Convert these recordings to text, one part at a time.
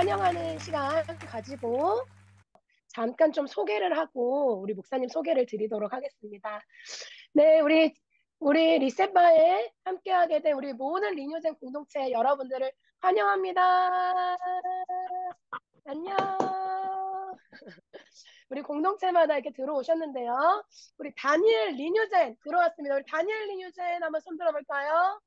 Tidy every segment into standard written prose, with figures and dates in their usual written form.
환영하는 시간 가지고 잠깐 좀 소개를 하고 우리 목사님 소개를 드리도록 하겠습니다. 네, 우리 리셋바에 함께하게 된 우리 모든 리뉴젠 공동체 여러분들을 환영합니다. 안녕. 우리 공동체마다 이렇게 들어오셨는데요. 우리 다니엘 리뉴젠 들어왔습니다. 우리 다니엘 리뉴젠 한번 손 들어볼까요?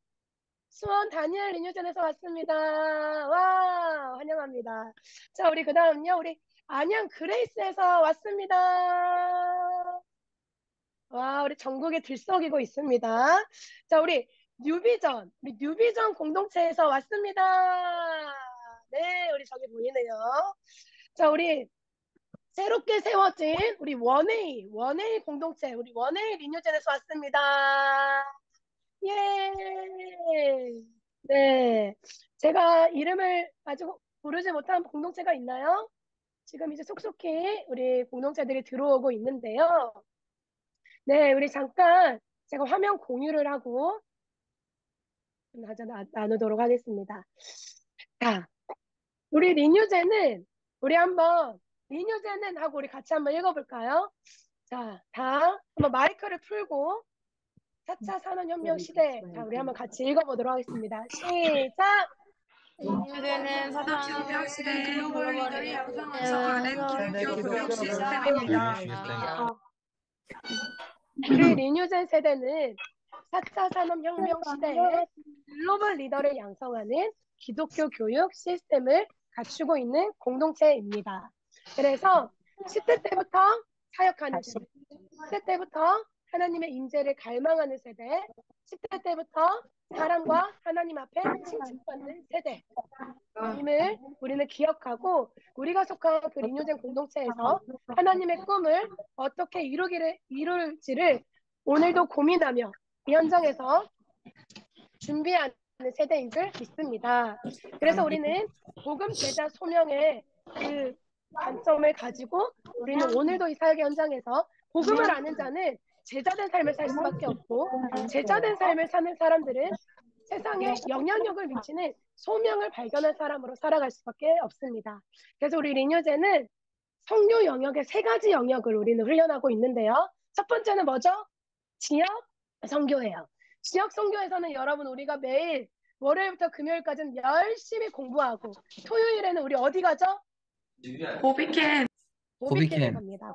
수원 다니엘 리뉴전에서 왔습니다. 와, 환영합니다. 자, 우리 그 다음요. 우리 안양 그레이스에서 왔습니다. 와, 우리 전국에 들썩이고 있습니다. 자, 우리 뉴비전 공동체에서 왔습니다. 네, 우리 저기 보이네요. 자, 우리 새롭게 세워진 우리 원웨이 공동체, 우리 원웨이 리뉴전에서 왔습니다. 예. 네. 제가 이름을 아직 부르지 못한 공동체가 있나요? 지금 이제 속속히 우리 공동체들이 들어오고 있는데요. 네, 우리 잠깐 제가 화면 공유를 하고 나누도록 하겠습니다. 자, 우리 리뉴제는 우리 한번 리뉴제는 하고 우리 같이 한번 읽어볼까요? 자, 다 한번 마이크를 풀고 4차 산업혁명 시대. 자, 우리 한번 같이 읽어보도록 하겠습니다. 시작! 인류제는 산업혁명 시대 글로벌 리더를 양성하는 기독교 교육 시스템입니다. 시스템입니다. 우리 리뉴젠 세대는 4차 산업혁명 시대에 글로벌 리더를 양성하는 기독교 교육 시스템을 갖추고 있는 공동체입니다. 그래서 10대 때부터 사역하는 세대, 10대 때부터 하나님의 임재를 갈망하는 세대, 10대 때부터 사람과 하나님 앞에 칭찬받는 세대임을 우리는 기억하고 우리가 속한 그 리뉴젠 공동체에서 하나님의 꿈을 어떻게 이룰지를 오늘도 고민하며 이 현장에서 준비하는 세대인 줄 믿습니다. 그래서 우리는 복음 제자 소명의 그 관점을 가지고 우리는 오늘도 이 사역의 현장에서 복음을 아는 자는 제자된 삶을 살 수밖에 없고 제자된 삶을 사는 사람들은 세상에 영향력을 미치는 소명을 발견한 사람으로 살아갈 수밖에 없습니다. 그래서 우리 리뉴제는 선교 영역의 3가지 영역을 우리는 훈련하고 있는데요. 첫 번째는 뭐죠? 지역 선교예요. 지역 선교에서는 여러분 우리가 매일 월요일부터 금요일까지는 열심히 공부하고 토요일에는 우리 어디 가죠? 고비캠. 고비캠을 갑니다.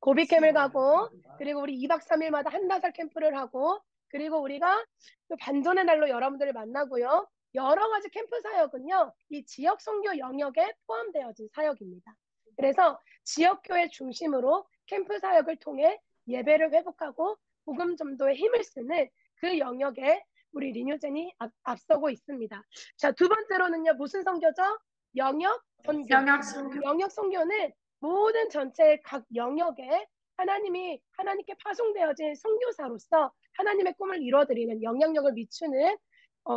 고비캠을 가고 그리고 우리 2박 3일마다 한다살 캠프를 하고 그리고 우리가 또 반전의 날로 여러분들을 만나고요. 여러 가지 캠프 사역은요. 이 지역 선교 영역에 포함되어진 사역입니다. 그래서 지역교회 중심으로 캠프 사역을 통해 예배를 회복하고 복음 전도에 힘을 쓰는 그 영역에 우리 리뉴젠이 앞서고 있습니다. 자, 두 번째로는요. 무슨 선교죠? 영역 선교. 영역 선교는 모든 전체 각 영역에 하나님께 파송되어진 선교사로서 하나님의 꿈을 이루어드리는 영향력을 미치는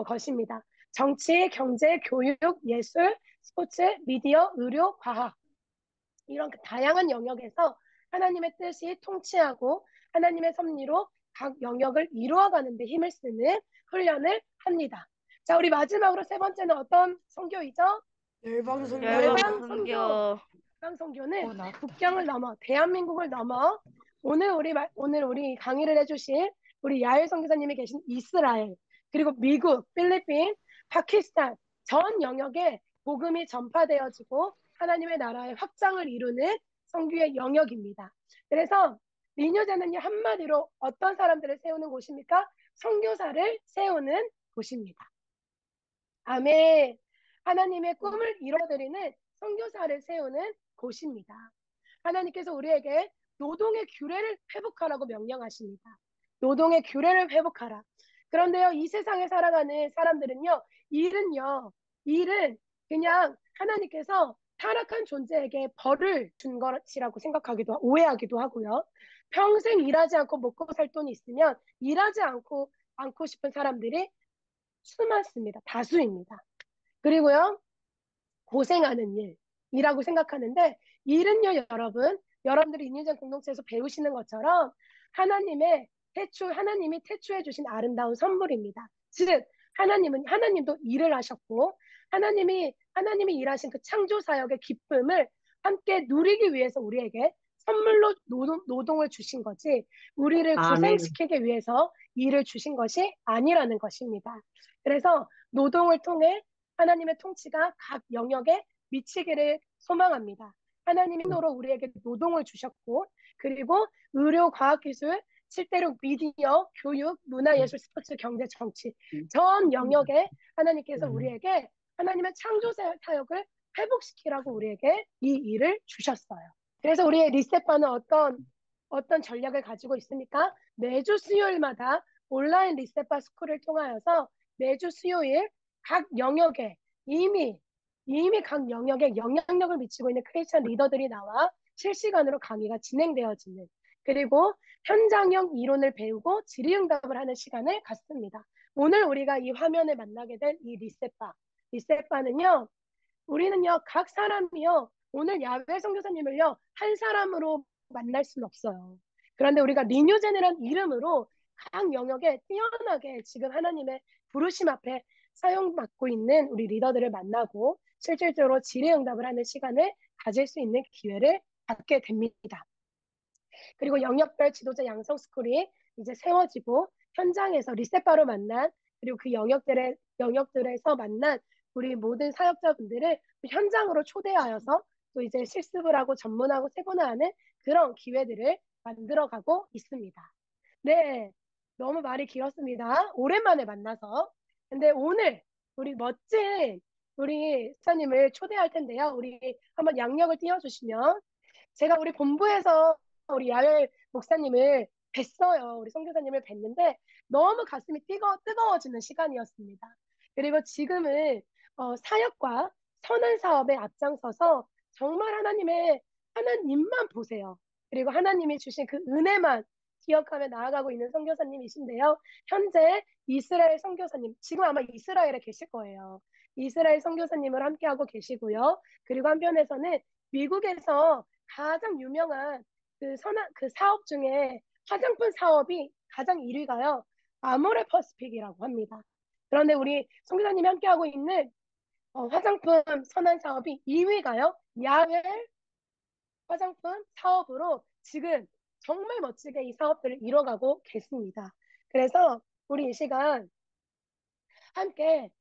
것입니다. 정치, 경제, 교육, 예술, 스포츠, 미디어, 의료, 과학 이런 다양한 영역에서 하나님의 뜻이 통치하고 하나님의 섭리로 각 영역을 이루어가는 데 힘을 쓰는 훈련을 합니다. 자, 우리 마지막으로 3번째는 어떤 선교이죠? 열방 선교는 국경을 넘어 대한민국을 넘어 오늘 우리 강의를 해주실 우리 야엘 선교사님이 계신 이스라엘 그리고 미국, 필리핀, 파키스탄 전 영역에 복음이 전파되어지고 하나님의 나라의 확장을 이루는 선교의 영역입니다. 그래서 리뉴제는요 한마디로 어떤 사람들을 세우는 곳입니까? 선교사를 세우는 곳입니다. 아멘. 하나님의 꿈을 이뤄드리는 선교사를 세우는 곳입니다. 하나님께서 우리에게 노동의 규례를 회복하라고 명령하십니다. 노동의 규례를 회복하라. 그런데요, 이 세상에 살아가는 사람들은요, 일은 그냥 하나님께서 타락한 존재에게 벌을 준 것이라고 오해하기도 하고요. 평생 일하지 않고 먹고 살 돈이 있으면 일하지 않고 싶은 사람들이 수많습니다. 다수입니다. 그리고요, 고생하는 일이라고 생각하는데, 일은요, 여러분들이 인유전 공동체에서 배우시는 것처럼 하나님이 태초해 주신 아름다운 선물입니다. 즉, 하나님도 일을 하셨고, 하나님이 일하신 그 창조 사역의 기쁨을 함께 누리기 위해서 우리에게 선물로 노동을 주신 거지, 우리를 아멘. 고생시키기 위해서 일을 주신 것이 아니라는 것입니다. 그래서 노동을 통해 하나님의 통치가 각 영역에 미치기를 소망합니다. 하나님이 노로 우리에게 노동을 주셨고, 그리고 의료, 과학, 기술, 실제로 미디어, 교육, 문화, 예술, 스포츠, 경제, 정치 전 영역에 하나님께서 우리에게 하나님의 창조 사역을 회복시키라고 우리에게 이 일을 주셨어요. 그래서 우리의 리셋바는 어떤 전략을 가지고 있습니까? 매주 수요일마다 온라인 리셋바 스쿨을 통하여서 매주 수요일 각 영역에 이미 각 영역에 영향력을 미치고 있는 크리스천 리더들이 나와 실시간으로 강의가 진행되어지는, 그리고 현장형 이론을 배우고 질의응답을 하는 시간을 갖습니다. 오늘 우리가 이 화면에 만나게 된 이 리셋바는요, 우리는요, 각 사람이요, 오늘 야외 선교사님을요, 한 사람으로 만날 수는 없어요. 그런데 우리가 리뉴젠이라는 이름으로 각 영역에 뛰어나게 지금 하나님의 부르심 앞에 사용받고 있는 우리 리더들을 만나고 실질적으로 질의응답을 하는 시간을 가질 수 있는 기회를 갖게 됩니다. 그리고 영역별 지도자 양성 스쿨이 이제 세워지고 현장에서 리셋바로 만난, 그리고 그 영역들에서 만난 우리 모든 사역자분들을 현장으로 초대하여서 또 이제 실습을 하고 전문하고 세분화하는 그런 기회들을 만들어가고 있습니다. 네, 너무 말이 길었습니다. 오랜만에 만나서. 근데 오늘 우리 멋진 우리 목사님을 초대할 텐데요. 우리 한번 양력을 띄워주시면, 제가 우리 본부에서 우리 야외 목사님을 뵀어요. 우리 선교사님을 뵀는데 너무 가슴이 뜨거워지는 시간이었습니다. 그리고 지금은 사역과 선한 사업에 앞장서서 정말 하나님만 보세요. 그리고 하나님이 주신 그 은혜만 기억하며 나아가고 있는 선교사님이신데요. 현재 이스라엘 선교사님, 지금 아마 이스라엘에 계실 거예요. 이스라엘 선교사님을 함께하고 계시고요. 그리고 한편에서는 미국에서 가장 유명한 그 사업 중에 화장품 사업이 가장 1위가요. 아모레 퍼시픽이라고 합니다. 그런데 우리 선교사님이 함께하고 있는 화장품 선한 사업이 2위가요. 야외 화장품 사업으로 지금 정말 멋지게 이 사업들을 이뤄가고 계십니다. 그래서 우리 이 시간 함께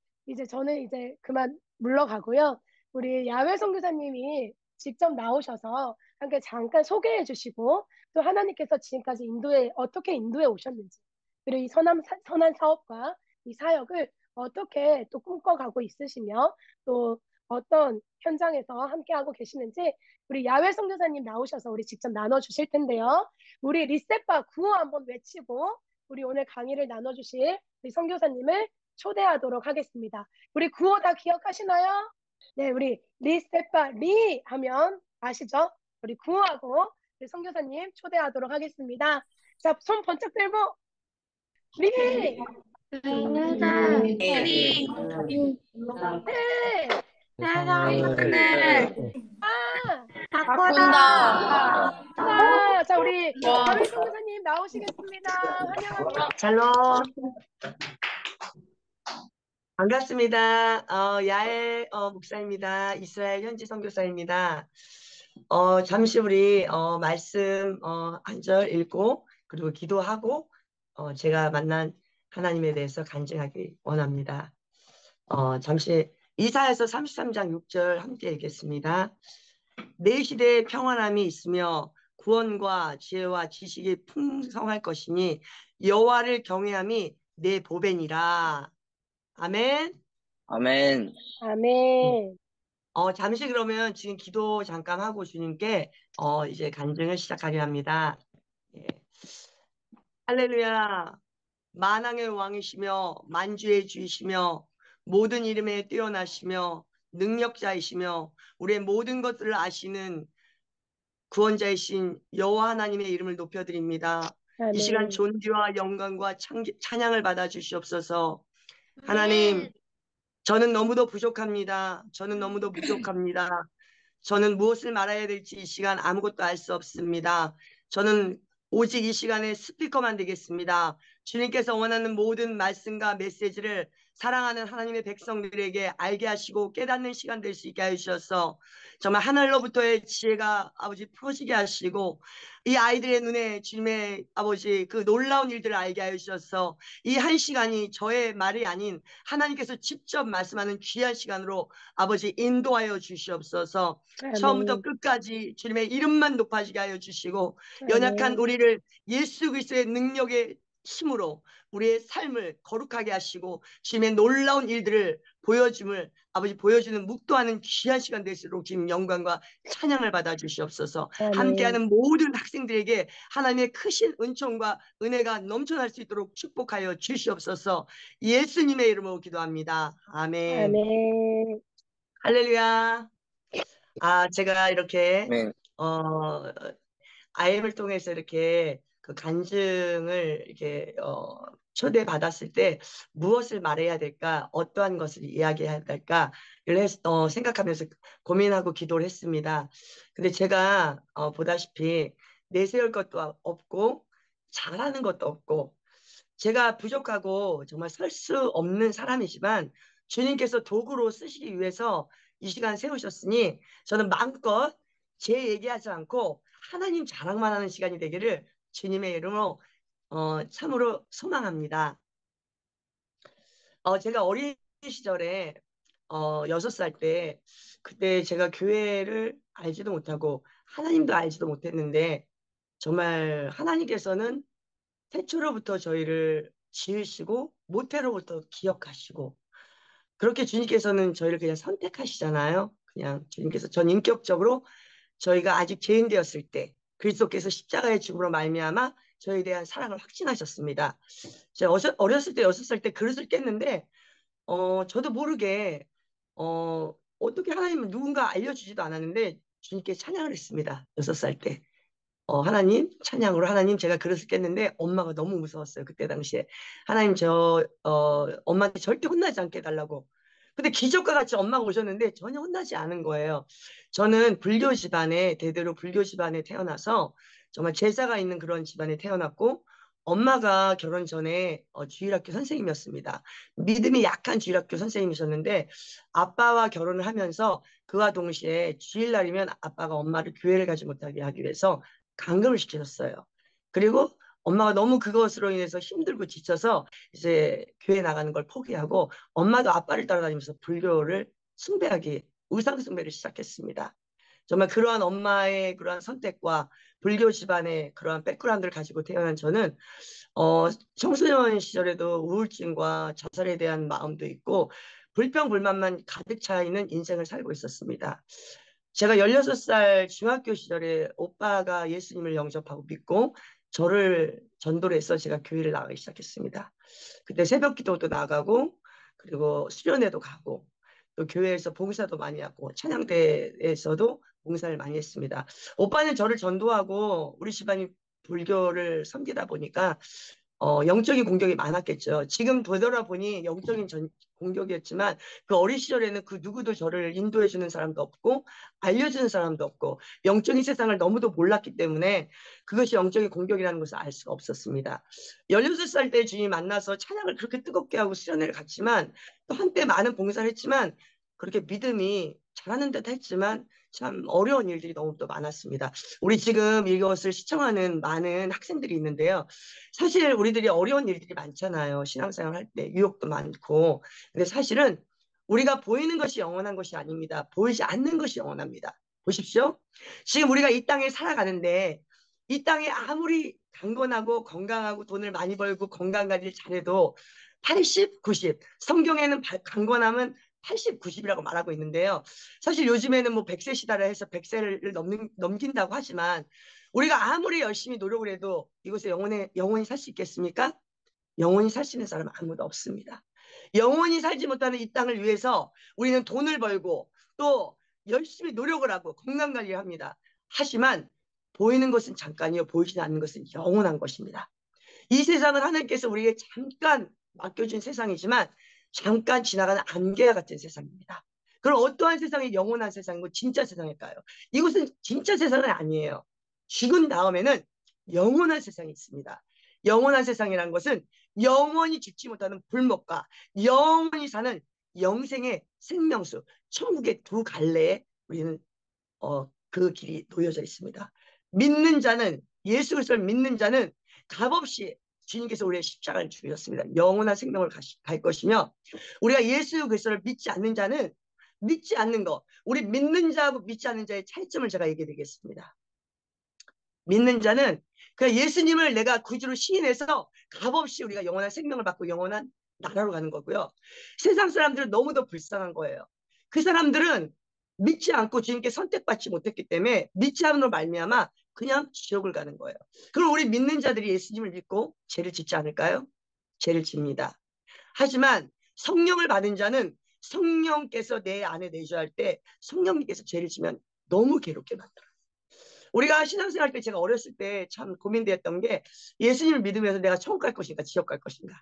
저는 이제 그만 물러가고요. 우리 야외 선교사님이 직접 나오셔서 함께 잠깐 소개해 주시고, 또 하나님께서 지금까지 어떻게 인도해 오셨는지, 그리고 이 선한 사업과 이 사역을 어떻게 또 꿈꿔가고 있으시며 또 어떤 현장에서 함께하고 계시는지 우리 야외 선교사님 나오셔서 우리 직접 나눠주실 텐데요. 우리 리셋바 구호 한번 외치고 우리 오늘 강의를 나눠주실 우리 선교사님을 초대하도록 하겠습니다. 우리 구호 다 기억하시나요? 네, 우리 리셋바 리 하면 아시죠? 우리 구호하고 우리 선교사님 초대하도록 하겠습니다. 자, 손 번쩍 들고 리! 리 네! 세상을 아! 바꾼다. 자, 우리 야외 선교사님 나오시겠습니다. 환영합니다. 샬롬. 반갑습니다. 야엘 목사입니다. 이스라엘 현지 선교사입니다. 잠시 우리 말씀 한 절 읽고 그리고 기도하고 제가 만난 하나님에 대해서 간증하기 원합니다. 잠시 이사야서 33장 6절 함께 읽겠습니다. 내 시대에 평안함이 있으며 구원과 지혜와 지식이 풍성할 것이니 여호와를 경외함이 내 보배니라. 아멘. 아멘. 아멘. 잠시 그러면 지금 기도 잠깐 하고 주님께 이제 간증을 시작하려 합니다. 예. 할렐루야. 만왕의 왕이시며 만주의 주이시며 모든 이름에 뛰어나시며 능력자이시며 우리의 모든 것들을 아시는 구원자이신 여호와 하나님의 이름을 높여드립니다. 아멘. 이 시간 존귀와 영광과 찬양을 받아 주시옵소서. 하나님, 저는 너무도 부족합니다. 저는 너무도 부족합니다. 저는 무엇을 말해야 될지 이 시간 아무것도 알 수 없습니다. 저는 오직 이 시간에 스피커만 되겠습니다. 주님께서 원하는 모든 말씀과 메시지를 사랑하는 하나님의 백성들에게 알게 하시고 깨닫는 시간 될 수 있게 하셔서 정말 하늘로부터의 지혜가 아버지 풀어지게 하시고 이 아이들의 눈에 주님의 아버지 그 놀라운 일들을 알게 하셔서 이 한 시간이 저의 말이 아닌 하나님께서 직접 말씀하는 귀한 시간으로 아버지 인도하여 주시옵소서. 처음부터 아멘. 끝까지 주님의 이름만 높아지게 하여 주시고 연약한 아멘. 우리를 예수 그리스도의 능력의 힘으로 우리의 삶을 거룩하게 하시고 주님의 놀라운 일들을 보여줌을 아버지 보여주는 묵도하는 귀한 시간 될수록 주님 영광과 찬양을 받아 주시옵소서. 아멘. 함께하는 모든 학생들에게 하나님의 크신 은총과 은혜가 넘쳐날 수 있도록 축복하여 주시옵소서. 예수님의 이름으로 기도합니다. 아멘. 아멘. 할렐루야. 제가 이렇게 네. IM을 통해서 이렇게 그 간증을 이렇게 초대받았을 때 무엇을 말해야 될까, 어떠한 것을 이야기해야 될까 생각하면서 고민하고 기도를 했습니다. 근데 제가 보다시피 내세울 것도 없고 잘하는 것도 없고 제가 부족하고 정말 설 수 없는 사람이지만 주님께서 도구로 쓰시기 위해서 이 시간 세우셨으니 저는 마음껏 제 얘기하지 않고 하나님 자랑만 하는 시간이 되기를 주님의 이름으로 참으로 소망합니다. 제가 어린 시절에 6살 때 그때 제가 교회를 알지도 못하고 하나님도 알지도 못했는데 정말 하나님께서는 태초로부터 저희를 지으시고 모태로부터 기억하시고 그렇게 주님께서는 저희를 그냥 선택하시잖아요. 그냥 주님께서 전인격적으로 저희가 아직 죄인 되었을 때 그리스도께서 십자가의 죽음으로 말미암아 저희에 대한 사랑을 확증하셨습니다. 제가 어렸을 때 6살 때 그릇을 깼는데 저도 모르게 어떻게 하나님은 누군가 알려주지도 않았는데 주님께 찬양을 했습니다. 6살 때. 하나님 찬양으로 하나님 제가 그릇을 깼는데 엄마가 너무 무서웠어요. 그때 당시에 하나님 엄마한테 절대 혼나지 않게 해달라고. 근데 기적과 같이 엄마가 오셨는데 전혀 혼나지 않은 거예요. 저는 불교 집안에 대대로 불교 집안에 태어나서 정말 제사가 있는 그런 집안에 태어났고 엄마가 결혼 전에 주일학교 선생님이었습니다. 믿음이 약한 주일학교 선생님이셨는데 아빠와 결혼을 하면서 그와 동시에 주일날이면 아빠가 엄마를 교회를 가지 못하게 하기 위해서 감금을 시키셨어요. 그리고 엄마가 너무 그것으로 인해서 힘들고 지쳐서 이제 교회 나가는 걸 포기하고 엄마도 아빠를 따라다니면서 불교를 숭배하기, 우상숭배를 시작했습니다. 정말 그러한 엄마의 그러한 선택과 불교 집안의 그러한 백그라운드를 가지고 태어난 저는 청소년 시절에도 우울증과 자살에 대한 마음도 있고 불평불만만 가득 차 있는 인생을 살고 있었습니다. 제가 16살 중학교 시절에 오빠가 예수님을 영접하고 믿고 저를 전도를 해서 제가 교회를 나가기 시작했습니다. 그때 새벽 기도도 나가고 그리고 수련회도 가고 또 교회에서 봉사도 많이 하고 찬양대에서도 봉사를 많이 했습니다. 오빠는 저를 전도하고 우리 집안이 불교를 섬기다 보니까 영적인 공격이 많았겠죠. 지금 되돌아보니 영적인 공격이었지만 그 어린 시절에는 그 누구도 저를 인도해주는 사람도 없고 알려주는 사람도 없고 영적인 세상을 너무도 몰랐기 때문에 그것이 영적인 공격이라는 것을 알 수가 없었습니다. 16살 때 주님 만나서 찬양을 그렇게 뜨겁게 하고 수련회를 갔지만 또 한때 많은 봉사를 했지만 그렇게 믿음이 잘하는 듯 했지만 참 어려운 일들이 너무 또 많았습니다. 우리 지금 이것을 시청하는 많은 학생들이 있는데요. 사실 우리들이 어려운 일들이 많잖아요. 신앙생활 할 때 유혹도 많고. 근데 사실은 우리가 보이는 것이 영원한 것이 아닙니다. 보이지 않는 것이 영원합니다. 보십시오. 지금 우리가 이 땅에 살아가는데 이 땅에 아무리 강건하고 건강하고 돈을 많이 벌고 건강 관리를 잘해도 80, 90. 성경에는 강건함은 80, 90이라고 말하고 있는데요. 사실 요즘에는 뭐 100세 시대라 해서 100세를 넘긴다고 하지만 우리가 아무리 열심히 노력을 해도 이곳에 영원히 살 수 있겠습니까? 영원히 살 수 있는 사람은 아무도 없습니다. 영원히 살지 못하는 이 땅을 위해서 우리는 돈을 벌고 또 열심히 노력을 하고 건강관리를 합니다. 하지만 보이는 것은 잠깐이요. 보이지 않는 것은 영원한 것입니다. 이 세상은 하나님께서 우리에게 잠깐 맡겨준 세상이지만 잠깐 지나가는 안개와 같은 세상입니다. 그럼 어떠한 세상이 영원한 세상이고 진짜 세상일까요? 이곳은 진짜 세상은 아니에요. 죽은 다음에는 영원한 세상이 있습니다. 영원한 세상이라는 것은 영원히 죽지 못하는 불못과 영원히 사는 영생의 생명수, 천국의 두 갈래에 우리는 그 길이 놓여져 있습니다. 믿는 자는, 예수 그리스도를 믿는 자는 값없이 주님께서 우리의 십자가를 주셨습니다. 영원한 생명을 갈 것이며, 우리가 예수 그리스도를 믿지 않는 자는, 믿지 않는 것, 우리 믿는 자하고 믿지 않는 자의 차이점을 제가 얘기해 드리겠습니다. 믿는 자는 그 예수님을 내가 구주로 시인해서 값없이 우리가 영원한 생명을 받고 영원한 나라로 가는 거고요. 세상 사람들은 너무도 불쌍한 거예요. 그 사람들은 믿지 않고 주님께 선택받지 못했기 때문에 믿지 않음으로 말미암아 그냥 지옥을 가는 거예요. 그럼 우리 믿는 자들이 예수님을 믿고 죄를 짓지 않을까요? 죄를 집니다. 하지만 성령을 받은 자는 성령께서 내 안에 내주할 때 성령님께서 죄를 지면 너무 괴롭게 만들어요. 우리가 신앙생활 때 제가 어렸을 때 참 고민되었던 게, 예수님을 믿으면서 내가 천국 갈 것인가 지옥 갈 것인가.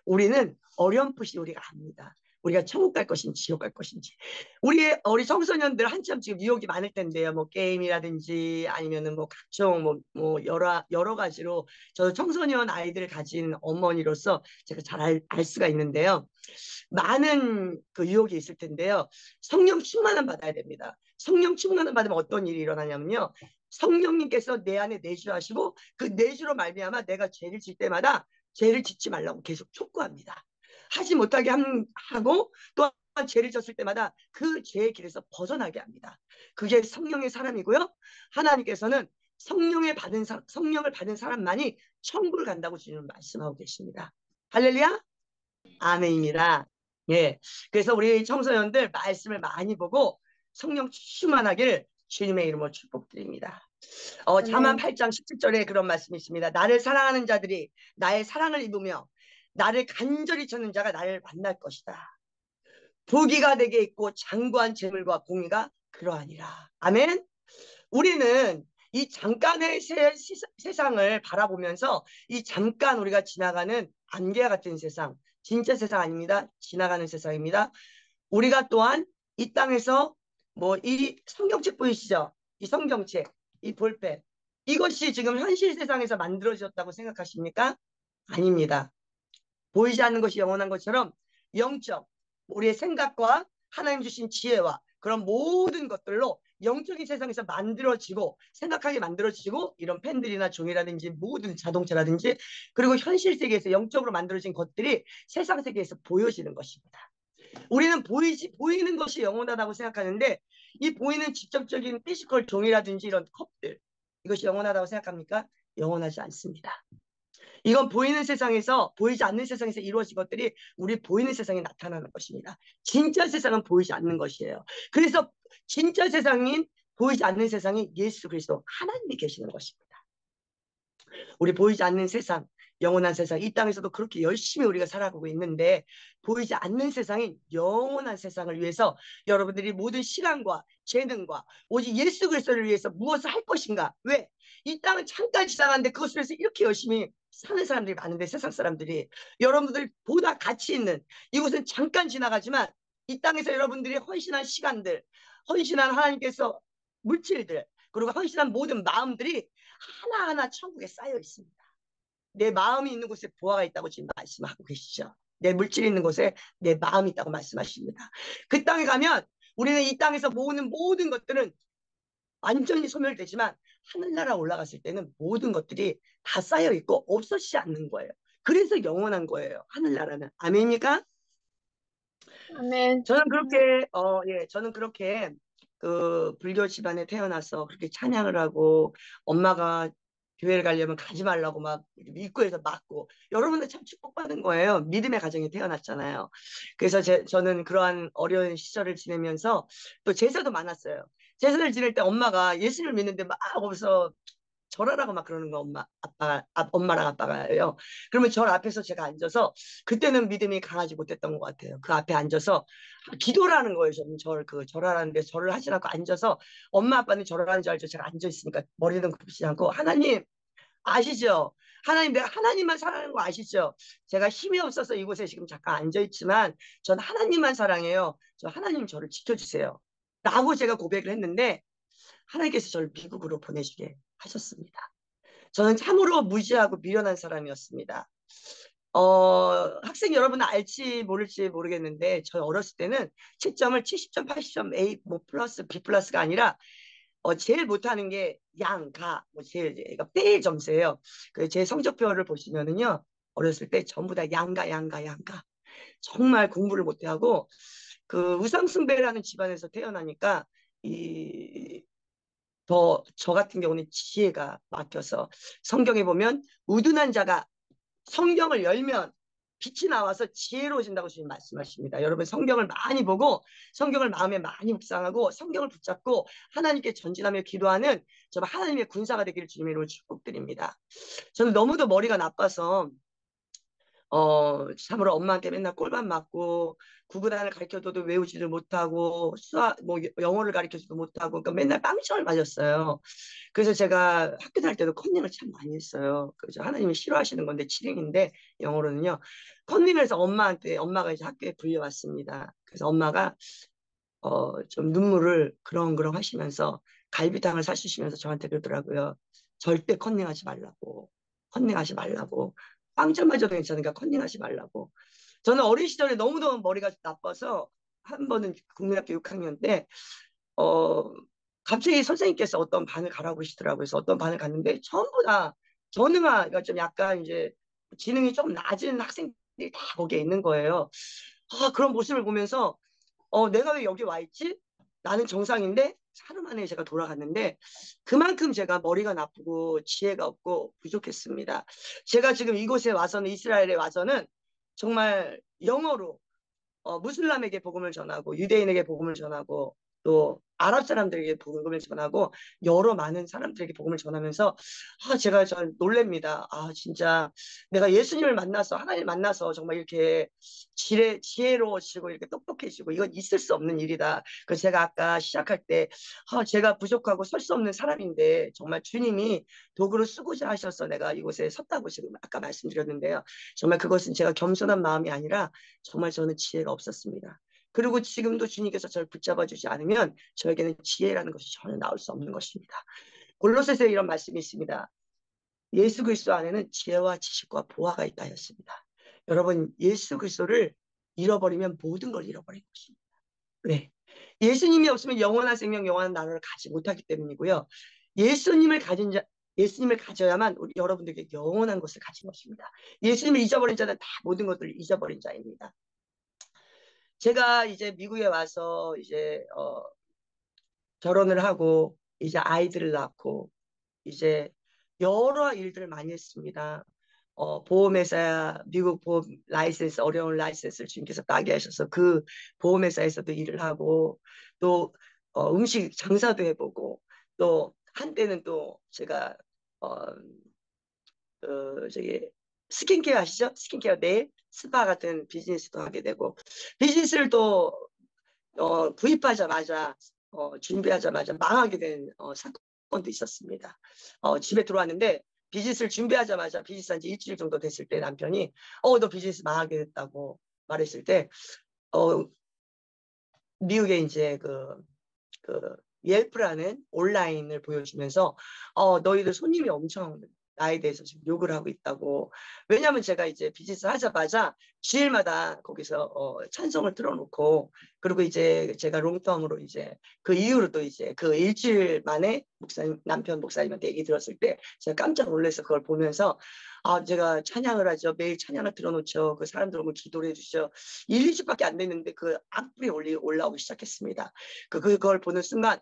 우리는 어렴풋이 우리가 압니다. 우리가 천국 갈 것인지 지옥 갈 것인지. 우리 청소년들 한참 지금 유혹이 많을 텐데요. 뭐 게임이라든지 아니면은 뭐 각종 뭐 여러 가지로, 저도 청소년 아이들을 가진 어머니로서 제가 잘 알 수가 있는데요. 많은 그 유혹이 있을 텐데요. 성령 충만함 받아야 됩니다. 성령 충만함 받으면 어떤 일이 일어나냐면요. 성령님께서 내 안에 내주하시고 그 내주로 말미암아 내가 죄를 질 때마다 죄를 짓지 말라고 계속 촉구합니다. 하지 못하게 하고, 또한 죄를 졌을 때마다 그 죄의 길에서 벗어나게 합니다. 그게 성령의 사람이고요. 하나님께서는 성령을 받은 사람만이 천국을 간다고 주님은 말씀하고 계십니다. 할렐루야. 아멘입니다. 예. 그래서 우리 청소년들 말씀을 많이 보고 성령 충만하기를 주님의 이름으로 축복드립니다. 잠언 8장 17절에 그런 말씀이 있습니다. 나를 사랑하는 자들이 나의 사랑을 입으며 나를 간절히 찾는 자가 나를 만날 것이다. 부귀가 내게 있고 장구한 재물과 공의가 그러하니라. 아멘. 우리는 이 잠깐의 세상을 바라보면서 이 잠깐 우리가 지나가는 안개와 같은 세상, 진짜 세상 아닙니다. 지나가는 세상입니다. 우리가 또한 이 땅에서 뭐 이 성경책 보이시죠? 이 성경책, 이 볼펜, 이것이 지금 현실 세상에서 만들어졌다고 생각하십니까? 아닙니다. 보이지 않는 것이 영원한 것처럼 영적, 우리의 생각과 하나님 주신 지혜와 그런 모든 것들로 영적인 세상에서 만들어지고 생각하게 만들어지고, 이런 펜들이나 종이라든지 모든 자동차라든지, 그리고 현실 세계에서 영적으로 만들어진 것들이 세상 세계에서 보여지는 것입니다. 우리는 보이는 것이 영원하다고 생각하는데, 이 보이는 직접적인 피지컬 종이라든지 이런 컵들, 이것이 영원하다고 생각합니까? 영원하지 않습니다. 이건 보이는 세상에서, 보이지 않는 세상에서 이루어진 것들이 우리 보이는 세상에 나타나는 것입니다. 진짜 세상은 보이지 않는 것이에요. 그래서 진짜 세상인, 보이지 않는 세상이 예수 그리스도 하나님이 계시는 것입니다. 우리 보이지 않는 세상, 영원한 세상, 이 땅에서도 그렇게 열심히 우리가 살아가고 있는데, 보이지 않는 세상인 영원한 세상을 위해서 여러분들이 모든 시간과 재능과 오직 예수 그리스도를 위해서 무엇을 할 것인가? 왜? 이 땅은 잠깐 지나가는데 그것을 위해서 이렇게 열심히 사는 사람들이 많은데, 세상 사람들이, 여러분들 보다 가치 있는, 이곳은 잠깐 지나가지만 이 땅에서 여러분들이 헌신한 시간들, 헌신한 하나님께서 물질들, 그리고 헌신한 모든 마음들이 하나하나 천국에 쌓여 있습니다. 내 마음이 있는 곳에 보화가 있다고 지금 말씀하고 계시죠. 내 물질이 있는 곳에 내 마음이 있다고 말씀하십니다. 그 땅에 가면 우리는 이 땅에서 모으는 모든 것들은 완전히 소멸되지만, 하늘나라 올라갔을 때는 모든 것들이 다 쌓여 있고 없어지지 않는 거예요. 그래서 영원한 거예요, 하늘나라는. 아멘입니까? 아멘. 저는 그렇게 그 불교 집안에 태어나서 그렇게 찬양을 하고, 엄마가 교회를 가려면 가지 말라고 막 입구에서 막고, 여러분들 참 축복받은 거예요. 믿음의 가정에 태어났잖아요. 그래서 저는 그러한 어려운 시절을 지내면서 또 제사도 많았어요. 제사를 지낼 때 엄마가 예수를 믿는데 막 거기서 절하라고 막 그러는 거, 엄마랑 아빠가요. 그러면 절 앞에서 제가 앉아서, 그때는 믿음이 강하지 못했던 것 같아요. 그 앞에 앉아서 기도를 하는 거예요. 저는 절하라는데 절을 하지 않고 앉아서, 엄마 아빠는 절하는 줄 알죠. 제가 앉아 있으니까 머리는 굽히지 않고, 하나님 아시죠? 하나님, 내가 하나님만 사랑하는 거 아시죠? 제가 힘이 없어서 이곳에 지금 잠깐 앉아 있지만 전 하나님만 사랑해요. 저 하나님 저를 지켜주세요. 라고 제가 고백을 했는데, 하나님께서 저를 미국으로 보내주게 하셨습니다. 저는 참으로 무지하고 미련한 사람이었습니다. 학생 여러분 알지 모를지 모르겠는데 저희 어렸을 때는 채점을 70점, 80점, A 뭐 플러스 B 플러스가 아니라 제일 못하는 게 양, 가, 뭐 제일 그러니까 빼일 점수예요. 그 제 성적표를 보시면은요 어렸을 때 전부 다 양가, 양가, 양가. 정말 공부를 못하고 그 우상숭배라는 집안에서 태어나니까 이 저 같은 경우는 지혜가 막혀서 성경에 보면 우둔한 자가 성경을 열면 빛이 나와서 지혜로워진다고 주님 말씀하십니다. 여러분 성경을 많이 보고 성경을 마음에 많이 묵상하고 성경을 붙잡고 하나님께 전진하며 기도하는 정말 하나님의 군사가 되기를 주님의 이름으로 축복드립니다. 저는 너무도 머리가 나빠서 참으로 엄마한테 맨날 꼴만 맞고 구구단을 가르쳐줘도 외우지도 못하고 수학 뭐 영어를 가르쳐줘도 못하고 그러니까 맨날 빵점을 맞았어요. 그래서 제가 학교 다닐 때도 컨닝을 참 많이 했어요. 그래서 하나님이 싫어하시는 건데 칠행인데 영어로는요. 컨닝을 해서 엄마가 이제 학교에 불려왔습니다. 그래서 엄마가 좀 눈물을 그렁그렁 하시면서 갈비탕을 사주시면서 저한테 그러더라고요. 절대 컨닝하지 말라고. 컨닝하지 말라고. 빵점 맞아도 괜찮으니까 컨닝하지 말라고. 저는 어린 시절에 너무너무 머리가 나빠서 한 번은 국민학교 6학년 때 갑자기 선생님께서 어떤 반을 가라고 그러시더라고요. 그래서 어떤 반을 갔는데 전부 다 전응아, 그러니까 좀 약간 이제 지능이 좀 낮은 학생들이 다 거기에 있는 거예요. 그런 모습을 보면서 내가 왜 여기 와 있지? 나는 정상인데 하루 만에 제가 돌아갔는데 그만큼 제가 머리가 나쁘고 지혜가 없고 부족했습니다. 제가 지금 이곳에 와서는 이스라엘에 와서는 정말 영어로 무슬람에게 복음을 전하고 유대인에게 복음을 전하고 또 아랍 사람들에게 복음을 전하고 여러 많은 사람들에게 복음을 전하면서 제가 전 놀랍니다. 진짜 내가 예수님을 만나서 하나님 만나서 정말 이렇게 지혜로워지고 이렇게 똑똑해지고 이건 있을 수 없는 일이다. 그래서 제가 아까 시작할 때 제가 부족하고 설 수 없는 사람인데 정말 주님이 도구로 쓰고자 하셔서 내가 이곳에 섰다고 지금 아까 말씀드렸는데요. 정말 그것은 제가 겸손한 마음이 아니라 정말 저는 지혜가 없었습니다. 그리고 지금도 주님께서 저를 붙잡아 주지 않으면 저에게는 지혜라는 것이 전혀 나올 수 없는 것입니다. 골로새서에 이런 말씀이 있습니다. 예수 그리스도 안에는 지혜와 지식과 보화가 있다 하였습니다. 여러분 예수 그리스도를 잃어버리면 모든 걸 잃어버린 것입니다. 왜? 예수님이 없으면 영원한 생명, 영원한 나라를 가지 못하기 때문이고요. 예수님을 가져야만 우리 여러분들에게 영원한 것을 가진 것입니다. 예수님을 잊어버린 자는 다 모든 것들을 잊어버린 자입니다. 제가 이제 미국에 와서 이제 결혼을 하고 이제 아이들을 낳고 이제 여러 일들을 많이 했습니다. 보험회사 미국 보험 라이센스 어려운 라이센스를 주님께서 따게 하셔서 그 보험회사에서도 일을 하고 또 음식 장사도 해보고 또 한때는 또 제가 저기 스킨케어 아시죠? 스킨케어 네일 스파 같은 비즈니스도 하게 되고 비즈니스를 또 구입하자마자 준비하자마자 망하게 된 사건도 있었습니다. 집에 들어왔는데 비즈니스를 준비하자마자 비즈니스 한 지 일주일 정도 됐을 때 남편이 너 비즈니스 망하게 됐다고 말했을 때 미국에 이제 그 옐프라는 온라인을 보여주면서 너희들 손님이 엄청 나에 대해서 지금 욕을 하고 있다고. 왜냐하면 제가 이제 비즈니스 하자마자 주일마다 거기서 찬송을 틀어놓고 그리고 이제 제가 롱텀으로 이제 그 이후로 또 이제 그 일주일 만에 남편 목사님한테 얘기 들었을 때 제가 깜짝 놀라서 그걸 보면서 제가 찬양을 하죠. 매일 찬양을 틀어놓죠. 그 사람들 오면 기도를 해주죠. 1, 2주밖에 안 됐는데 그 악플이 올라오기 시작했습니다. 그걸 보는 순간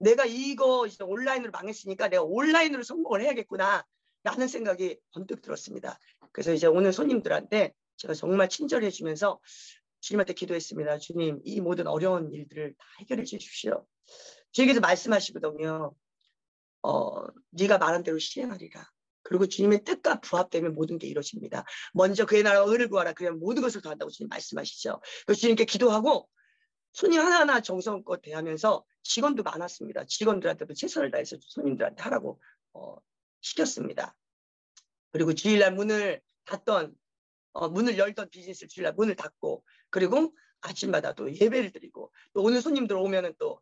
내가 이거 이제 온라인으로 망했으니까 내가 온라인으로 성공을 해야겠구나 라는 생각이 번뜩 들었습니다. 그래서 이제 오늘 손님들한테 제가 정말 친절히 해주면서 주님한테 기도했습니다. 주님 이 모든 어려운 일들을 다 해결해 주십시오. 주님께서 말씀하시거든요. 네가 말한 대로 시행하리라. 그리고 주님의 뜻과 부합되면 모든 게 이루어집니다. 먼저 그의 나라와 의를 구하라. 그러면 모든 것을 더한다고 주님 말씀하시죠. 그래서 주님께 기도하고 손님 하나하나 정성껏 대하면서 직원도 많았습니다. 직원들한테도 최선을 다해서 손님들한테 하라고 시켰습니다. 그리고 주일날 문을 열던 비즈니스를 주일날 문을 닫고 그리고 아침마다 또 예배를 드리고 또 오늘 손님들 오면은 또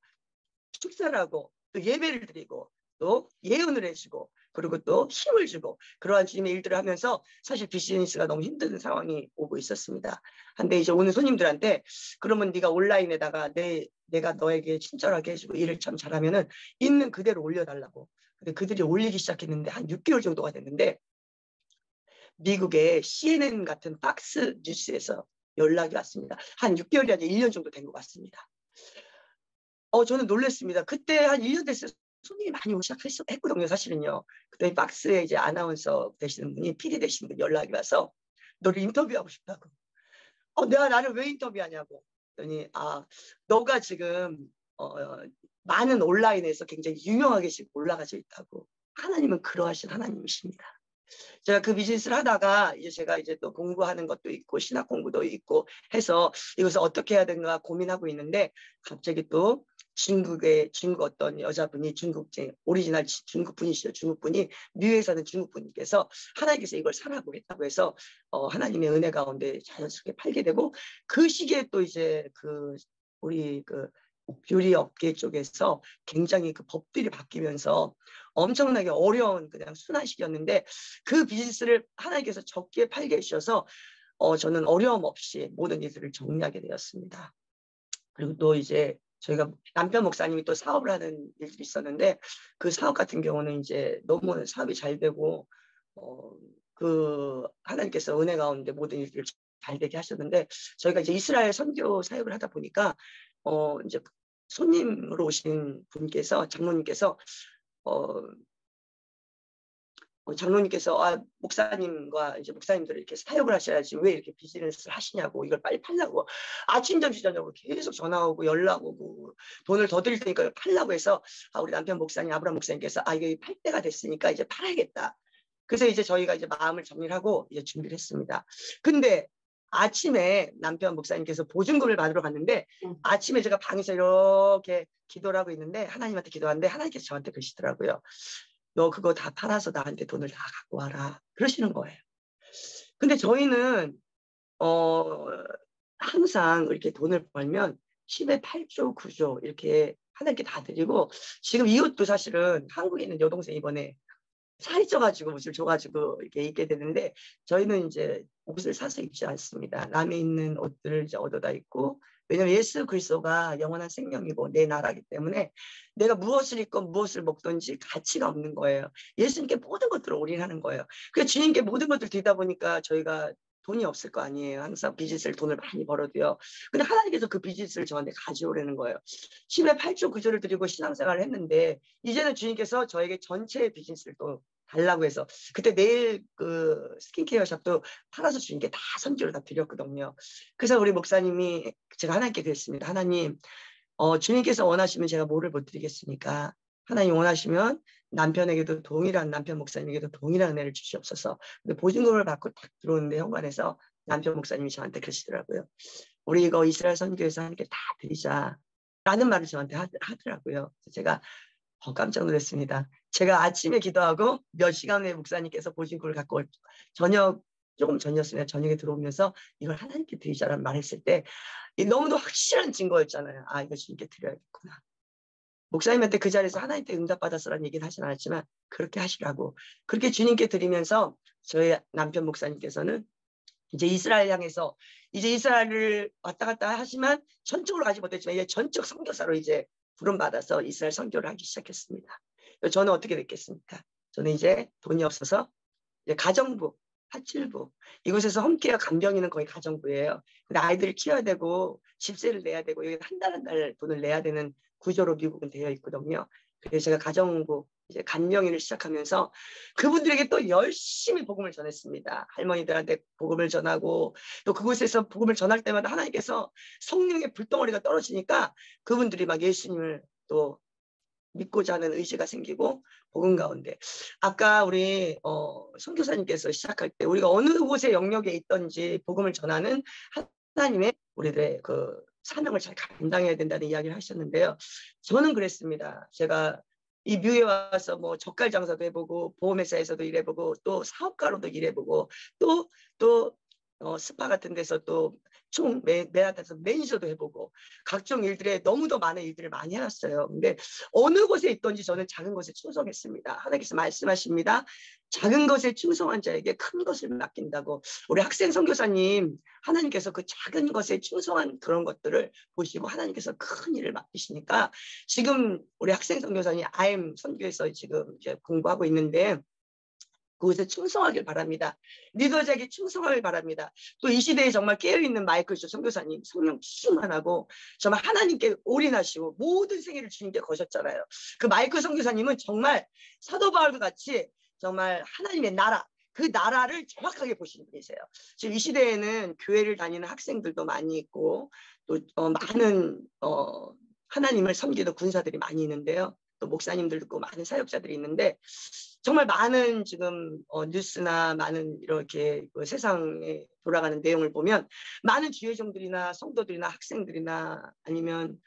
축사를 하고 또 예배를 드리고 또 예언을 해주고 그리고 또 힘을 주고 그러한 주님의 일들을 하면서 사실 비즈니스가 너무 힘든 상황이 오고 있었습니다. 근데 이제 오는 손님들한테 그러면 네가 온라인에다가 내가 너에게 친절하게 해주고 일을 참 잘하면은 있는 그대로 올려달라고. 근데 그들이 올리기 시작했는데 한 6개월 정도가 됐는데 미국의 CNN 같은 박스 뉴스에서 연락이 왔습니다. 한 6개월이 아니라 1년 정도 된 것 같습니다. 저는 놀랐습니다. 그때 한 1년 됐어요. 손님이 많이 오기 시작했거든요, 사실은요. 그때 박스에 이제 아나운서 되시는 분이, PD 되시는 분이 연락이 와서 너를 인터뷰하고 싶다고. 내가 나를 왜 인터뷰하냐고. 그랬더니, 너가 지금, 많은 온라인에서 굉장히 유명하게 지금 올라가져 있다고. 하나님은 그러하신 하나님이십니다. 제가 그 비즈니스를 하다가 이제 제가 이제 또 공부하는 것도 있고 신학 공부도 있고 해서 이것을 어떻게 해야 되는가 고민하고 있는데 갑자기 또 중국 어떤 여자분이 오리지널 중국 분이시죠. 중국 분이 뉴욕에 사는 중국 분께서 하나님께서 이걸 사라고 했다고 해서 하나님의 은혜 가운데 자연스럽게 팔게 되고 그 시기에 또 이제 우리 뷰리 업계 쪽에서 굉장히 그 법들이 바뀌면서 엄청나게 어려운 그냥 순환 시기였는데 그 비즈니스를 하나님께서 적게 팔게 해주셔서 저는 어려움 없이 모든 일들을 정리하게 되었습니다. 그리고 또 이제 저희가 남편 목사님이 또 사업을 하는 일들이 있었는데 그 사업 같은 경우는 이제 너무 사업이 잘 되고 하나님께서 은혜 가운데 모든 일들을 잘 되게 하셨는데 저희가 이제 이스라엘 선교 사역을 하다 보니까 이제 손님으로 오신 분께서 장로님께서 목사님과 이제 목사님들을 이렇게 사역을 하셔야지 왜 이렇게 비즈니스를 하시냐고 이걸 빨리 팔라고 아침 점심 저녁으로 계속 전화 오고 연락 오고 돈을 더 드릴 테니까 팔라고 해서 우리 남편 목사님 아브라함 목사님께서 이게 팔 때가 됐으니까 이제 팔아야겠다. 그래서 이제 저희가 이제 마음을 정리를 하고 이제 준비를 했습니다. 근데 아침에 남편 목사님께서 보증금을 받으러 갔는데 아침에 제가 방에서 이렇게 기도를 하고 있는데 하나님한테 기도하는데 하나님께서 저한테 그러시더라고요. 너 그거 다 팔아서 나한테 돈을 다 갖고 와라. 그러시는 거예요. 근데 저희는 항상 이렇게 돈을 벌면 10에 8조, 9조 이렇게 하나님께 다 드리고 지금 이 옷도 사실은 한국에 있는 여동생 이번에 살이 쪄가지고 옷을 줘가지고 이렇게 입게 되는데 저희는 이제 옷을 사서 입지 않습니다. 남에 있는 옷들을 이제 얻어다 입고 왜냐하면 예수 그리스도가 영원한 생명이고 내 나라기 때문에 내가 무엇을 입건 무엇을 먹든지 가치가 없는 거예요. 예수님께 모든 것들을 올인하는 거예요. 그래서 주님께 모든 것들을 드리다 보니까 저희가 돈이 없을 거 아니에요. 항상 비즈니스를 돈을 많이 벌어도요. 근데 하나님께서 그 비즈니스를 저한테 가져오라는 거예요. 10에 8조 9조를 드리고 신앙생활을 했는데 이제는 주님께서 저에게 전체 비즈니스를 또 달라고 해서 그때 내일 그 스킨케어 샵도 팔아서 주님께 다 선지로 다 드렸거든요. 그래서 우리 목사님이 제가 하나님께 그랬습니다. 하나님 주님께서 원하시면 제가 뭐를 못 드리겠습니까? 하나님 원하시면 남편에게도 동일한 남편 목사님에게도 동일한 은혜를 주시옵소서. 근데 보증금을 받고 딱 들어오는데 현관에서 남편 목사님이 저한테 그러시더라고요. 우리 이거 이스라엘 선교에서 하나님께 다 드리자 라는 말을 저한테 하더라고요. 제가 깜짝 놀랐습니다. 제가 아침에 기도하고 몇 시간 후에 목사님께서 보증금을 갖고 조금 전이었으면 저녁에 들어오면서 이걸 하나님께 드리자라는 말했을 때 너무도 확실한 증거였잖아요. 이거 주님께 드려야겠구나. 목사님한테 그 자리에서 하나님께 응답받았으라는 얘기는 하진 않았지만 그렇게 하시라고. 그렇게 주님께 드리면서 저희 남편 목사님께서는 이제 이스라엘 향해서 이제 이스라엘을 왔다 갔다 하지만 전적으로 가지 못했지만 이제 전적 선교사로 이제 부름받아서 이스라엘 선교를 하기 시작했습니다. 저는 어떻게 됐겠습니까? 저는 이제 돈이 없어서 이제 가정부, 파출부 이곳에서 홈케어 간병인은 거의 가정부예요. 근데 아이들을 키워야 되고 집세를 내야 되고 여기 한 달 한 달 돈을 내야 되는 구조로 미국은 되어 있거든요. 그래서 제가 가정부 이제 간병인을 시작하면서 그분들에게 또 열심히 복음을 전했습니다. 할머니들한테 복음을 전하고 또 그곳에서 복음을 전할 때마다 하나님께서 성령의 불덩어리가 떨어지니까 그분들이 막 예수님을 또 믿고자 하는 의지가 생기고 복음 가운데 아까 우리 선교사님께서 시작할 때 우리가 어느 곳의 영역에 있든지 복음을 전하는 하나님의 우리들의 그 사명을 잘 감당해야 된다는 이야기를 하셨는데요. 저는 그랬습니다. 제가 이 뮤에 와서 뭐 젓갈 장사도 해보고 보험회사에서도 일해보고 또 사업가로도 일해보고 또 스파 같은 데서 또 맨하탄에서 매니저도 해보고 각종 일들에 너무도 많은 일들을 많이 해왔어요. 근데 어느 곳에 있던지 저는 작은 것에 충성했습니다. 하나님께서 말씀하십니다. 작은 것에 충성한 자에게 큰 것을 맡긴다고. 우리 학생 선교사님, 하나님께서 그 작은 것에 충성한 그런 것들을 보시고 하나님께서 큰 일을 맡기시니까 지금 우리 학생 선교사님 IM 선교에서 지금 이제 공부하고 있는데 그곳에 충성하길 바랍니다. 리더자에게 충성하길 바랍니다. 또 이 시대에 정말 깨어있는 마이클 조 선교사님 성령 충만하고 정말 하나님께 올인하시고 모든 생애를 주님께 거셨잖아요. 그 마이클 선교사님은 정말 사도 바울과 같이 정말 하나님의 나라, 그 나라를 정확하게 보시는 분이세요. 지금 이 시대에는 교회를 다니는 학생들도 많이 있고 또 많은 하나님을 섬기는 군사들이 많이 있는데요. 또 목사님들도 있고 많은 사역자들이 있는데 정말 많은 지금 뉴스나 많은 이렇게 그 세상에 돌아가는 내용을 보면 많은 주의종들이나 성도들이나 학생들이나 아니면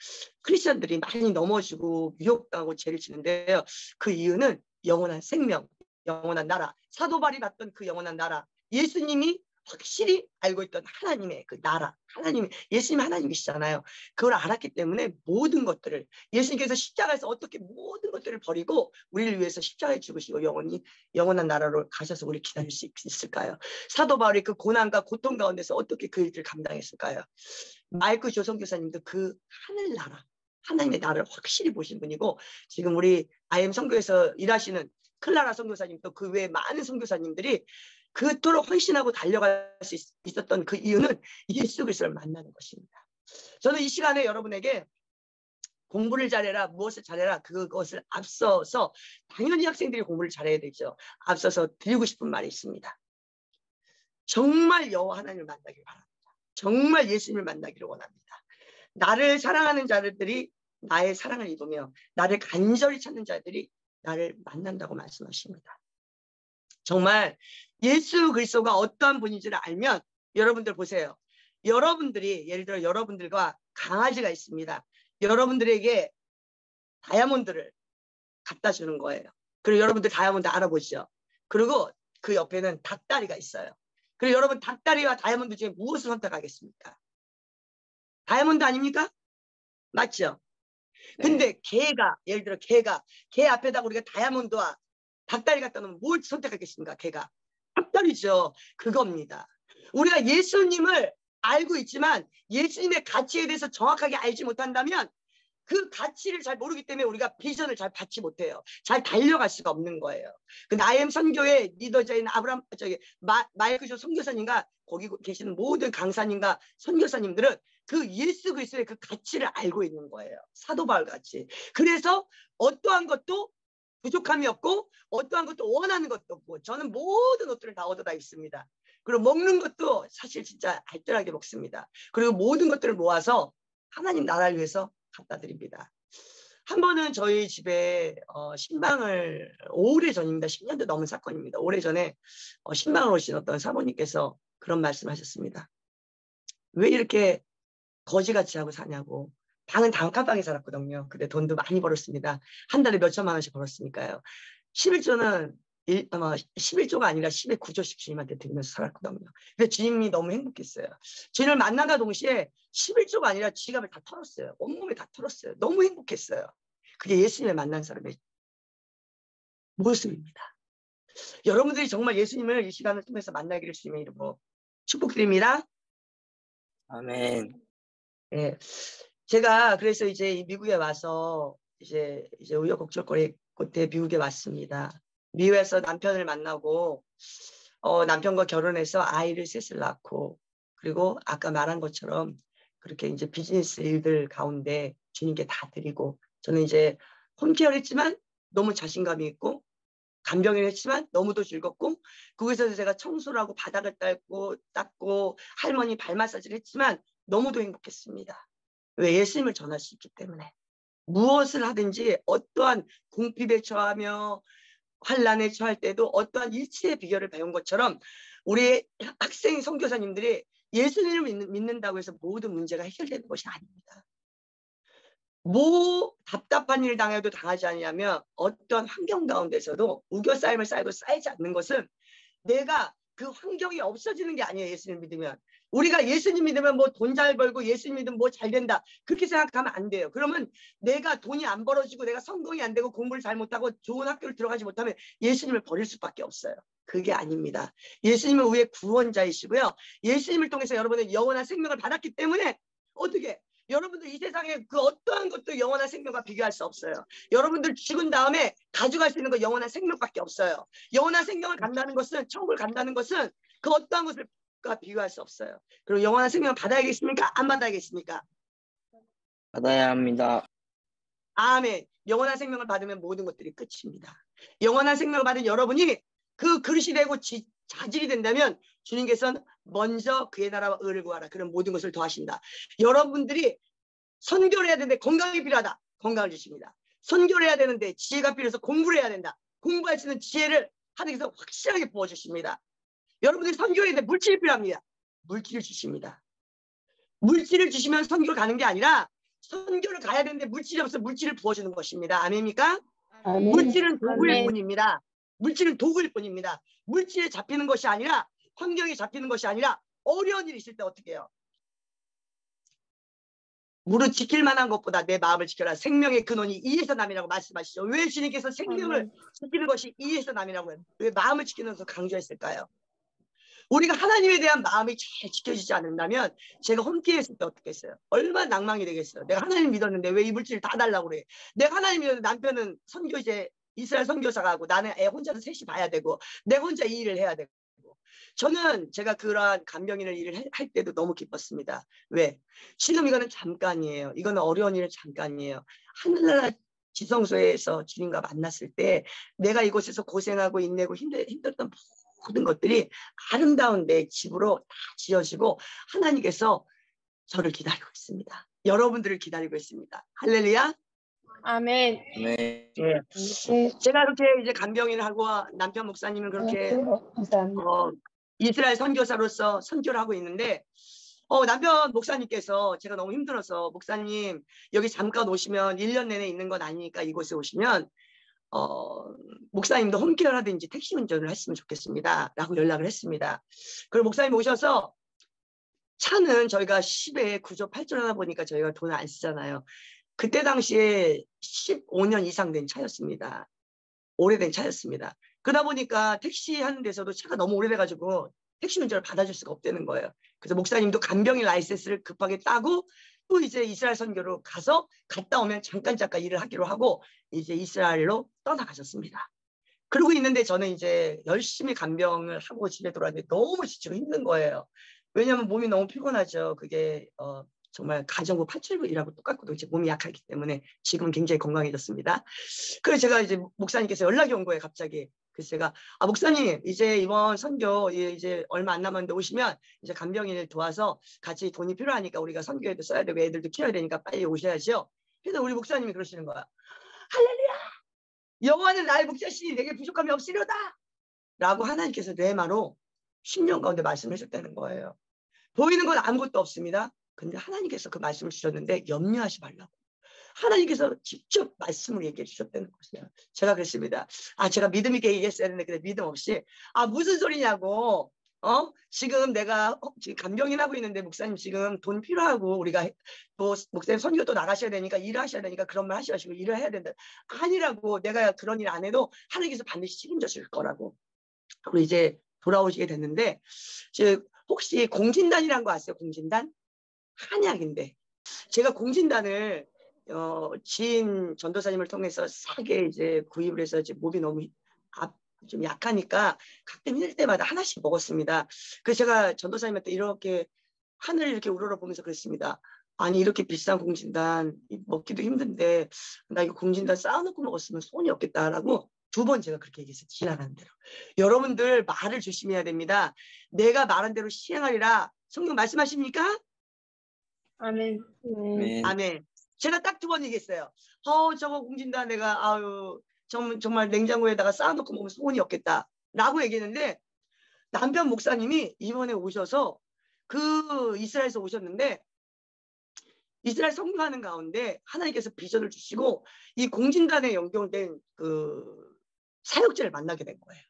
크리스천들이 많이 넘어지고 미혹당하고 죄를 지는데요. 그 이유는 영원한 생명, 영원한 나라, 사도 바울이 받던 그 영원한 나라, 예수님이 확실히 알고 있던 하나님의 그 나라, 하나님, 예수님 하나님이시잖아요. 그걸 알았기 때문에 모든 것들을 예수님께서 십자가에서 어떻게 모든 것들을 버리고 우리를 위해서 십자가에 죽으시고 영원한 나라로 가셔서 우리 기다릴 수 있을까요? 사도 바울이 그 고난과 고통 가운데서 어떻게 그 일을 감당했을까요? 마이클 조 선교사님도 그 하늘나라, 하나님의 나라를 확실히 보신 분이고 지금 우리 IM 선교에서 일하시는 클라라 선교사님도 그 외에 많은 선교사님들이 그토록 헌신하고 달려갈 수 있었던 그 이유는 예수 그리스도를 만나는 것입니다. 저는 이 시간에 여러분에게 공부를 잘해라, 무엇을 잘해라, 그것을 앞서서 당연히 학생들이 공부를 잘해야 되죠. 앞서서 드리고 싶은 말이 있습니다. 정말 여호와 하나님을 만나길 바랍니다. 정말 예수님을 만나기를 원합니다. 나를 사랑하는 자들이 나의 사랑을 입으며 나를 간절히 찾는 자들이 나를 만난다고 말씀하십니다. 정말 예수 그리스도가 어떠한 분인지를 알면 여러분들 보세요. 여러분들이 예를 들어 여러분들과 강아지가 있습니다. 여러분들에게 다이아몬드를 갖다 주는 거예요. 그리고 여러분들 다이아몬드 알아보시죠. 그리고 그 옆에는 닭다리가 있어요. 그리고 여러분 닭다리와 다이아몬드 중에 무엇을 선택하겠습니까? 다이아몬드 아닙니까? 맞죠? 근데 개가 예를 들어 개 앞에다가 우리가 다이아몬드와 닭다리 갖다 놓으면 뭘 선택하겠습니까? 개가 닭다리죠. 그겁니다. 우리가 예수님을 알고 있지만 예수님의 가치에 대해서 정확하게 알지 못한다면 그 가치를 잘 모르기 때문에 우리가 비전을 잘 받지 못해요. 잘 달려갈 수가 없는 거예요. 그 IM 선교의 리더자인 마이클 조 선교사님과 거기 계시는 모든 강사님과 선교사님들은 그 예수 그리스도의 그 가치를 알고 있는 거예요. 사도 바울 같이. 그래서 어떠한 것도 부족함이 없고 어떠한 것도 원하는 것도 없고 저는 모든 것들을 다 얻어다 있습니다. 그리고 먹는 것도 사실 진짜 알뜰하게 먹습니다. 그리고 모든 것들을 모아서 하나님 나라를 위해서 갖다 드립니다. 한 번은 저희 집에 신방을 오래전입니다. 10년도 넘은 사건입니다. 오래전에 신방을 오신 어떤 사모님께서 그런 말씀하셨습니다. 왜 이렇게 거지같이 하고 사냐고. 방은 단칸방에 살았거든요. 근데 돈도 많이 벌었습니다. 한 달에 몇 천만 원씩 벌었으니까요. 11조는 11조가 아니라 10의 9조씩 주님한테 드리면서 살았거든요. 근데 주님이 너무 행복했어요. 주님을 만나가 동시에 11조가 아니라 지갑을 다 털었어요. 온몸에 다 털었어요. 너무 행복했어요. 그게 예수님을 만난 사람의 모습입니다. 여러분들이 정말 예수님을 이 시간을 통해서 만나기를 주님의 이름으로 축복드립니다. 아멘. 네. 제가 그래서 이제 미국에 와서 이제 우여곡절 끝에 미국에 왔습니다. 미국에서 남편을 만나고 남편과 결혼해서 아이를 셋을 낳고 그리고 아까 말한 것처럼 그렇게 이제 비즈니스 일들 가운데 주님께 다 드리고 저는 이제 홈케어를 했지만 너무 자신감이 있고 간병을 했지만 너무도 즐겁고 그곳에서 제가 청소를 하고 바닥을 닦고 할머니 발 마사지를 했지만 너무도 행복했습니다. 왜? 예수님을 전할 수 있기 때문에. 무엇을 하든지 어떠한 궁핍에 처하며 환난에 처할 때도 어떠한 일치의 비결을 배운 것처럼 우리 학생 선교사님들이 예수님을 믿는다고 해서 모든 문제가 해결되는 것이 아닙니다. 뭐 답답한 일을 당해도 당하지 않냐면 어떤 환경 가운데서도 우겨싸임을 쌓이고 쌓이지 않는 것은 내가 그 환경이 없어지는 게 아니에요. 예수님 믿으면. 우리가 예수님 믿으면 뭐 돈 잘 벌고 예수님 믿으면 뭐 잘 된다. 그렇게 생각하면 안 돼요. 그러면 내가 돈이 안 벌어지고 내가 성공이 안 되고 공부를 잘못하고 좋은 학교를 들어가지 못하면 예수님을 버릴 수밖에 없어요. 그게 아닙니다. 예수님은 우리의 구원자이시고요. 예수님을 통해서 여러분은 영원한 생명을 받았기 때문에 어떻게 여러분들 이 세상에 그 어떠한 것도 영원한 생명과 비교할 수 없어요. 여러분들 죽은 다음에 가져갈 수 있는 건 영원한 생명밖에 없어요. 영원한 생명을 간다는 것은 천국을 간다는 것은 그 어떠한 것과 비교할 수 없어요. 그럼 영원한 생명을 받아야겠습니까? 안 받아야겠습니까? 받아야 합니다. 아멘. 영원한 생명을 받으면 모든 것들이 끝입니다. 영원한 생명을 받은 여러분이 그 그릇이 되고 자질이 된다면 주님께서는 먼저 그의 나라와 의를 구하라. 그런 모든 것을 더하신다. 여러분들이 선교를 해야 되는데 건강이 필요하다. 건강을 주십니다. 선교를 해야 되는데 지혜가 필요해서 공부를 해야 된다. 공부할 수 있는 지혜를 하나님께서 확실하게 부어주십니다. 여러분들이 선교를 해야 되는데 물질이 필요합니다. 물질을 주십니다. 물질을 주시면 선교를 가는 게 아니라 선교를 가야 되는데 물질이 없어서 물질을 부어주는 것입니다. 아멘입니까? 아멘. 물질은 도구일 아멘. 뿐입니다. 물질은 도구일 뿐입니다. 물질에 잡히는 것이 아니라 환경에 잡히는 것이 아니라 어려운 일이 있을 때 어떻게 해요? 무릇 지킬 만한 것보다 내 마음을 지켜라. 생명의 근원이 이에서 남이라고 말씀하시죠. 왜 주님께서 생명을 지키는 것이 이에서 남이라고 해요? 왜 마음을 지키는 것을 강조했을까요? 우리가 하나님에 대한 마음이 잘 지켜지지 않는다면 제가 홈케어했을 때 어떻게 했어요? 얼마나 낭망이 되겠어요. 내가 하나님 믿었는데 왜 이 물질을 다 달라고 그래. 내가 하나님 믿었는데 남편은 선교제 이스라엘 선교사가 하고 나는 애 혼자서 셋이 봐야 되고 내가 혼자 이 일을 해야 되고. 저는 제가 그러한 간병인을 일을 할 때도 너무 기뻤습니다. 왜? 지금 이거는 잠깐이에요. 이거는 어려운 일은 잠깐이에요. 하늘나라 지성소에서 주님과 만났을 때 내가 이곳에서 고생하고 인내고 힘들었던 모든 것들이 아름다운 내 집으로 다 지어지고 하나님께서 저를 기다리고 있습니다. 여러분들을 기다리고 있습니다. 할렐루야. 아멘. 네. 제가 그렇게 이제 간병인을 하고 남편 목사님은 그렇게 이스라엘 선교사로서 선교를 하고 있는데 남편 목사님께서 제가 너무 힘들어서 목사님 여기 잠깐 오시면 1년 내내 있는 건 아니니까 이곳에 오시면 목사님도 홈케어를 하든지 택시 운전을 했으면 좋겠습니다. 라고 연락을 했습니다. 그리고 목사님 오셔서 차는 저희가 10에 9조 8조 하다 보니까 저희가 돈을 안 쓰잖아요. 그때 당시에 15년 이상 된 차였습니다. 오래된 차였습니다. 그러다 보니까 택시 하는 데서도 차가 너무 오래돼가지고 택시 운전을 받아줄 수가 없다는 거예요. 그래서 목사님도 간병인 라이센스를 급하게 따고 또 이제 이스라엘 선교로 가서 갔다 오면 잠깐 일을 하기로 하고 이제 이스라엘로 떠나가셨습니다. 그러고 있는데 저는 이제 열심히 간병을 하고 집에 돌아왔는데 너무 지치고 힘든 거예요. 왜냐하면 몸이 너무 피곤하죠. 그게 정말 가정부 8출구 일하고 똑같거든요. 제 몸이 약하기 때문에 지금은 굉장히 건강해졌습니다. 그래서 제가 이제 목사님께서 연락이 온 거예요. 갑자기. 그래서 제가 목사님 이제 이번 선교 이제 얼마 안 남았는데 오시면 이제 간병인을 도와서 같이 돈이 필요하니까 우리가 선교에도 써야 되고 애들도 키워야 되니까 빨리 오셔야죠. 그래서 우리 목사님이 그러시는 거야. 할렐루야. 여호와는 나의 목자시니 내게 부족함이 없으려다. 라고 하나님께서 레마로 10년 가운데 말씀을 하셨다는 거예요. 보이는 건 아무것도 없습니다. 근데 하나님께서 그 말씀을 주셨는데 염려하지 말라고. 하나님께서 직접 말씀을 얘기해 주셨다는 것이에요. 제가 그랬습니다. 제가 믿음 있게 얘기했어야 했는데 근데 믿음 없이 무슨 소리냐고. 지금 내가 지금 간병인 하고 있는데 목사님 지금 돈 필요하고 우리가 또 목사님 선교 또 나가셔야 되니까 일하셔야 되니까 그런 말 하시고 일을 해야 된다. 아니라고. 내가 그런 일 안 해도 하나님께서 반드시 책임져 줄 거라고. 그리고 이제 돌아오시게 됐는데 혹시 공진단이란 거 아세요? 공진단? 한약인데 제가 공진단을 지인 전도사님을 통해서 싸게 이제 구입을 해서 이제 몸이 너무 좀 약하니까 가끔 힘들 때마다 하나씩 먹었습니다. 그래서 제가 전도사님한테 이렇게 하늘을 이렇게 우러러보면서 그랬습니다. 아니 이렇게 비싼 공진단 먹기도 힘든데 나 이거 공진단 쌓아놓고 먹었으면 손이 없겠다라고 2번 제가 그렇게 얘기했어요. 지나가는 대로. 여러분들 말을 조심해야 됩니다. 내가 말한 대로 시행하리라. 성경 말씀하십니까? 아멘. 아멘. 아멘. 제가 딱 2번 얘기했어요. 저거 공진단 내가 정말 냉장고에다가 쌓아놓고 먹으면 소원이 없겠다 라고 얘기했는데 남편 목사님이 이번에 오셔서 그 이스라엘에서 오셨는데 이스라엘 선교하는 가운데 하나님께서 비전을 주시고 이 공진단에 연결된 그 사역자를 만나게 된 거예요.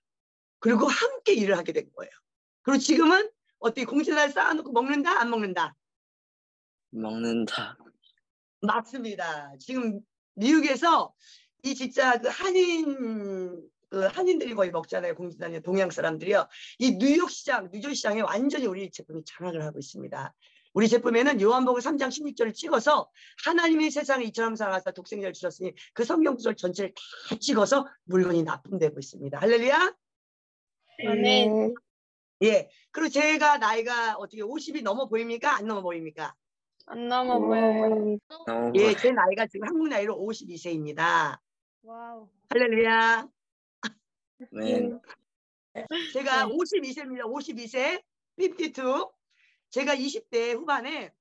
그리고 함께 일을 하게 된 거예요. 그리고 지금은 어떻게 공지단을 쌓아놓고 먹는다? 안 먹는다? 먹는다. 맞습니다. 지금 미국에서 이 진짜 그 한인들이 거의 먹잖아요. 공지단이 동양 사람들이요. 이 뉴욕 시장에 완전히 우리 제품이 장악을 하고 있습니다. 우리 제품에는 요한복음 3장 16절을 찍어서 하나님이 세상에 이처럼 사랑하사 독생자를 주셨으니 그 성경 구절 전체를 다 찍어서 물건이 납품되고 있습니다. 할렐루야. 아멘. 예. 그리고 제가 나이가 어떻게 50이 넘어 보입니까? 안 넘어 보입니까? 안 넘어 보여요. 너무 예, 제 나이가 지금 한국 나이로 52세입니다. 와우. 할렐루야. 아멘. 제가 네. 52세입니다. 52세, 52. 제가 20대 후반에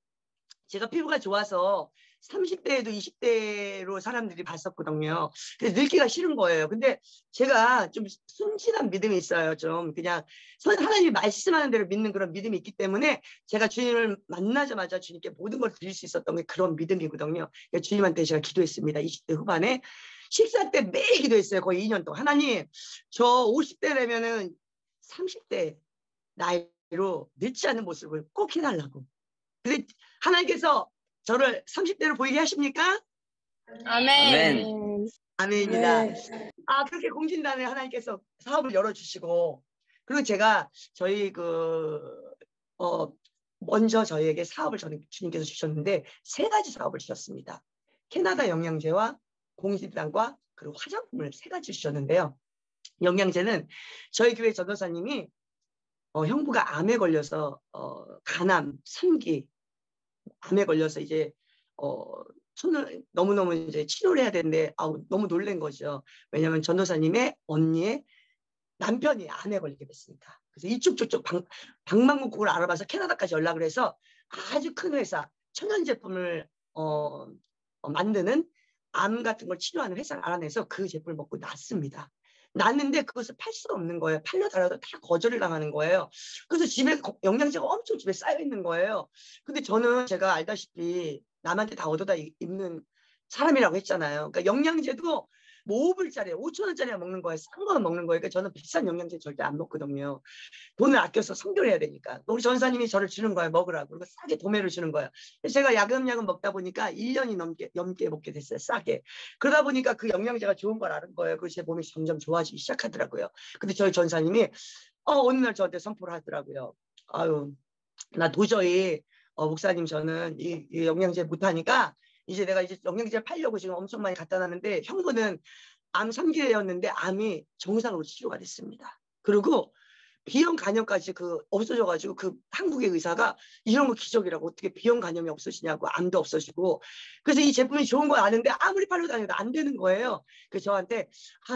제가 피부가 좋아서 30대에도 20대로 사람들이 봤었거든요. 그래서 늙기가 싫은 거예요. 근데 제가 좀 순진한 믿음이 있어요. 좀 그냥 하나님이 말씀하는 대로 믿는 그런 믿음이 있기 때문에 제가 주님을 만나자마자 주님께 모든 걸 드릴 수 있었던 게 그런 믿음이거든요. 주님한테 제가 기도했습니다. 20대 후반에. 식사 때 매일 기도했어요. 거의 2년 동안. 하나님, 저 50대 되면은 30대 나이로 늙지 않은 모습을 꼭 해달라고. 근데 하나님께서 저를 30대로 보이게 하십니까? 아멘. 아멘입니다. 네. 그렇게 공진단을 하나님께서 사업을 열어주시고, 그리고 제가 저희 먼저 저희에게 사업을 주님께서 주셨는데, 3가지 사업을 주셨습니다. 캐나다 영양제와 공진단과 그리고 화장품을 3가지 주셨는데요. 영양제는 저희 교회 전도사님이 형부가 암에 걸려서 간암, 3기 암에 걸려서 이제 손을 너무너무 이제 치료를 해야 되는데 너무 놀란 거죠. 왜냐하면 전도사님의 언니의 남편이 암에 걸리게 됐으니까. 그래서 이쪽 저쪽 방방곡곡을 알아봐서 캐나다까지 연락을 해서 아주 큰 회사 천연 제품을 만드는 암 같은 걸 치료하는 회사를 알아내서 그 제품을 먹고 낫습니다. 낫는데 그것을 팔 수가 없는 거예요. 팔려달라도 다 거절을 당하는 거예요. 그래서 집에 영양제가 엄청 집에 쌓여 있는 거예요. 근데 저는 제가 알다시피 남한테 다 얻어다 입는 사람이라고 했잖아요. 그러니까 영양제도 뭐 5불짜리, 5,000원짜리 먹는 거예요. 싼 거는 먹는 거예요. 그러니까 저는 비싼 영양제 절대 안 먹거든요. 돈을 아껴서 선교를 해야 되니까. 우리 전사님이 저를 주는 거예요. 먹으라고. 그리고 싸게 도매를 주는 거예요. 제가 야금야금 먹다 보니까 1년이 넘게 먹게 됐어요. 싸게. 그러다 보니까 그 영양제가 좋은 걸 아는 거예요. 그래서 제 몸이 점점 좋아지기 시작하더라고요. 근데 저희 전사님이 어느 날 저한테 선포를 하더라고요. 아유, 나 도저히 목사님 저는 이 영양제 못하니까 이제 내가 이제 영양제 팔려고 지금 엄청 많이 갖다 놨는데 형부는 암 3기였는데 암이 정상으로 치료가 됐습니다. 그리고 비형 간염까지 없어져가지고 그 한국의 의사가 이런 거 기적이라고 어떻게 비형 간염이 없어지냐고 암도 없어지고 그래서 이 제품이 좋은 건 아는데 아무리 팔려 다녀도 안 되는 거예요. 그래서 저한테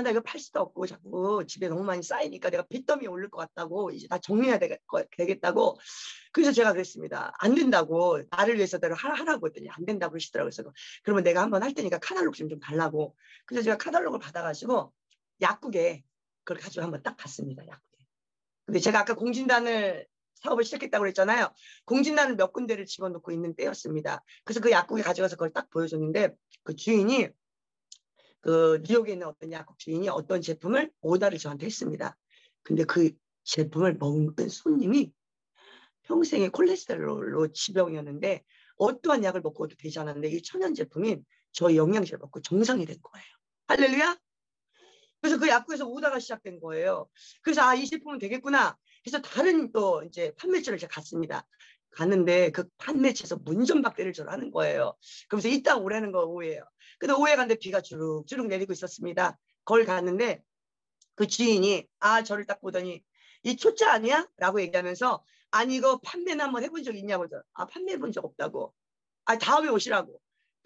나 이거 팔 수도 없고 자꾸 집에 너무 많이 쌓이니까 내가 빚더미에 오를 것 같다고 이제 다 정리해야 되겠다고 그래서 제가 그랬습니다. 안 된다고 나를 위해서 하라고 했더니 안 된다고 그러시더라고요. 그래서 그러면 내가 한번 할 테니까 카탈로그 좀 달라고 그래서 제가 카탈로그를 받아가지고 약국에 그걸 가지고 한번 딱 갔습니다. 약국에. 근데 제가 아까 공진단을 사업을 시작했다고 그랬잖아요. 공진단을 몇 군데를 집어넣고 있는 때였습니다. 그래서 그 약국에 가져가서 그걸 딱 보여줬는데 그 주인이 그 뉴욕에 있는 어떤 약국 주인이 어떤 제품을 오더를 저한테 했습니다. 근데 그 제품을 먹는 손님이 평생에 콜레스테롤로 지병이었는데 어떠한 약을 먹어도 되지 않았는데 이 천연 제품이 저희 영양제를 먹고 정상이 된 거예요. 할렐루야. 그래서 그 약국에서 오다가 시작된 거예요. 그래서 이 제품은 되겠구나. 그래서 다른 또 이제 판매처를 제가 갔습니다. 갔는데 그 판매처에서 문전박대를 저를 하는 거예요. 그러면서 이따 오라는 거 오해예요. 근데 오해 갔는데 비가 주룩주룩 내리고 있었습니다. 거기 갔는데 그 주인이 저를 딱 보더니 이 초짜 아니야? 라고 얘기하면서 아니 이거 판매는 한번 해본 적 있냐고. 판매해 본 적 없다고. 다음에 오시라고.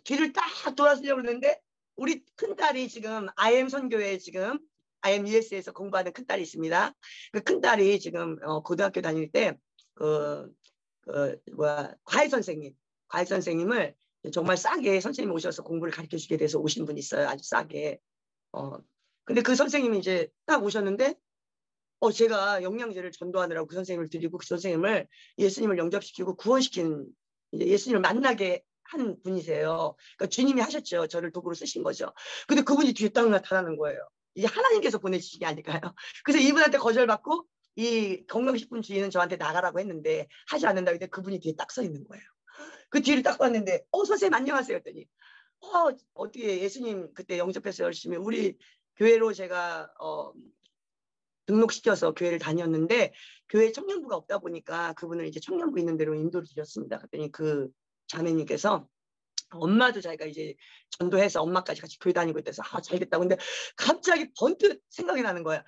뒤를 딱 돌아서려고 그러는데 우리 큰딸이 지금 IM 선교회 지금 IM US에서 공부하는 큰딸이 있습니다. 그 큰딸이 지금 고등학교 다닐 때 과외 선생님을 정말 싸게 선생님이 오셔서 공부를 가르쳐 주게 돼서 오신 분이 있어요. 아주 싸게. 근데 그 선생님이 이제 딱 오셨는데 제가 영양제를 전도하느라고 그 선생님을 드리고 그 선생님을 예수님을 영접시키고 구원시킨 이제 예수님을 만나게 한 분이세요. 그러니까 주님이 하셨죠. 저를 도구로 쓰신 거죠. 근데 그분이 뒤에 딱 나타나는 거예요. 이게 하나님께서 보내주신 게 아닐까요? 그래서 이분한테 거절받고 이 건강식품 주인은 저한테 나가라고 했는데 하지 않는다고 했는데 그분이 뒤에 딱 서 있는 거예요. 그 뒤를 딱 봤는데 선생님 안녕하세요 했더니 어떻게 예수님 그때 영접해서 열심히 우리 교회로 제가 등록시켜서 교회를 다녔는데 교회 청년부가 없다 보니까 그분을 이제 청년부 있는 데로 인도를 드렸습니다. 그랬더니 그 자매님께서 엄마도 자기가 이제 전도해서 엄마까지 같이 교회 다니고 있대서 잘됐다고. 근데 갑자기 번뜩 생각이 나는 거야.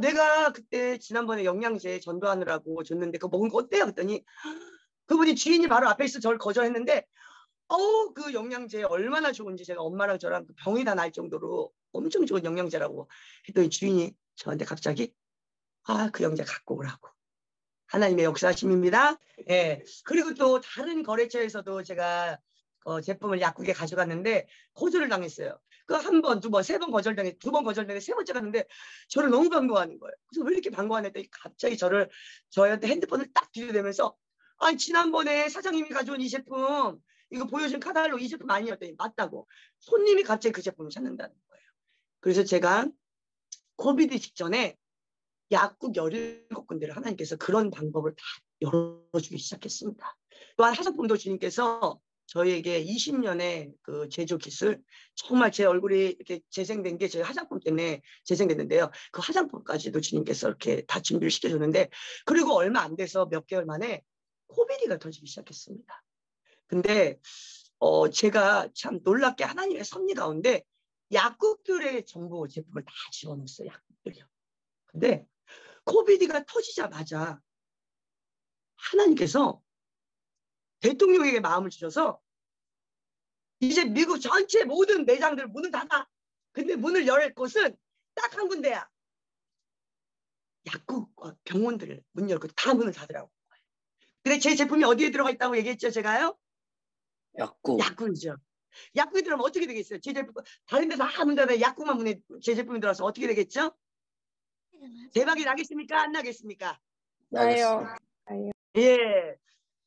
내가 그때 지난번에 영양제 전도하느라고 줬는데 그거 먹은 거 어때요? 그랬더니 그분이 주인이 바로 앞에 있어 저를 거절했는데 그 영양제 얼마나 좋은지 제가 엄마랑 저랑 병이 다 날 정도로 엄청 좋은 영양제라고 했더니 주인이 저한테 갑자기 그 영양제 갖고 오라고. 하나님의 역사심입니다. 예. 그리고 또 다른 거래처에서도 제가 제품을 약국에 가져갔는데 거절을 당했어요. 그 한 번, 두 번, 세 번 거절당해, 두 번 거절당해, 세 번째 갔는데 저를 너무 반가워하는 거예요. 그래서 왜 이렇게 반가워하냐 했더니 갑자기 저한테 핸드폰을 딱 들이대면서 지난번에 사장님이 가져온 이 제품 이거 보여준 카달로 이 제품 아니었더니 맞다고. 손님이 갑자기 그 제품을 찾는다는 거예요. 그래서 제가 코비드 직전에 약국 17군데를 하나님께서 그런 방법을 다 열어주기 시작했습니다. 또한 화장품도 주님께서 저희에게 20년의 그 제조 기술, 정말 제 얼굴이 이렇게 재생된 게 저희 화장품 때문에 재생됐는데요. 그 화장품까지도 주님께서 이렇게 다 준비를 시켜줬는데, 그리고 얼마 안 돼서 몇 개월 만에 코비드가 터지기 시작했습니다. 근데 제가 참 놀랍게 하나님의 섭리 가운데 약국들의 정보 제품을 다 집어넣었어요. 약국들이요. 근데 코비드가 터지자마자 하나님께서 대통령에게 마음을 주셔서 이제 미국 전체 모든 매장들 문을 닫아. 근데 문을 열 곳은 딱 한 군데야. 약국과 병원들을 문 열고 다 문을 닫으라고. 근데 제 제품이 어디에 들어가 있다고 얘기했죠, 제가요? 약국. 약국이죠. 약국에 들어가면 어떻게 되겠어요? 제 제품 다른 데서 다 문 닫아 약국만 문에 제 제품이 들어와서 어떻게 되겠죠? 대박이 나겠습니까? 안 나겠습니까? 나요. 예.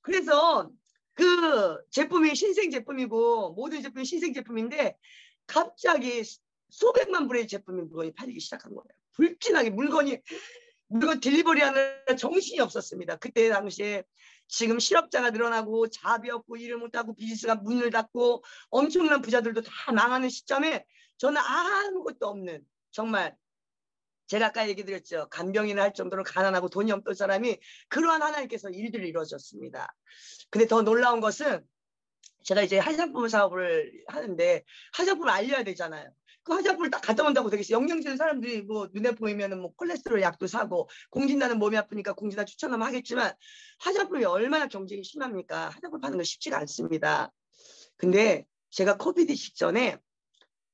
그래서 그 제품이 신생 제품이고 모든 제품이 신생 제품인데 갑자기 수백만 불의 물건이 팔리기 시작한 거예요. 불진하게 물건 딜리버리하는 정신이 없었습니다. 그때 당시에 지금 실업자가 늘어나고 자비 없고 일을 못하고 비즈니스가 문을 닫고 엄청난 부자들도 다 망하는 시점에 저는 아무것도 없는, 정말 제가 아까 얘기 드렸죠. 간병인을 할 정도로 가난하고 돈이 없던 사람이 그러한 하나님께서 일들을 이루어졌습니다. 근데 더 놀라운 것은 제가 이제 화장품 사업을 하는데 화장품을 알려야 되잖아요. 그 화장품을 딱 갖다 온다고 되겠어요. 영양제는 사람들이 뭐 눈에 보이면은 뭐 콜레스테롤 약도 사고 공진단은 몸이 아프니까 공진단 추천하면 하겠지만 화장품이 얼마나 경쟁이 심합니까? 화장품 파는 건 쉽지가 않습니다. 근데 제가 코비드 직전에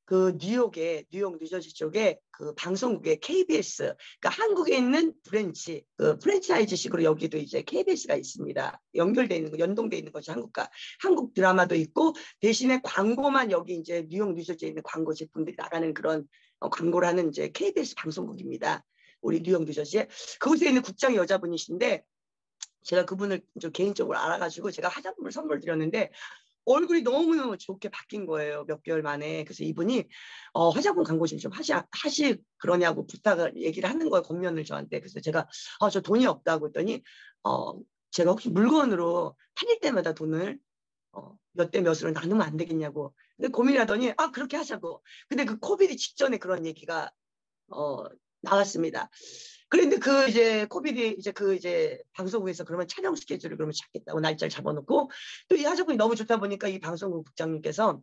그 뉴욕 뉴저지 쪽에 그 방송국에 KBS, 그러니까 한국에 있는 브랜치, 그 프랜차이즈식으로 여기도 이제 KBS가 있습니다. 연결돼 있는 거, 연동돼 있는 거죠. 한국 드라마도 있고 대신에 광고만 여기 이제 뉴욕 뉴저지에 있는 광고 제품들이 나가는 그런 광고를 하는 이제 KBS 방송국입니다. 우리 뉴욕 뉴저지에 그곳에 있는 국장 여자분이신데 제가 그분을 좀 개인적으로 알아가지고 제가 화장품을 선물 드렸는데. 얼굴이 너무너무 좋게 바뀐 거예요. 몇 개월 만에. 그래서 이분이 화장품 광고 좀 하시 그러냐고 얘기를 하는 거예요. 권면을 저한테. 그래서 제가 저 돈이 없다고 했더니 제가 혹시 물건으로 팔릴 때마다 돈을 몇 대 몇으로 나누면 안 되겠냐고. 근데 고민하더니 그렇게 하자고. 근데 그 코비드 직전에 그런 얘기가 나왔습니다. 그런데 코비드 방송국에서 그러면 촬영 스케줄을 그러면 잡겠다고 날짜를 잡아놓고 또 이 화장품이 너무 좋다 보니까 이 방송국 국장님께서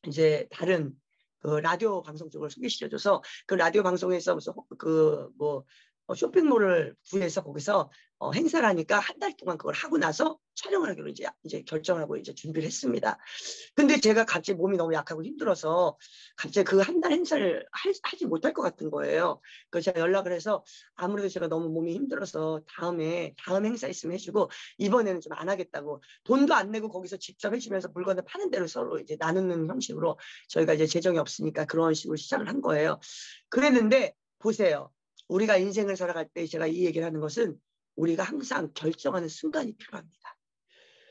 이제 다른 그 라디오 방송 쪽을 소개시켜줘서 그 라디오 방송에서 무슨 쇼핑몰을 구해서 거기서 행사를 하니까 한 달 동안 그걸 하고 나서 촬영을 하기로 이제 결정을 하고 이제 준비를 했습니다. 근데 제가 갑자기 몸이 너무 약하고 힘들어서 갑자기 그 한 달 행사를 하지 못할 것 같은 거예요. 그래서 제가 연락을 해서 아무래도 제가 너무 몸이 힘들어서 다음 행사 있으면 해주고 이번에는 좀 안 하겠다고, 돈도 안 내고 거기서 직접 해주면서 물건을 파는 대로 서로 이제 나누는 형식으로 저희가 이제 재정이 없으니까 그런 식으로 시작을 한 거예요. 그랬는데 보세요. 우리가 인생을 살아갈 때 제가 이 얘기를 하는 것은 우리가 항상 결정하는 순간이 필요합니다.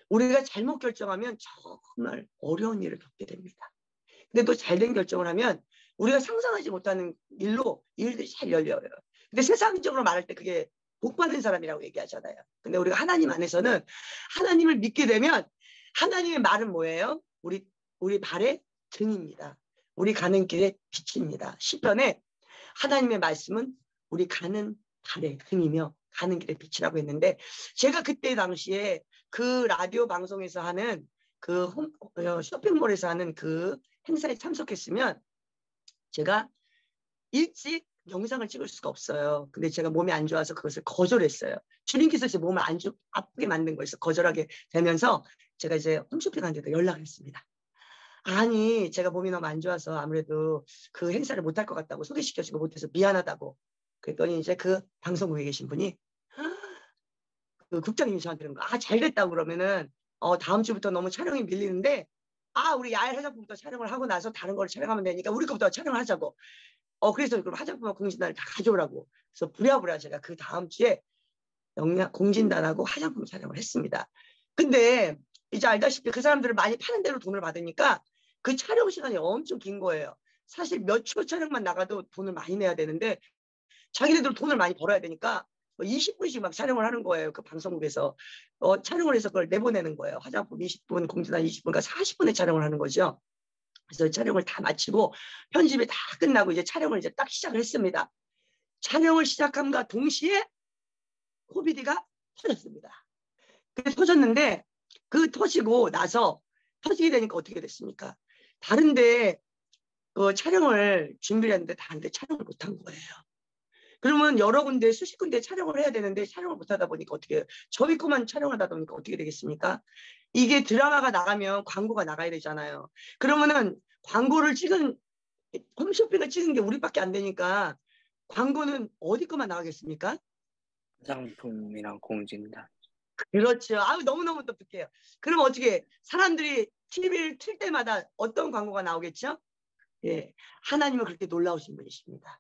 우리가 잘못 결정하면 정말 어려운 일을 겪게 됩니다. 근데 또 잘된 결정을 하면 우리가 상상하지 못하는 일들이 잘 열려요. 근데 세상적으로 말할 때 그게 복받은 사람이라고 얘기하잖아요. 근데 우리가 하나님 안에서는 하나님을 믿게 되면 하나님의 말은 뭐예요? 우리 발의 등입니다. 우리 가는 길의 빛입니다. 시편에 하나님의 말씀은 우리 가는 발의 등이며 가는 길의 빛이라고 했는데, 제가 그때 당시에 그 라디오 방송에서 하는 그 쇼핑몰에서 하는 그 행사에 참석했으면 제가 일찍 영상을 찍을 수가 없어요. 근데 제가 몸이 안 좋아서 그것을 거절했어요. 주님께서 제 몸을 아프게 만든 거에서 거절하게 되면서 제가 이제 홈쇼핑한테도 연락을 했습니다. 아니, 제가 몸이 너무 안 좋아서 아무래도 그 행사를 못할 것 같다고, 소개시켜주고 못해서 미안하다고. 그랬더니 이제 그 방송국에 계신 분이, 그 국장님이 저한테 그런 거, 잘 됐다고. 그러면은 다음 주부터 너무 촬영이 밀리는데 우리 야외 화장품부터 촬영을 하고 나서 다른 걸 촬영하면 되니까 우리 거부터 촬영을 하자고. 그래서 그럼 화장품과 공진단을 다 가져오라고. 그래서 부랴부랴 제가 그 다음 주에 공진단하고 화장품 촬영을 했습니다. 근데 이제 알다시피 그 사람들을 많이 파는 대로 돈을 받으니까 그 촬영 시간이 엄청 긴 거예요. 사실 몇 초 촬영만 나가도 돈을 많이 내야 되는데 자기네들 돈을 많이 벌어야 되니까 20분씩 막 촬영을 하는 거예요. 그 방송국에서 촬영을 해서 그걸 내보내는 거예요. 화장품 20분, 공진단 20분, 그러니까 40분의 촬영을 하는 거죠. 그래서 촬영을 다 마치고 편집이 다 끝나고 이제 촬영을 이제 딱 시작을 했습니다. 촬영을 시작함과 동시에 코비드가 터졌습니다. 그게 터졌는데 그 터지고 나서 터지게 되니까 어떻게 됐습니까? 다른데 그 촬영을 준비를 했는데 다른데 촬영을 못한 거예요. 그러면 여러 군데 수십 군데 촬영을 해야 되는데 촬영을 못하다 보니까 어떻게, 저희 거만 촬영하다 보니까 어떻게 되겠습니까? 이게 드라마가 나가면 광고가 나가야 되잖아요. 그러면은 광고를 홈쇼핑을 찍은 게 우리밖에 안 되니까 광고는 어디 거만 나가겠습니까? 화장품이랑 공진단. 그렇죠. 너무너무 똑똑해요. 그럼 어떻게, 사람들이 TV를 틀 때마다 어떤 광고가 나오겠죠? 예, 하나님은 그렇게 놀라우신 분이십니다.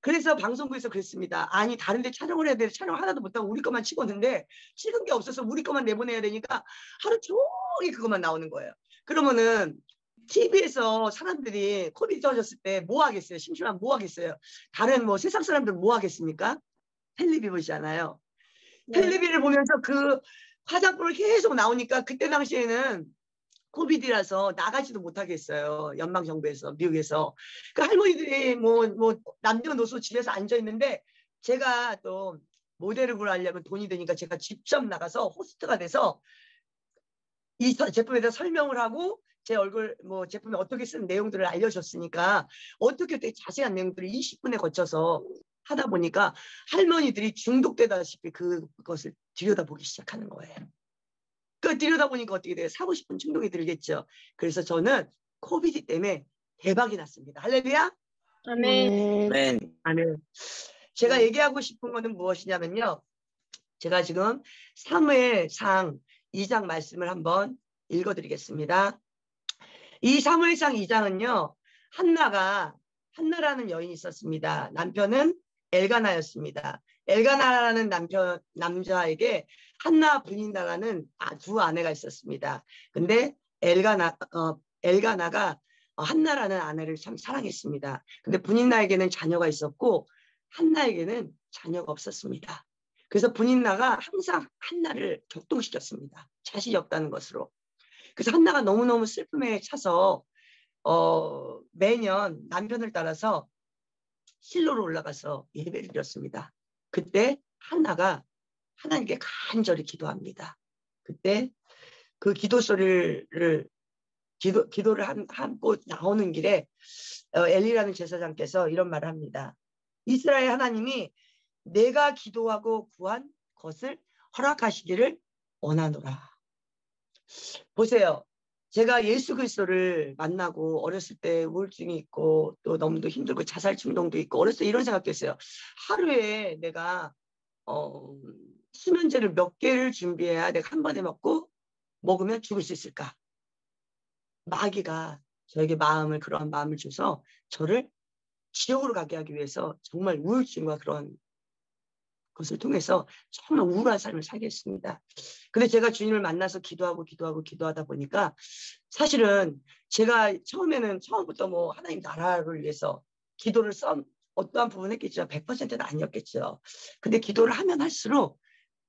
그래서 방송국에서 그랬습니다. 아니, 다른 데 촬영을 해야 되는데 촬영 하나도 못하고 우리 것만 찍었는데 찍은 게 없어서 우리 것만 내보내야 되니까 하루 종일 그것만 나오는 거예요. 그러면은 TV에서 사람들이 코비드 터졌을 때 뭐 하겠어요? 심심하면 뭐 하겠어요? 다른 세상 사람들 뭐 하겠습니까? 텔레비 보시잖아요. 네. 텔레비를 보면서 그 화장품을 계속 나오니까 그때 당시에는 코비드라서 나가지도 못하겠어요. 연방정부에서, 미국에서. 그 할머니들이 남녀노소 집에서 앉아있는데 제가 또 모델을 구하려면 돈이 드니까 제가 직접 나가서 호스트가 돼서 이 제품에 대해서 설명을 하고 제 얼굴 제품에 어떻게 쓰는 내용들을 알려줬으니까 어떻게 되게 자세한 내용들을 20분에 거쳐서 하다 보니까 할머니들이 중독되다시피 그것을 들여다보기 시작하는 거예요. 들여다보니까 어떻게 돼요? 사고 싶은 충동이 들겠죠. 그래서 저는 코비드 때문에 대박이 났습니다. 할렐루야? 아멘. 아멘. 제가 얘기하고 싶은 거는 무엇이냐면요. 제가 지금 사무엘상 2장 말씀을 한번 읽어드리겠습니다. 이 사무엘상 2장은요. 한나라는 여인이 있었습니다. 남편은 엘가나였습니다. 엘가나라는 남자에게 한나 분인다라는 두 아내가 있었습니다. 근데 엘가나가 한나라는 아내를 참 사랑했습니다. 근데 분인나에게는 자녀가 있었고 한나에게는 자녀가 없었습니다. 그래서 분인나가 항상 한나를 격동시켰습니다. 자식이 없다는 것으로. 그래서 한나가 너무너무 슬픔에 차서 매년 남편을 따라서 실로로 올라가서 예배를 드렸습니다. 그때 한나가 하나님께 간절히 기도합니다. 그때 그 기도 소리를 기도를 하고 나오는 길에 엘리라는 제사장께서 이런 말을 합니다. 이스라엘 하나님이 내가 기도하고 구한 것을 허락하시기를 원하노라. 보세요. 제가 예수 그리스도를 만나고 어렸을 때 우울증이 있고 또 너무도 힘들고 자살 충동도 있고 어렸을 때 이런 생각도 했어요. 하루에 내가 수면제를 몇 개를 준비해야 내가 한 번에 먹으면 죽을 수 있을까? 마귀가 저에게 그러한 마음을 줘서 저를 지옥으로 가게 하기 위해서 정말 우울증과 그런 것을 통해서 정말 우울한 삶을 살게 했습니다. 근데 제가 주님을 만나서 기도하다 보니까 사실은 제가 처음부터 하나님 나라를 위해서 기도를 어떠한 부분 했겠죠. 100%는 아니었겠죠. 근데 기도를 하면 할수록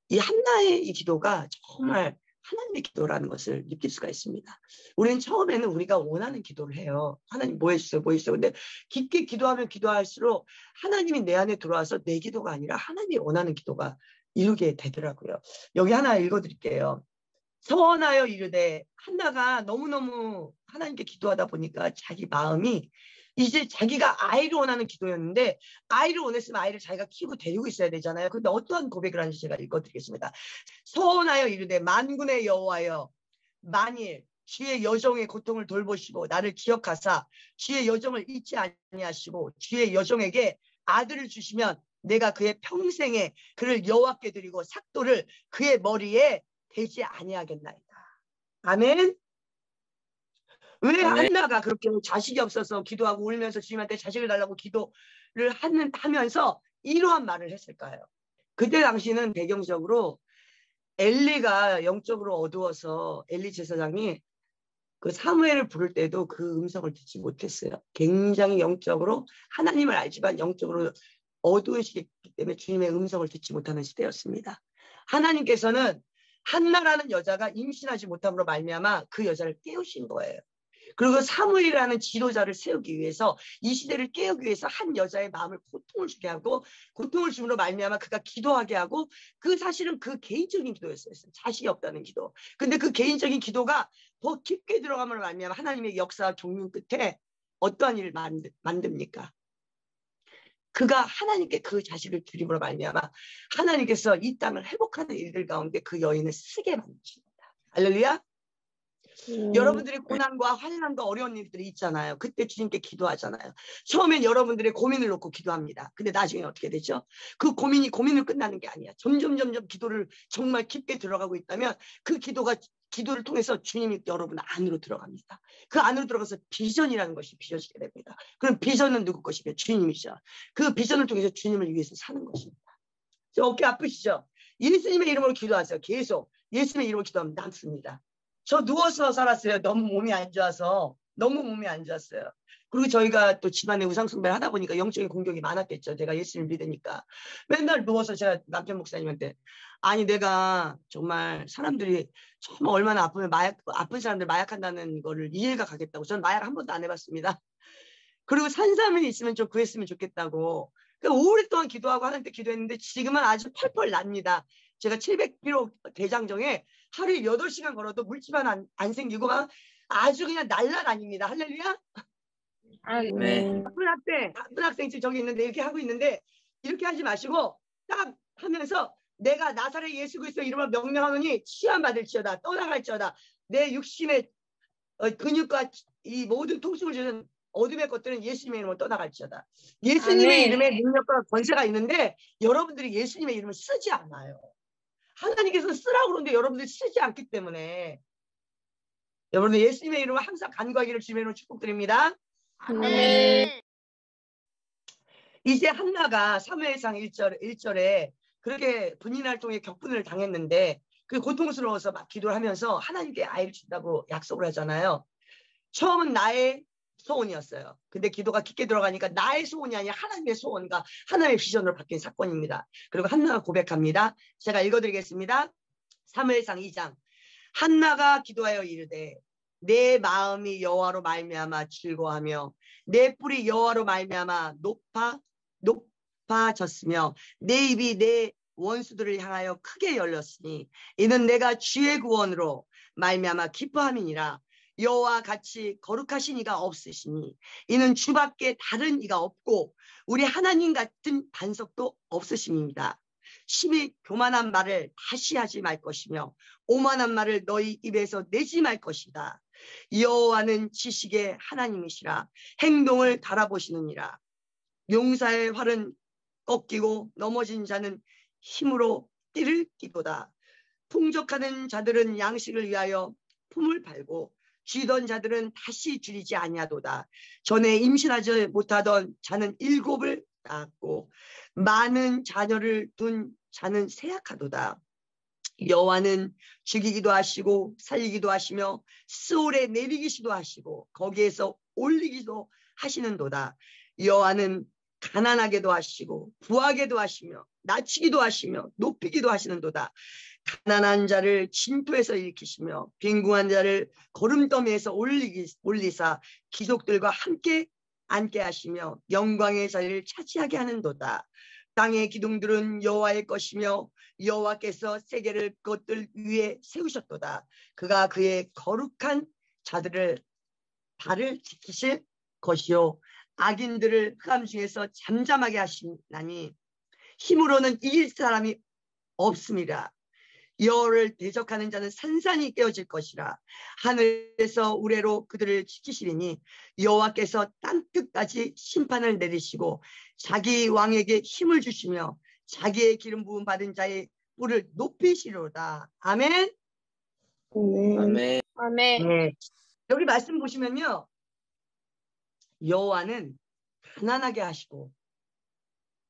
이 한나의 이 기도가 정말 하나님의 기도라는 것을 느낄 수가 있습니다. 우리는 처음에는 우리가 원하는 기도를 해요. 하나님 뭐 해주세요, 뭐 해주세요. 근데 깊게 기도하면 기도할수록 하나님이 내 안에 들어와서 내 기도가 아니라 하나님이 원하는 기도가 이루게 되더라고요. 여기 하나 읽어드릴게요. 서원하여 이르되, 한나가 너무너무 하나님께 기도하다 보니까 자기 마음이 이제 자기가 아이를 원하는 기도였는데, 아이를 원했으면 아이를 자기가 키우고 데리고 있어야 되잖아요. 근데 어떠한 고백을 하는지 제가 읽어드리겠습니다. 서원하여 이르되 만군의 여호와여, 만일 주의 여종의 고통을 돌보시고 나를 기억하사 주의 여종을 잊지 아니하시고 주의 여종에게 아들을 주시면 내가 그의 평생에 그를 여호와께 드리고 삭도를 그의 머리에 되지 아니하겠나이다. 아멘. 왜 한나가 그렇게 자식이 없어서 기도하고 울면서 주님한테 자식을 달라고 기도를 하면서 이러한 말을 했을까요? 그때 당시는 배경적으로 엘리가 영적으로 어두워서 엘리 제사장이 그 사무엘을 부를 때도 그 음성을 듣지 못했어요. 굉장히 영적으로 하나님을 알지만 영적으로 어두운 시기이기 때문에 주님의 음성을 듣지 못하는 시대였습니다. 하나님께서는 한나라는 여자가 임신하지 못함으로 말미암아 그 여자를 깨우신 거예요. 그리고 사무엘이라는 지도자를 세우기 위해서, 이 시대를 깨우기 위해서 한 여자의 마음을 고통을 주게 하고, 고통을 주므로 말미암아 그가 기도하게 하고, 그 사실은 그 개인적인 기도였어요. 자식이 없다는 기도. 근데 그 개인적인 기도가 더 깊게 들어감으로 말미암아 하나님의 역사 종류 끝에 어떠한 일을 만듭니까? 그가 하나님께 그 자식을 드림으로 말미암아 하나님께서 이 땅을 회복하는 일들 가운데 그 여인을 쓰게 만드십니다. 할렐루야. 여러분들의 고난과 환난과 어려운 일들이 있잖아요. 그때 주님께 기도하잖아요. 처음엔 여러분들의 고민을 놓고 기도합니다. 근데 나중에 어떻게 되죠? 그 고민으로 끝나는 게 아니야. 점점 기도를 정말 깊게 들어가고 있다면 그 기도를 통해서 주님이 여러분 안으로 들어갑니다. 그 안으로 들어가서 비전이라는 것이 빚어지게 됩니다. 그럼 비전은 누구 것이며? 주님이죠. 그 비전을 통해서 주님을 위해서 사는 것입니다. 어깨 아프시죠? 예수님의 이름으로 기도하세요. 계속 예수님의 이름으로 기도하면 남습니다. 저 누워서 살았어요. 너무 몸이 안 좋았어요. 그리고 저희가 또 집안에 우상숭배를 하다 보니까 영적인 공격이 많았겠죠. 제가 예수님을 믿으니까. 맨날 누워서 제가 남편 목사님한테, 아니 내가 정말 사람들이 정말 얼마나 아프면 아픈 사람들 마약한다는 거를 이해가 가겠다고. 저는 마약 한 번도 안 해봤습니다. 그리고 산삼이 있으면 좀 구했으면 좋겠다고. 그러니까 오랫동안 기도하고 하나님께 기도했는데 지금은 아주 펄펄 납니다. 제가 700kg 대장정에 하루에 8시간 걸어도 물집안 안 생기고 막 아주 그냥 날라다닙니다. 할렐루야. 네. 바쁜 학생들 저기 있는데 이렇게 하고 있는데, 이렇게 하지 마시고 딱 하면서 내가 나사렛 예수 그리스도 이름으로 명령하노니 치유받을지어다, 떠나갈지어다. 내 육신의 근육과 이 모든 통증을 주는 어둠의 것들은 예수님의 이름으로 떠나갈지어다. 예수님의 이름에 능력과 권세가 있는데 여러분들이 예수님의 이름을 쓰지 않아요. 하나님께서 쓰라고 그러는데 여러분들이 쓰지 않기 때문에, 여러분들 예수님의 이름으로 항상 간구하기를 주님의 이름으로 축복드립니다. 아멘. 이제 한나가 사무엘상 1절에 그렇게 분인활동에 격분을 당했는데 그 고통스러워서 막 기도를 하면서 하나님께 아이를 준다고 약속을 하잖아요. 처음은 나의 소원이었어요. 근데 기도가 깊게 들어가니까 나의 소원이 아니라 하나님의 소원과 하나님의 비전으로 바뀐 사건입니다. 그리고 한나가 고백합니다. 제가 읽어드리겠습니다. 사무엘상 2장. 한나가 기도하여 이르되 내 마음이 여호와로 말미암아 즐거워하며 내 뿔이 여호와로 말미암아 높아졌으며 내 입이 내 원수들을 향하여 크게 열렸으니 이는 내가 주의 구원으로 말미암아 기뻐함이니라. 여호와 같이 거룩하신 이가 없으시니 이는 주밖에 다른 이가 없고 우리 하나님 같은 반석도 없으심입니다. 심히 교만한 말을 다시 하지 말 것이며 오만한 말을 너희 입에서 내지 말 것이다. 여호와는 지식의 하나님이시라. 행동을 달아보시느니라. 용사의 활은 꺾이고 넘어진 자는 힘으로 띠를 끼도다. 풍족하는 자들은 양식을 위하여 품을 팔고 쥐던 자들은 다시 줄이지 아니하도다. 전에 임신하지 못하던 자는 7을 낳았고 많은 자녀를 둔 자는 쇠약하도다. 여호와는 죽이기도 하시고 살리기도 하시며 스올에 내리기시도 하시고 거기에서 올리기도 하시는도다. 여호와는 가난하게도 하시고 부하게도 하시며 낮추기도 하시며 높이기도 하시는도다. 가난한 자를 진토에서 일으키시며 빈궁한 자를 거름더미에서 올리사 귀족들과 함께 앉게 하시며 영광의 자리를 차지하게 하는도다. 땅의 기둥들은 여호와의 것이며 여호와께서 세계를 그것들 위에 세우셨도다. 그가 그의 거룩한 자들을 발을 지키실 것이요 악인들을 흑암 중에서 잠잠하게 하시나니 힘으로는 이길 사람이 없습니다. 여호와를 대적하는 자는 산산이 깨어질 것이라. 하늘에서 우레로 그들을 지키시리니 여호와께서 땅끝까지 심판을 내리시고 자기 왕에게 힘을 주시며 자기의 기름 부음 받은 자의 뿔을 높이시리로다. 아멘. 아멘. 아멘. 네. 여기 말씀 보시면요, 여호와는 가난하게 하시고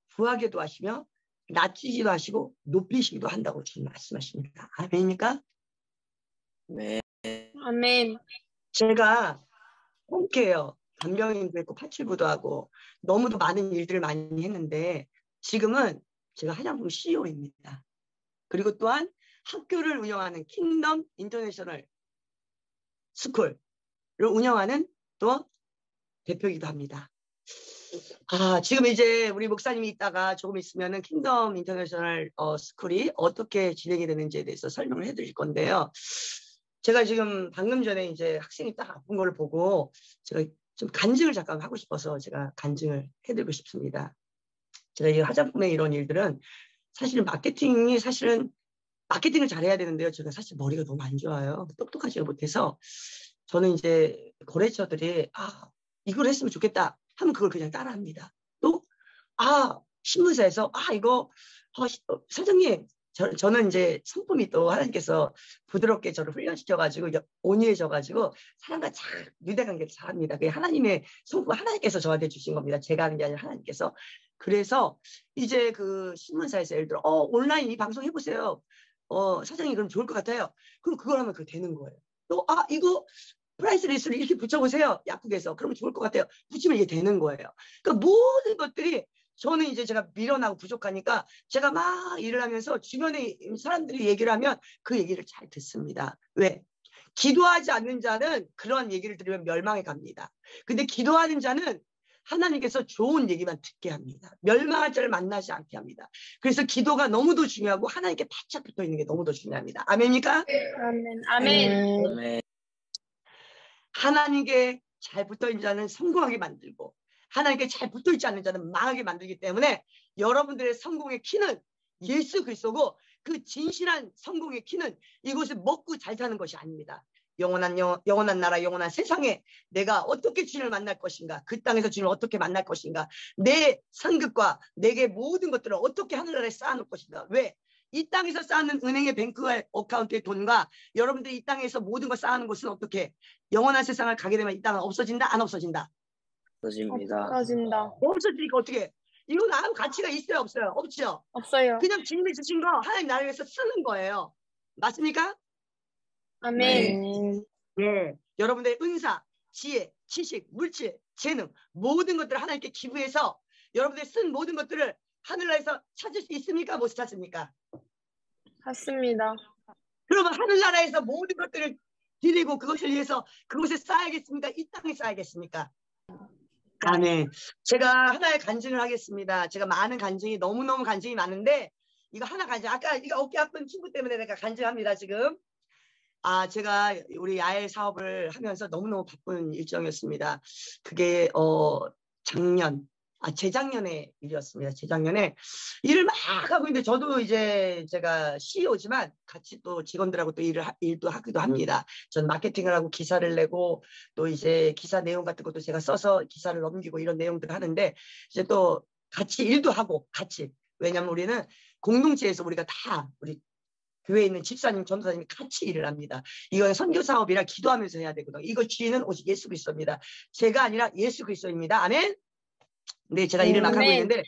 부하게도 하시며 낮추기도 하시고 높이시기도 한다고 지금 말씀하십니다. 아멘입니까? 네. 아멘. 제가 홈케어, 간병인도 했고 파출부도 하고 너무도 많은 일들을 많이 했는데 지금은 제가 화장품 CEO입니다. 그리고 또한 학교를 운영하는 킹덤 인터내셔널 스쿨을 운영하는 또 대표이기도 합니다. 지금 이제 우리 목사님이 있다가 조금 있으면은 킹덤 인터내셔널 스쿨이 어떻게 진행이 되는지에 대해서 설명을 해드릴 건데요. 제가 지금 방금 전에 이제 학생이 딱 아픈 걸 보고 제가 좀 간증을 잠깐 하고 싶어서 제가 간증을 해드리고 싶습니다. 제가 이 화장품의 이런 일들은 사실은 마케팅을 잘해야 되는데요. 제가 사실 머리가 너무 안 좋아요. 똑똑하지가 못해서 저는 이제 거래처들이 이걸 했으면 좋겠다 하면 그걸 그냥 따라합니다. 또 신문사에서 이거 사장님 저는 이제 성품이 또 하나님께서 부드럽게 저를 훈련시켜가지고 온유해져가지고 사람과 잘 유대관계를 잘합니다. 그게 하나님의 성품, 하나님께서 저한테 주신 겁니다. 제가 하는 게 아니라 하나님께서. 그래서 이제 그 신문사에서 예를 들어 온라인 이 방송 해보세요. 사장님 그럼 좋을 것 같아요. 그럼 그걸 하면 그게 되는 거예요. 또 이거 프라이스 리스트를 이렇게 붙여보세요. 약국에서. 그러면 좋을 것 같아요. 붙이면 이게 되는 거예요. 그러니까 모든 것들이 저는 이제 제가 미련하고 부족하니까 제가 막 일을 하면서 주변에 사람들이 얘기를 하면 그 얘기를 잘 듣습니다. 왜? 기도하지 않는 자는 그런 얘기를 들으면 멸망에 갑니다. 근데 기도하는 자는 하나님께서 좋은 얘기만 듣게 합니다. 멸망할 자를 만나지 않게 합니다. 그래서 기도가 너무도 중요하고 하나님께 바짝 붙어 있는 게 너무도 중요합니다. 아멘입니까? 아멘. 아멘. 아멘. 하나님께 잘 붙어있는 자는 성공하게 만들고 하나님께 잘 붙어있지 않는 자는 망하게 만들기 때문에 여러분들의 성공의 키는 예수 그리스도고 그 진실한 성공의 키는 이곳을 먹고 잘 사는 것이 아닙니다. 영원한 나라, 영원한 세상에 내가 어떻게 주님을 만날 것인가, 그 땅에서 주님을 어떻게 만날 것인가, 내 상급과 내게 모든 것들을 어떻게 하늘나라에 쌓아놓을 것인가. 왜? 이 땅에서 쌓는 은행의 뱅크 어카운트의 돈과 여러분들이 이 땅에서 모든 걸 쌓는 것은 어떻게 영원한 세상을 가게 되면 이 땅은 없어진다? 안 없어진다? 없어집니다. 없어진다. 없어지니까 어떻게? 이건 아무 가치가 있어요? 없어요? 없죠? 없어요. 그냥 주님이 주신 거 하나님 나라를 위해서 쓰는 거예요. 맞습니까? 아멘. 네. 여러분들의 은사, 지혜, 지식, 물질, 재능 모든 것들을 하나님께 기부해서 여러분들이 쓴 모든 것들을 하늘나라에서 찾을 수 있습니까? 못 찾습니까? 맞습니다. 그러면 하늘나라에서 모든 것들을 드리고 그것을 위해서 그곳에 쌓아야겠습니까? 이 땅에 쌓아야겠습니까? 아멘. 제가 하나의 간증을 하겠습니다. 제가 많은 간증이 너무너무 간증이 많은데 이거 하나 간증. 아까 이거 어깨 아픈 친구 때문에 내가 간증합니다. 지금. 제가 우리 야외 사업을 하면서 너무너무 바쁜 일정이었습니다. 그게 재작년의 일이었습니다. 재작년에 일을 막 하고 있는데 저도 이제 제가 CEO지만 같이 또 직원들하고 또 일도 하기도 합니다. 전 마케팅을 하고 기사를 내고 또 이제 기사 내용 같은 것도 제가 써서 기사를 넘기고 이런 내용들을 하는데 이제 또 같이 일도 하고 같이. 왜냐면 우리는 공동체에서 우리가 다 우리 교회에 있는 집사님, 전도사님이 같이 일을 합니다. 이건 선교 사업이라 기도하면서 해야 되거든요. 이거 주인은 오직 예수 그리스도입니다. 제가 아니라 예수 그리스도입니다. 아멘. 네, 제가 일을 막 하고 있는데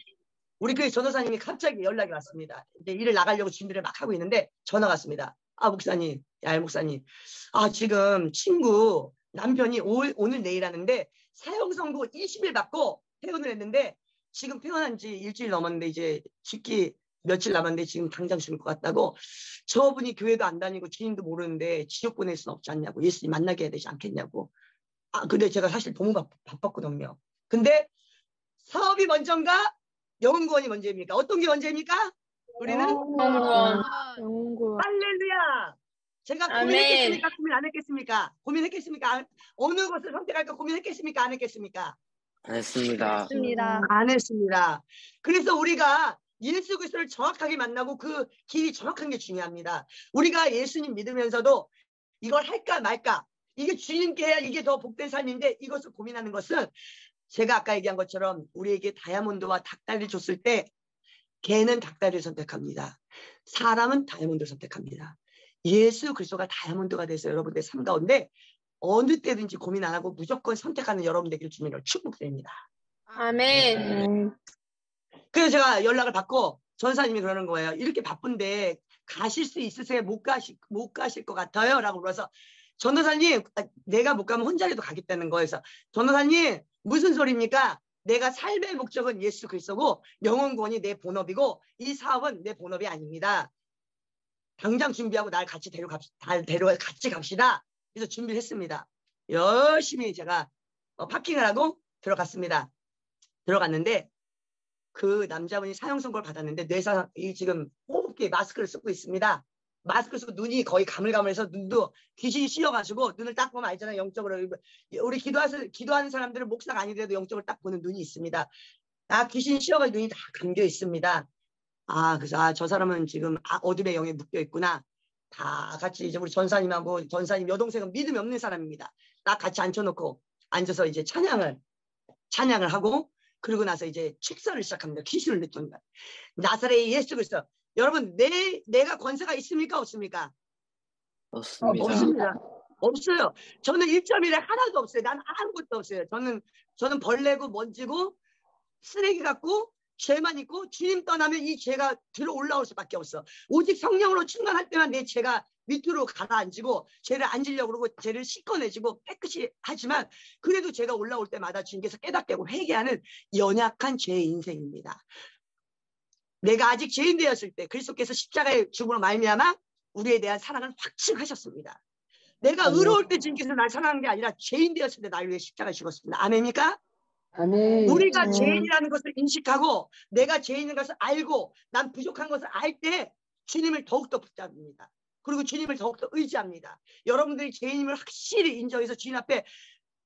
우리 교회 전도사님이 갑자기 연락이 왔습니다. 이제 일을 나가려고 준비를 막 하고 있는데 전화가 왔습니다. 목사님, 야엘 목사님, 지금 친구 남편이 오늘 내일 하는데 사형 선고 20일 받고 퇴원을 했는데 지금 퇴원한 지 일주일 넘었는데 이제 죽기 며칠 남았는데 지금 당장 죽을 것 같다고. 저분이 교회도 안 다니고 주님도 모르는데 지옥 보낼 수는 없지 않냐고. 예수님 만나게 해야 되지 않겠냐고. 근데 제가 사실 너무 바빴거든요. 근데 사업이 먼저인가? 영혼구원이 먼저입니까? 어떤 게 먼저입니까? 우리는 영원. 할렐루야. 제가 아멘. 고민했겠습니까? 고민 안 했겠습니까? 고민했겠습니까? 어느 것을 선택할까 고민했겠습니까? 안 했겠습니까? 안 했습니다. 안 했습니다. 그래서 우리가 예수 그리스도를 정확하게 만나고 그 길이 정확한 게 중요합니다. 우리가 예수님 믿으면서도 이걸 할까 말까, 이게 주님께 해야 이게 더 복된 삶인데 이것을 고민하는 것은 제가 아까 얘기한 것처럼 우리에게 다이아몬드와 닭다리를 줬을 때 개는 닭다리를 선택합니다. 사람은 다이아몬드를 선택합니다. 예수 그리스도가 다이아몬드가 돼서 여러분들의 삶 가운데 어느 때든지 고민 안 하고 무조건 선택하는 여러분 되기를 주님으로 축복드립니다. 아멘. 그래서 제가 연락을 받고 전사님이 그러는 거예요. 이렇게 바쁜데 가실 수 있으세요? 못 가실 것 같아요? 라고 물어서 전도사님, 내가 못 가면 혼자라도 가겠다는 거에서 전도사님 무슨 소리입니까? 내가 삶의 목적은 예수 그리스도고 영혼구원이 내 본업이고 이 사업은 내 본업이 아닙니다. 당장 준비하고 날 같이 데려가 같이 갑시다. 그래서 준비를 했습니다. 열심히 제가 파킹을 하고 들어갔습니다. 들어갔는데 그 남자분이 사형 선고를 받았는데 뇌사이 지금 호흡기 마스크를 쓰고 있습니다. 마스크 쓰고 눈이 거의 가물가물해서 눈도 귀신이 씌어가지고 눈을 딱 보면 알잖아요. 영적으로 우리 기도하는 사람들은 목사가 아니더라도 영적으로 딱 보는 눈이 있습니다. 귀신이 씌어가지고 눈이 다 감겨 있습니다. 그래서 저 사람은 지금 어둠의 영에 묶여 있구나. 다 같이 이제 우리 전사님하고 전사님 여동생은 믿음이 없는 사람입니다. 딱 같이 앉혀놓고 앉아서 이제 찬양을 하고 그러고 나서 이제 축사를 시작합니다. 귀신을 냈던 거예요. 나사렛의 예수 그리스도. 여러분 내가 권세가 있습니까? 없습니까? 없습니다. 없습니다. 없어요. 저는 1.1에 하나도 없어요. 난 아무것도 없어요. 저는 벌레고 먼지고 쓰레기 같고 죄만 있고 주님 떠나면 이 죄가 들어 올라올 수밖에 없어. 오직 성령으로 충만할 때만 내 죄가 밑으로 가라앉고 죄를 안 지려고 그러고 죄를 씻어내지고 깨끗이 하지만 그래도 죄가 올라올 때마다 주님께서 깨닫게 하고 회개하는 연약한 죄의 인생입니다. 내가 아직 죄인 되었을 때 그리스도께서 십자가의 죽음으로 말미암아 우리에 대한 사랑을 확증하셨습니다. 내가 의로울 때 주님께서 날 사랑한 게 아니라 죄인 되었을 때 나를 위해 십자가에 죽었습니다. 아멘입니까? 아멘. 우리가 죄인이라는 것을 인식하고 내가 죄인인 것을 알고 난 부족한 것을 알 때 주님을 더욱더 붙잡습니다. 그리고 주님을 더욱더 의지합니다. 여러분들이 죄인임을 확실히 인정해서 주님 앞에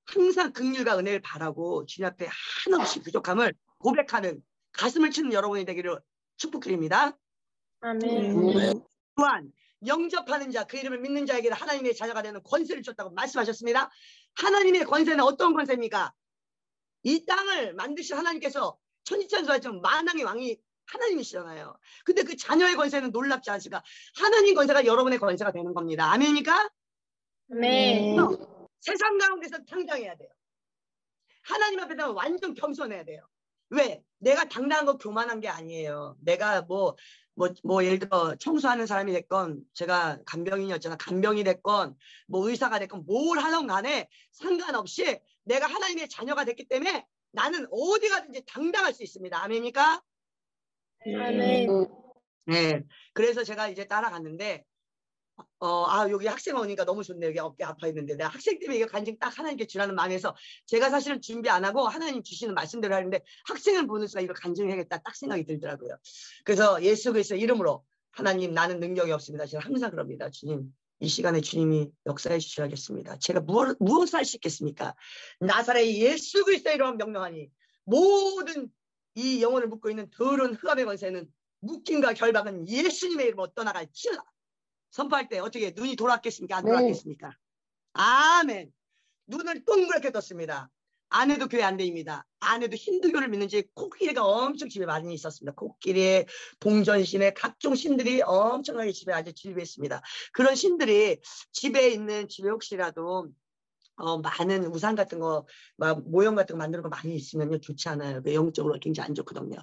항상 긍휼과 은혜를 바라고 주님 앞에 한없이 부족함을 고백하는 가슴을 치는 여러분이 되기를 축복드립니다. 아멘. 또한 영접하는 자, 그 이름을 믿는 자에게 하나님의 자녀가 되는 권세를 줬다고 말씀하셨습니다. 하나님의 권세는 어떤 권세입니까? 이 땅을 만드신 하나님께서 천지천소하지만 만왕의 왕이 하나님이시잖아요. 근데 그 자녀의 권세는 놀랍지 않습니까? 하나님 권세가 여러분의 권세가 되는 겁니다. 아멘입니까? 아멘. 세상 가운데서 당당해야 돼요. 하나님 앞에서 완전 겸손해야 돼요. 왜? 내가 당당한 거 교만한 게 아니에요. 내가 뭐 예를 들어 청소하는 사람이 됐건 제가 간병인이었잖아. 간병이 됐건 뭐 의사가 됐건 뭘 하든 간에 상관없이 내가 하나님의 자녀가 됐기 때문에 나는 어디 가든지 당당할 수 있습니다. 아멘입니까? 아멘. 네. 그래서 제가 이제 따라갔는데 여기 학생 오니까 너무 좋네. 여기 어깨 아파 있는데 내가 학생 때문에 이거 간증 딱 하나님께 주라는 마음에서 제가 사실은 준비 안 하고 하나님 주시는 말씀대로 하는데 학생을 보는 순간 이걸 간증해야겠다 딱 생각이 들더라고요. 그래서 예수 그리스도 이름으로 하나님 나는 능력이 없습니다. 제가 항상 그럽니다. 주님 이 시간에 주님이 역사해 주셔야겠습니다. 제가 무엇을 할 수 있겠습니까? 나사렛의 예수 그리스도의 이름으로 명령하니 모든 이 영혼을 묶고 있는 더러운 흑암의 권세는 묶임과 결박은 예수님의 이름으로 떠나갈지어다. 선포할 때 어떻게 눈이 돌았겠습니까? 안 돌았겠습니까? 아멘. 눈을 동그랗게 떴습니다. 아내도 교회 안 다닙니다. 아내도 힌두교를 믿는지 코끼리가 엄청 집에 많이 있었습니다. 코끼리, 동전신에 각종 신들이 엄청나게 집에 아주 진입했습니다. 그런 신들이 집에 혹시라도 많은 우산 같은 거, 막 모형 같은 거 만드는 거 많이 있으면요 좋지 않아요. 영적으로 굉장히 안 좋거든요.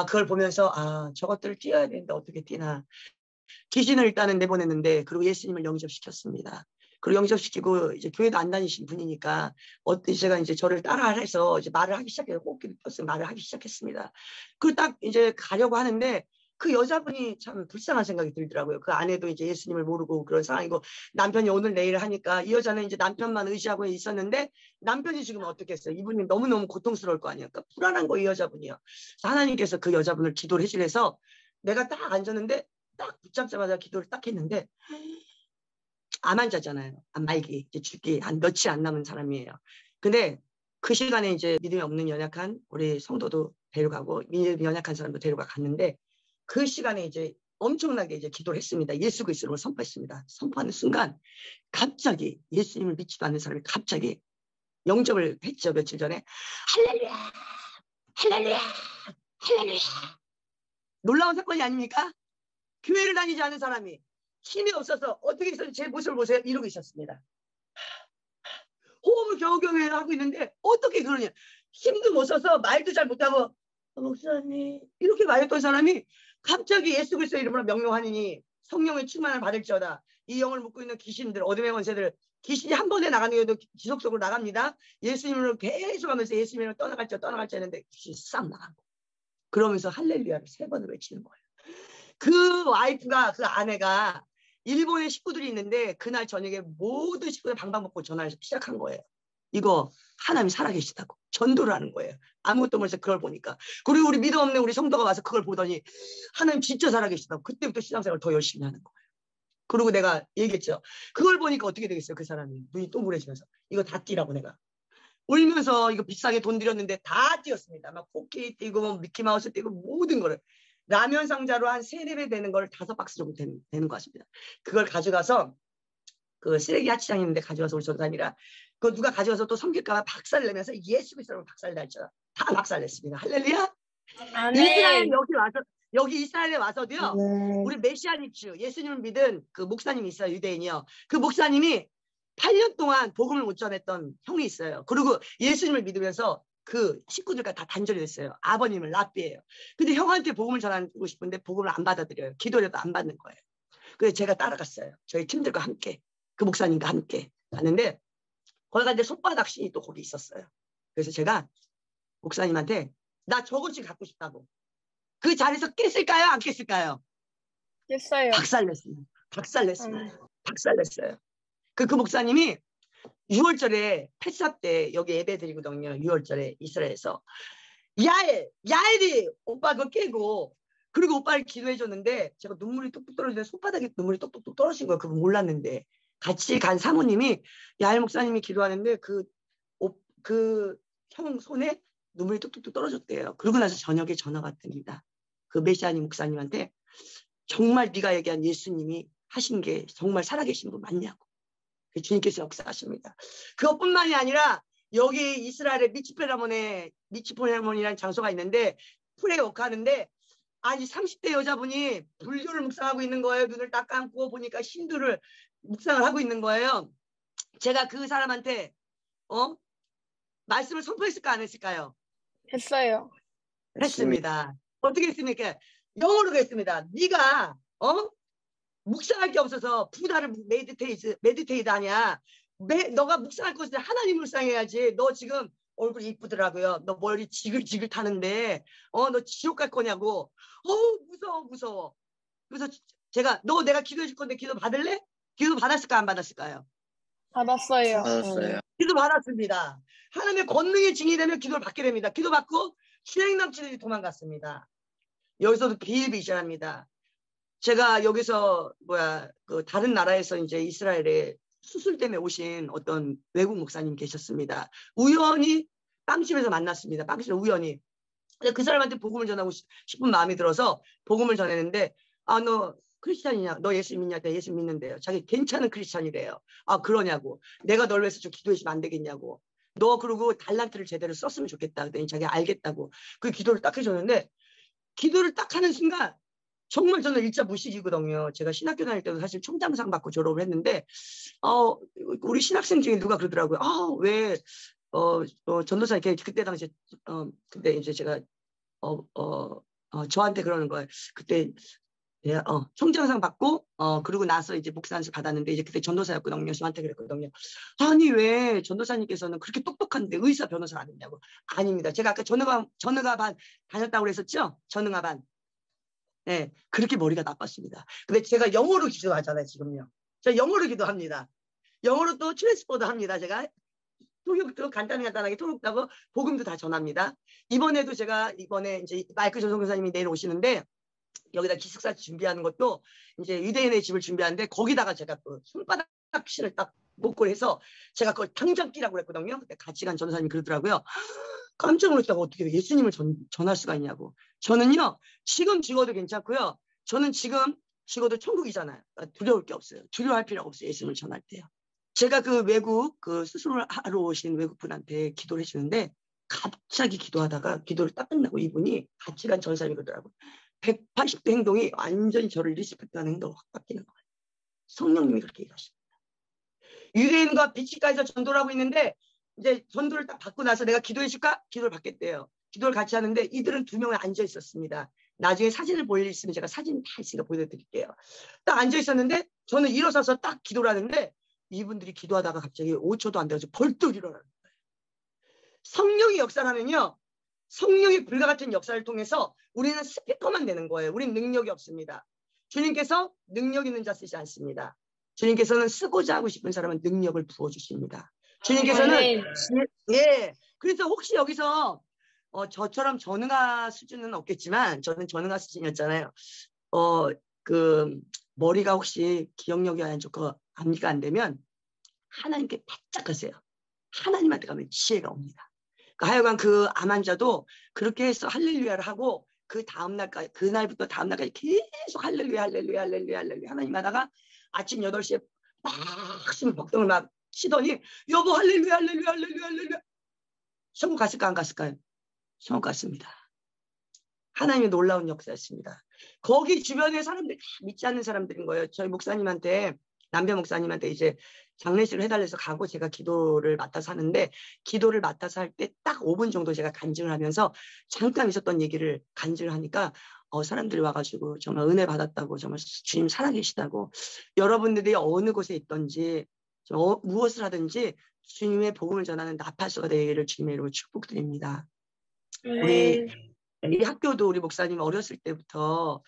그걸 보면서 저것들을 띄어야 되는데 어떻게 띄나. 귀신을 일단은 내보냈는데 그리고 예수님을 영접시켰습니다. 그리고 영접시키고 이제 교회도 안 다니신 분이니까 제가 이제 저를 따라해서 이제 말을 하기 시작해요. 호흡기를 떴어요. 말을 하기 시작했습니다. 그리고 딱 이제 가려고 하는데 그 여자분이 참 불쌍한 생각이 들더라고요. 그 아내도 이제 예수님을 모르고 그런 상황이고 남편이 오늘 내일 하니까 이 여자는 이제 남편만 의지하고 있었는데 남편이 지금 어떻게 했어요? 이분이 너무너무 고통스러울 거 아니에요. 그러니까 불안한 거 이 여자분이요. 하나님께서 그 여자분을 기도를 해주셔서 내가 딱 앉았는데 딱 붙잡자마자 기도를 딱 했는데 암 환자잖아요. 암 말기, 이제 죽기 한 며칠 안 남은 사람이에요. 근데 그 시간에 이제 믿음이 없는 연약한 우리 성도도 데려가고 믿음이 연약한 사람도 데려가 갔는데 그 시간에 이제 엄청나게 이제 기도를 했습니다. 예수 그리스도를 선포했습니다. 선포하는 순간 갑자기 예수님을 믿지도 않는 사람이 갑자기 영접을 했죠. 며칠 전에 할렐루야, 할렐루야, 할렐루야. 놀라운 사건이 아닙니까? 교회를 다니지 않은 사람이 힘이 없어서 어떻게 해서 제 모습을 보세요. 이러고 있었습니다. 호흡을 겨우겨우 하고 있는데 어떻게 그러냐. 힘도 못 써서 말도 잘 못하고 목사님 이렇게 말했던 사람이 갑자기 예수 그리스도의 이름으로 명령하니 성령의 충만을 받을지어다. 이 영을 묶고 있는 귀신들, 어둠의 권세들, 귀신이 한 번에 나가는 게도 지속적으로 나갑니다. 예수님을 계속 하면서 예수님을 떠나갈지 했는데 귀신이 싹 나가고 그러면서 할렐루야를 3번을 외치는 거예요. 그 와이프가, 그 아내가 일본에 식구들이 있는데 그날 저녁에 모든 식구들 방방 먹고 전화를 시작한 거예요. 이거 하나님이 살아계시다고 전도를 하는 거예요. 아무것도 모르면서 그걸 보니까. 그리고 우리 믿음 없는 우리 성도가 와서 그걸 보더니 하나님 진짜 살아계시다고. 그때부터 신앙생활을 더 열심히 하는 거예요. 그리고 내가 얘기했죠. 그걸 보니까 어떻게 되겠어요. 그 사람이 눈이 동그래지면서 이거 다 띄라고 내가 울면서 이거 비싸게 돈 들였는데 다 띄었습니다. 막 코끼리 띄고 뭐 미키마우스 띄고 모든 거를 라면 상자로 한 3-4배 되는 걸 5박스 정도 되는 거 같습니다. 그걸 가져가서 그 쓰레기 하치장이 있는데 가져가서 우리 전사님이랑 그 누가 가져가서 또 섬길까봐 박살을 내면서 예수 그리스도로 박살을 냈죠. 다 박살냈습니다. 할렐루야. 이스라엘 여기 이스라엘에 와서도요. 우리 메시아니츠 예수님을 믿은 그 목사님이 있어요. 유대인이요. 그 목사님이 8년 동안 복음을 못 전했던 형이 있어요. 그리고 예수님을 믿으면서 그 식구들과 다 단절이 됐어요. 아버님을 랍비예요. 근데 형한테 복음을 전하고 싶은데 복음을 안 받아들여요. 기도해도 안 받는 거예요. 그래서 제가 따라갔어요. 저희 팀들과 함께 그 목사님과 함께 갔는데 거기 갔는데 손바닥 신이 또 거기 있었어요. 그래서 제가 목사님한테 나 저것이 갖고 싶다고. 그 자리에서 깼을까요? 안 깼을까요? 됐어요. 박살냈습니다. 박살냈어요. 그 목사님이 6월절에 패사 때 여기 예배 드리거든요. 6월절에 이스라엘에서 야엘이 오빠 그거 깨고 그리고 오빠를 기도해 줬는데 제가 눈물이 뚝뚝 떨어지는데 손바닥에 눈물이 똑똑똑 떨어진 거예요. 그거 몰랐는데 같이 간 사모님이 야엘 목사님이 기도하는데 그 형 손에 눈물이 뚝뚝뚝 떨어졌대요. 그러고 나서 저녁에 전화가 왔답니다. 그 메시아님 목사님한테 정말 네가 얘기한 예수님이 하신 게 정말 살아계신 분 맞냐고. 주님께서 역사하십니다. 그것뿐만이 아니라 여기 이스라엘의 미치포라몬이라는 장소가 있는데 프레워크 하는데 아니 30대 여자분이 불교를 묵상하고 있는 거예요. 눈을 딱 감고 보니까 힌두를 묵상을 하고 있는 거예요. 제가 그 사람한테 말씀을 선포했을까 안 했을까요? 했어요. 했습니다. 어떻게 했습니까? 영어로 했습니다. 네가 묵상할 게 없어서 부다를 메디테이트 하냐. 너가 묵상할 것은 하나님 묵상해야지. 너 지금 얼굴이 이쁘더라고요. 너 머리 지글지글 타는데 너 지옥 갈 거냐고. 무서워. 그래서 제가 내가 기도해 줄 건데 기도 받을래? 기도 받았을까 안 받았을까요? 받았어요. 기도 받았습니다. 하나님의 권능의 증인이 되면 기도를 받게 됩니다. 기도 받고 수행 남친들이 도망갔습니다. 여기서도 비일비재합니다. 제가 여기서 다른 나라에서 이제 이스라엘에 수술 때문에 오신 어떤 외국 목사님 계셨습니다. 우연히 빵집에서 만났습니다. 빵집에서 우연히. 근데 그 사람한테 복음을 전하고 싶은 마음이 들어서 복음을 전했는데 너 크리스찬이냐? 너 예수 믿냐? 내가 예수 믿는데요. 자기 괜찮은 크리스찬이래요. 그러냐고. 내가 널 위해서 좀 기도해 주면 안 되겠냐고. 너 그리고 달란트를 제대로 썼으면 좋겠다. 그랬더니 자기가 알겠다고. 그 기도를 딱 해줬는데 기도를 딱 하는 순간 정말 저는 일자 무식이거든요. 제가 신학교 다닐 때도 사실 총장상 받고 졸업을 했는데 우리 신학생 중에 누가 그러더라고요. 왜 전도사 이렇게 그때 당시에 그때 이제 제가 저한테 그러는 거예요. 그때 예, 총장상 받고 그리고 나서 이제 목사한테 받았는데 이제 그때 전도사였거든요. 저한테 그랬거든요. 아니 왜 전도사님께서는 그렇게 똑똑한데 의사 변호사 안 했냐고. 아닙니다. 제가 아까 전능아반 다녔다고 그랬었죠. 전능아반. 네, 그렇게 머리가 나빴습니다. 근데 제가 영어로 기도하잖아요 지금요. 저 영어로 기도합니다. 영어로 또 트랜스포도 합니다. 제가 통역도 간단하게 통역도 하고 복음도 다 전합니다. 이번에도 제가 이번에 이제 마이크 조성 교사님이 내일 오시는데 여기다 기숙사 준비하는 것도 이제 유대인의 집을 준비하는데 거기다가 제가 그 손바닥 신을 딱 목걸이 해서 제가 그걸 당장 끼라고 그랬거든요. 그때 같이 간 전도사님이 그러더라고요. 깜짝 놀랐다고 어떻게 예수님을 전할 수가 있냐고. 저는요 지금 죽어도 괜찮고요. 저는 지금 죽어도 천국이잖아요. 그러니까 두려울 게 없어요. 두려워할 필요가 없어요. 예수님을 전할 때요. 제가 그 외국 그 수술을 하러 오신 외국분한테 기도를 해주는데 갑자기 기도하다가 기도를 딱 끝나고 이분이 같이 간 전사님이 그러더라고요. 180도 행동이 완전히 저를 리스펙트하는 행동으로 확 바뀌는 거예요. 성령님이 그렇게 얘기하십니다. 유대인과 비치가에서 전도를 하고 있는데 이제 전도를 딱 받고 나서 내가 기도해 줄까? 기도를 받겠대요. 기도를 같이 하는데 이들은 2명을 앉아 있었습니다. 나중에 사진을 보일 일 있으면 제가 사진 다 있으니까 보여드릴게요. 딱 앉아 있었는데 저는 일어서서 딱 기도를 하는데 이분들이 기도하다가 갑자기 5초도 안 돼가지고 벌떡 일어나는 거예요. 성령이 역사하면요. 성령의 불과 같은 역사를 통해서 우리는 스피커만 되는 거예요. 우리는 능력이 없습니다. 주님께서 능력 있는 자 쓰지 않습니다. 주님께서는 쓰고자 하고 싶은 사람은 능력을 부어주십니다. 주님께서는 예. 그래서 혹시 여기서 저처럼 전능아 수준은 없겠지만 저는 전능아 수준이었잖아요. 그 머리가 혹시 기억력이 안 좋고 암기가 안 되면 하나님께 바짝 하세요. 하나님한테 가면 지혜가 옵니다. 하여간 그 암 환자도 그렇게 해서 할렐루야를 하고 그 다음날까지 그날부터 다음날까지 계속 할렐루야 할렐루야 할렐루야 할렐루야 하나님 하다가 아침 8시에 막 복덩을 막 치더니 여보 할렐루야 할렐루야 할렐루야 할렐루야 천국 갔을까 안 갔을까요? 천국 갔습니다. 하나님의 놀라운 역사였습니다. 거기 주변에 사람들이 다 믿지 않는 사람들인 거예요. 저희 목사님한테 남편 목사님한테 이제 장례식을 해달래서 가고 제가 기도를 맡아서 하는데 기도를 맡아서 할 때 딱 5분 정도 제가 간증을 하면서 잠깐 있었던 얘기를 간증을 하니까 사람들이 와가지고 정말 은혜 받았다고 정말 주님 살아계시다고 여러분들이 어느 곳에 있든지 무엇을 하든지 주님의 복음을 전하는 나팔소가 되기를 주님의 이름으로 축복드립니다. 우리 이 학교도 우리 목사님 어렸을 때부터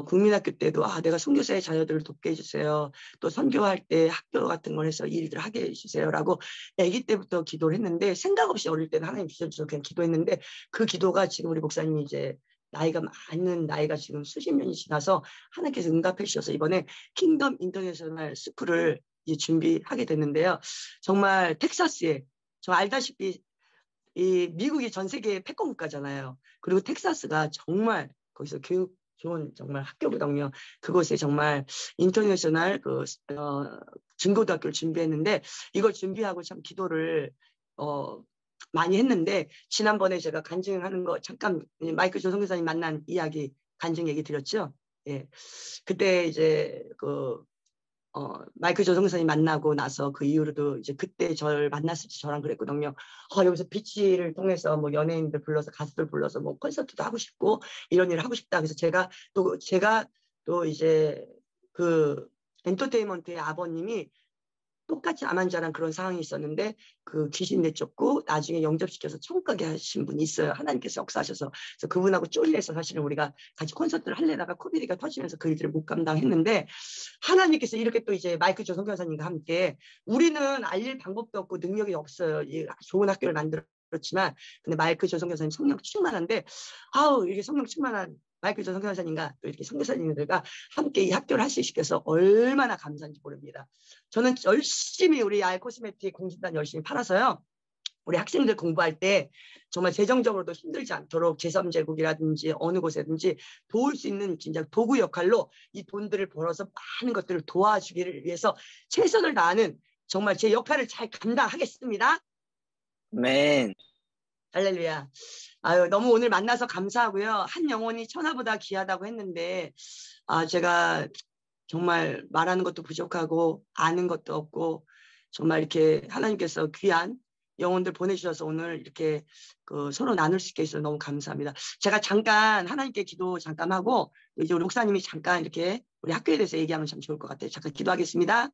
국민학교 때도 내가 선교사의 자녀들을 돕게 해주세요. 또 선교할 때 학교 같은 걸 해서 일들 하게 해주세요라고 아기 때부터 기도를 했는데 생각 없이 어릴 때는 하나님 주셔서 그냥 기도했는데 그 기도가 지금 우리 목사님이 이제 나이가 많은 나이가 지금 수십 년이 지나서 하나님께서 응답해 주셔서 이번에 킹덤 인터내셔널 스쿨을 이제 준비하게 됐는데요. 정말 텍사스에 저 알다시피 이 미국이 전 세계 패권 국가잖아요. 그리고 텍사스가 정말 거기서 교육 좋은 정말 학교거든요. 그곳에 정말 인터내셔널 중고등학교를 준비했는데 이걸 준비하고 참 기도를 많이 했는데 지난번에 제가 간증하는 거 잠깐 마이클 조성 교사님 만난 이야기 간증 얘기 드렸죠. 예, 그때 이제 마이클 조성 교사님 만나고 나서 그 이후로도 이제 그때 저를 만났을 때 저랑 그랬거든요. 여기서 비치를 통해서 뭐 연예인들 불러서 가수들 불러서 뭐 콘서트도 하고 싶고 이런 일을 하고 싶다. 그래서 제가 또 이제 그 엔터테인먼트의 아버님이 똑같이 암 환자랑 그런 상황이 있었는데 그 귀신 내쫓고 나중에 영접시켜서 천국 가게 하신 분이 있어요. 하나님께서 역사하셔서. 그래서 그분하고 쫄려서 사실은 우리가 같이 콘서트를 하려다가 코비드가 터지면서 그 일들을 못 감당했는데 하나님께서 이렇게 또 이제 마이클 조 선교사님과 함께 우리는 알릴 방법도 없고 능력이 없어요. 좋은 학교를 만들었지만 근데 마이클 조 선교사님 성령 충만한데 이렇게 성령 충만한 마이클 조 선교사님과 또 이렇게 선교사님들과 함께 이 학교를 할 수 있어서 얼마나 감사한지 모릅니다. 저는 열심히 우리 코스메틱 공진단 열심히 팔아서요. 우리 학생들 공부할 때 정말 재정적으로도 힘들지 않도록 제3제국이라든지 어느 곳에든지 도울 수 있는 진짜 도구 역할로 이 돈들을 벌어서 많은 것들을 도와주기를 위해서 최선을 다하는 정말 제 역할을 잘 감당하겠습니다. 맨. 할렐루야. 너무 오늘 만나서 감사하고요. 한 영혼이 천하보다 귀하다고 했는데 제가 정말 말하는 것도 부족하고 아는 것도 없고 정말 이렇게 하나님께서 귀한 영혼들 보내주셔서 오늘 이렇게 서로 나눌 수 있게 해서 너무 감사합니다. 제가 잠깐 하나님께 기도 잠깐 하고 이제 우리 목사님이 잠깐 이렇게 우리 학교에 대해서 얘기하면 참 좋을 것 같아요. 잠깐 기도하겠습니다.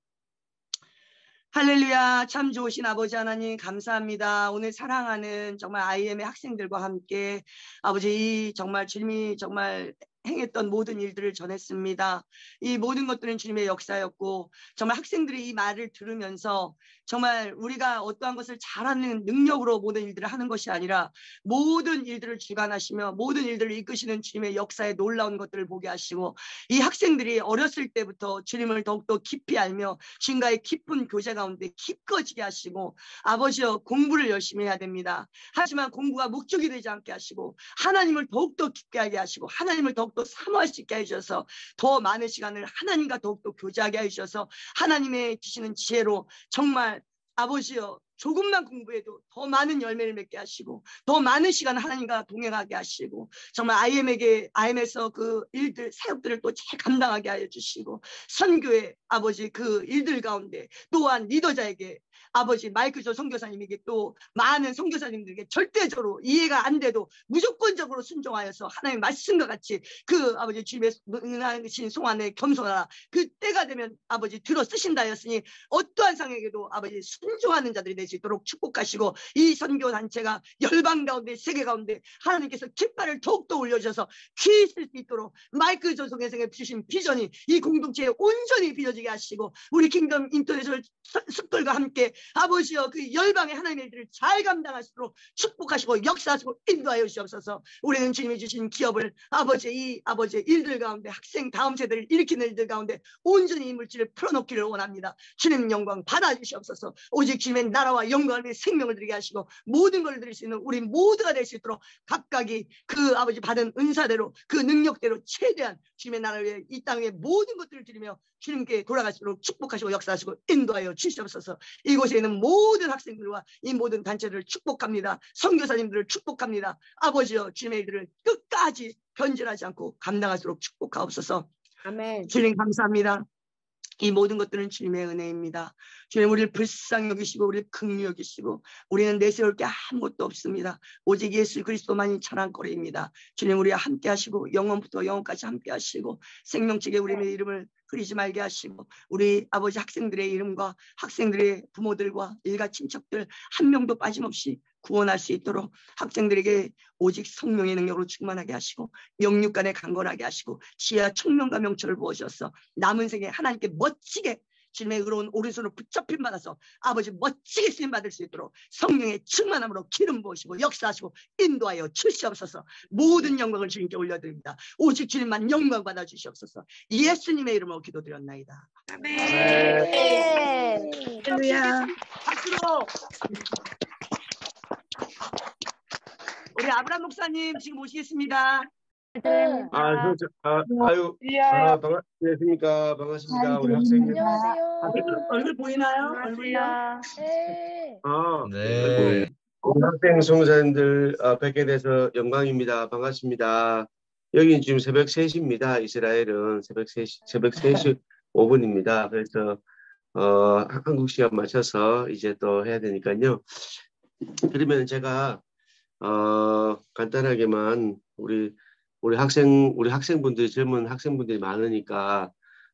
할렐루야. 참 좋으신 아버지 하나님 감사합니다. 오늘 사랑하는 정말 IM의 학생들과 함께 아버지 정말 주님이 정말 행했던 모든 일들을 전했습니다. 이 모든 것들은 주님의 역사였고 정말 학생들이 이 말을 들으면서 정말 우리가 어떠한 것을 잘하는 능력으로 모든 일들을 하는 것이 아니라 모든 일들을 주관하시며 모든 일들을 이끄시는 주님의 역사의 놀라운 것들을 보게 하시고 이 학생들이 어렸을 때부터 주님을 더욱더 깊이 알며 주님과의 깊은 교제 가운데 깊어지게 하시고 아버지여 공부를 열심히 해야 됩니다. 하지만 공부가 목적이 되지 않게 하시고 하나님을 더욱더 깊게 하게 하시고 하나님을 더욱더 사모할 수 있게 해주셔서 더 많은 시간을 하나님과 더욱더 교제하게 해주셔서 하나님의 주시는 지혜로 정말 아버지여 조금만 공부해도 더 많은 열매를 맺게 하시고 더 많은 시간 하나님과 동행하게 하시고 정말 IM에서 그 일들 사역들을 또 잘 감당하게 하여 주시고 선교의 아버지 그 일들 가운데 또한 리더자에게 아버지 마이클 조 선교사님에게 또 많은 선교사님들에게 절대적으로 이해가 안 돼도 무조건적으로 순종하여서 하나님의 말씀과 같이 그 아버지 주님의 은하신 송안에 겸손하라 그 때가 되면 아버지 들어 쓰신다 하였으니 어떠한 상에게도 아버지 순종하는 자들이 될 수 있도록 축복하시고 이 선교단체가 열방 가운데 세계 가운데 하나님께서 깃발을 더욱더 올려주셔서 귀 있을 수 있도록 마이클 조 선교사님의 주신 비전이 이 공동체에 온전히 빚어지게 하시고 우리 킹덤 인터내셔널 숙들과 함께 아버지여 그 열방의 하나님의 일들을 잘 감당하시도록 축복하시고 역사하시고 인도하여 주시옵소서. 우리는 주님이 주신 기업을 아버지의 일들 가운데 학생 다음 세대를 일으키는 일들 가운데 온전히 이 물질을 풀어놓기를 원합니다. 주님 영광 받아주시옵소서. 오직 주님의 나라와 영광을 위해 생명을 드리게 하시고 모든 걸 드릴 수 있는 우리 모두가 될 수 있도록 각각이 그 아버지 받은 은사대로 그 능력대로 최대한 주님의 나라를 위해 이 땅에 모든 것들을 드리며 주님께 돌아가시도록 축복하시고 역사하시고 인도하여 주시옵소서. 이곳에 있는 모든 학생들과 이 모든 단체를 축복합니다. 선교사님들을 축복합니다. 아버지여 주님의 일들을 끝까지 변질하지 않고 감당할수록 축복하옵소서. 아멘. 주님 감사합니다. 이 모든 것들은 주님의 은혜입니다. 주님 우리를 불쌍히 여기시고 우리를 긍휼히 여기시고 우리는 내세울 게 아무것도 없습니다. 오직 예수 그리스도만이 자랑거리입니다. 주님 우리와 함께 하시고 영원부터 영원까지 함께 하시고 생명책에 우리의 이름을 흐리지 말게 하시고 우리 아버지 학생들의 이름과 학생들의 부모들과 일가 친척들 한 명도 빠짐없이 구원할 수 있도록 학생들에게 오직 성령의 능력으로 충만하게 하시고 영육간에 강건하게 하시고 지혜와 청명과 명철을 부어주셔서 남은 생에 하나님께 멋지게 주님의 의로운 오른손을 붙잡힘 받아서 아버지 멋지게 쓰임 받을 수 있도록 성령의 충만함으로 기름 부으시고 역사하시고 인도하여 주시옵소서. 모든 영광을 주님께 올려드립니다. 오직 주님만 영광 받아 주시옵소서. 예수님의 이름으로 기도드렸나이다. 아멘. 할렐루야. 박수로. 우리 아브람 목사님 지금 오시겠습니다. 안녕하십니까. 반갑습니다. 우리 학생들. 안녕하세요. 얼굴 보이나요? 얼굴이요? 네. 네. 우리 학생 선교사님들 뵙게 돼서 영광입니다. 반갑습니다. 여기는 지금 새벽 3시입니다. 이스라엘은 새벽 3시 5분입니다. 그래서 한국 시간 맞춰서 이제 또 해야 되니까요. 그러면 제가 간단하게만 우리 학생분들이 젊은 학생분들이 많으니까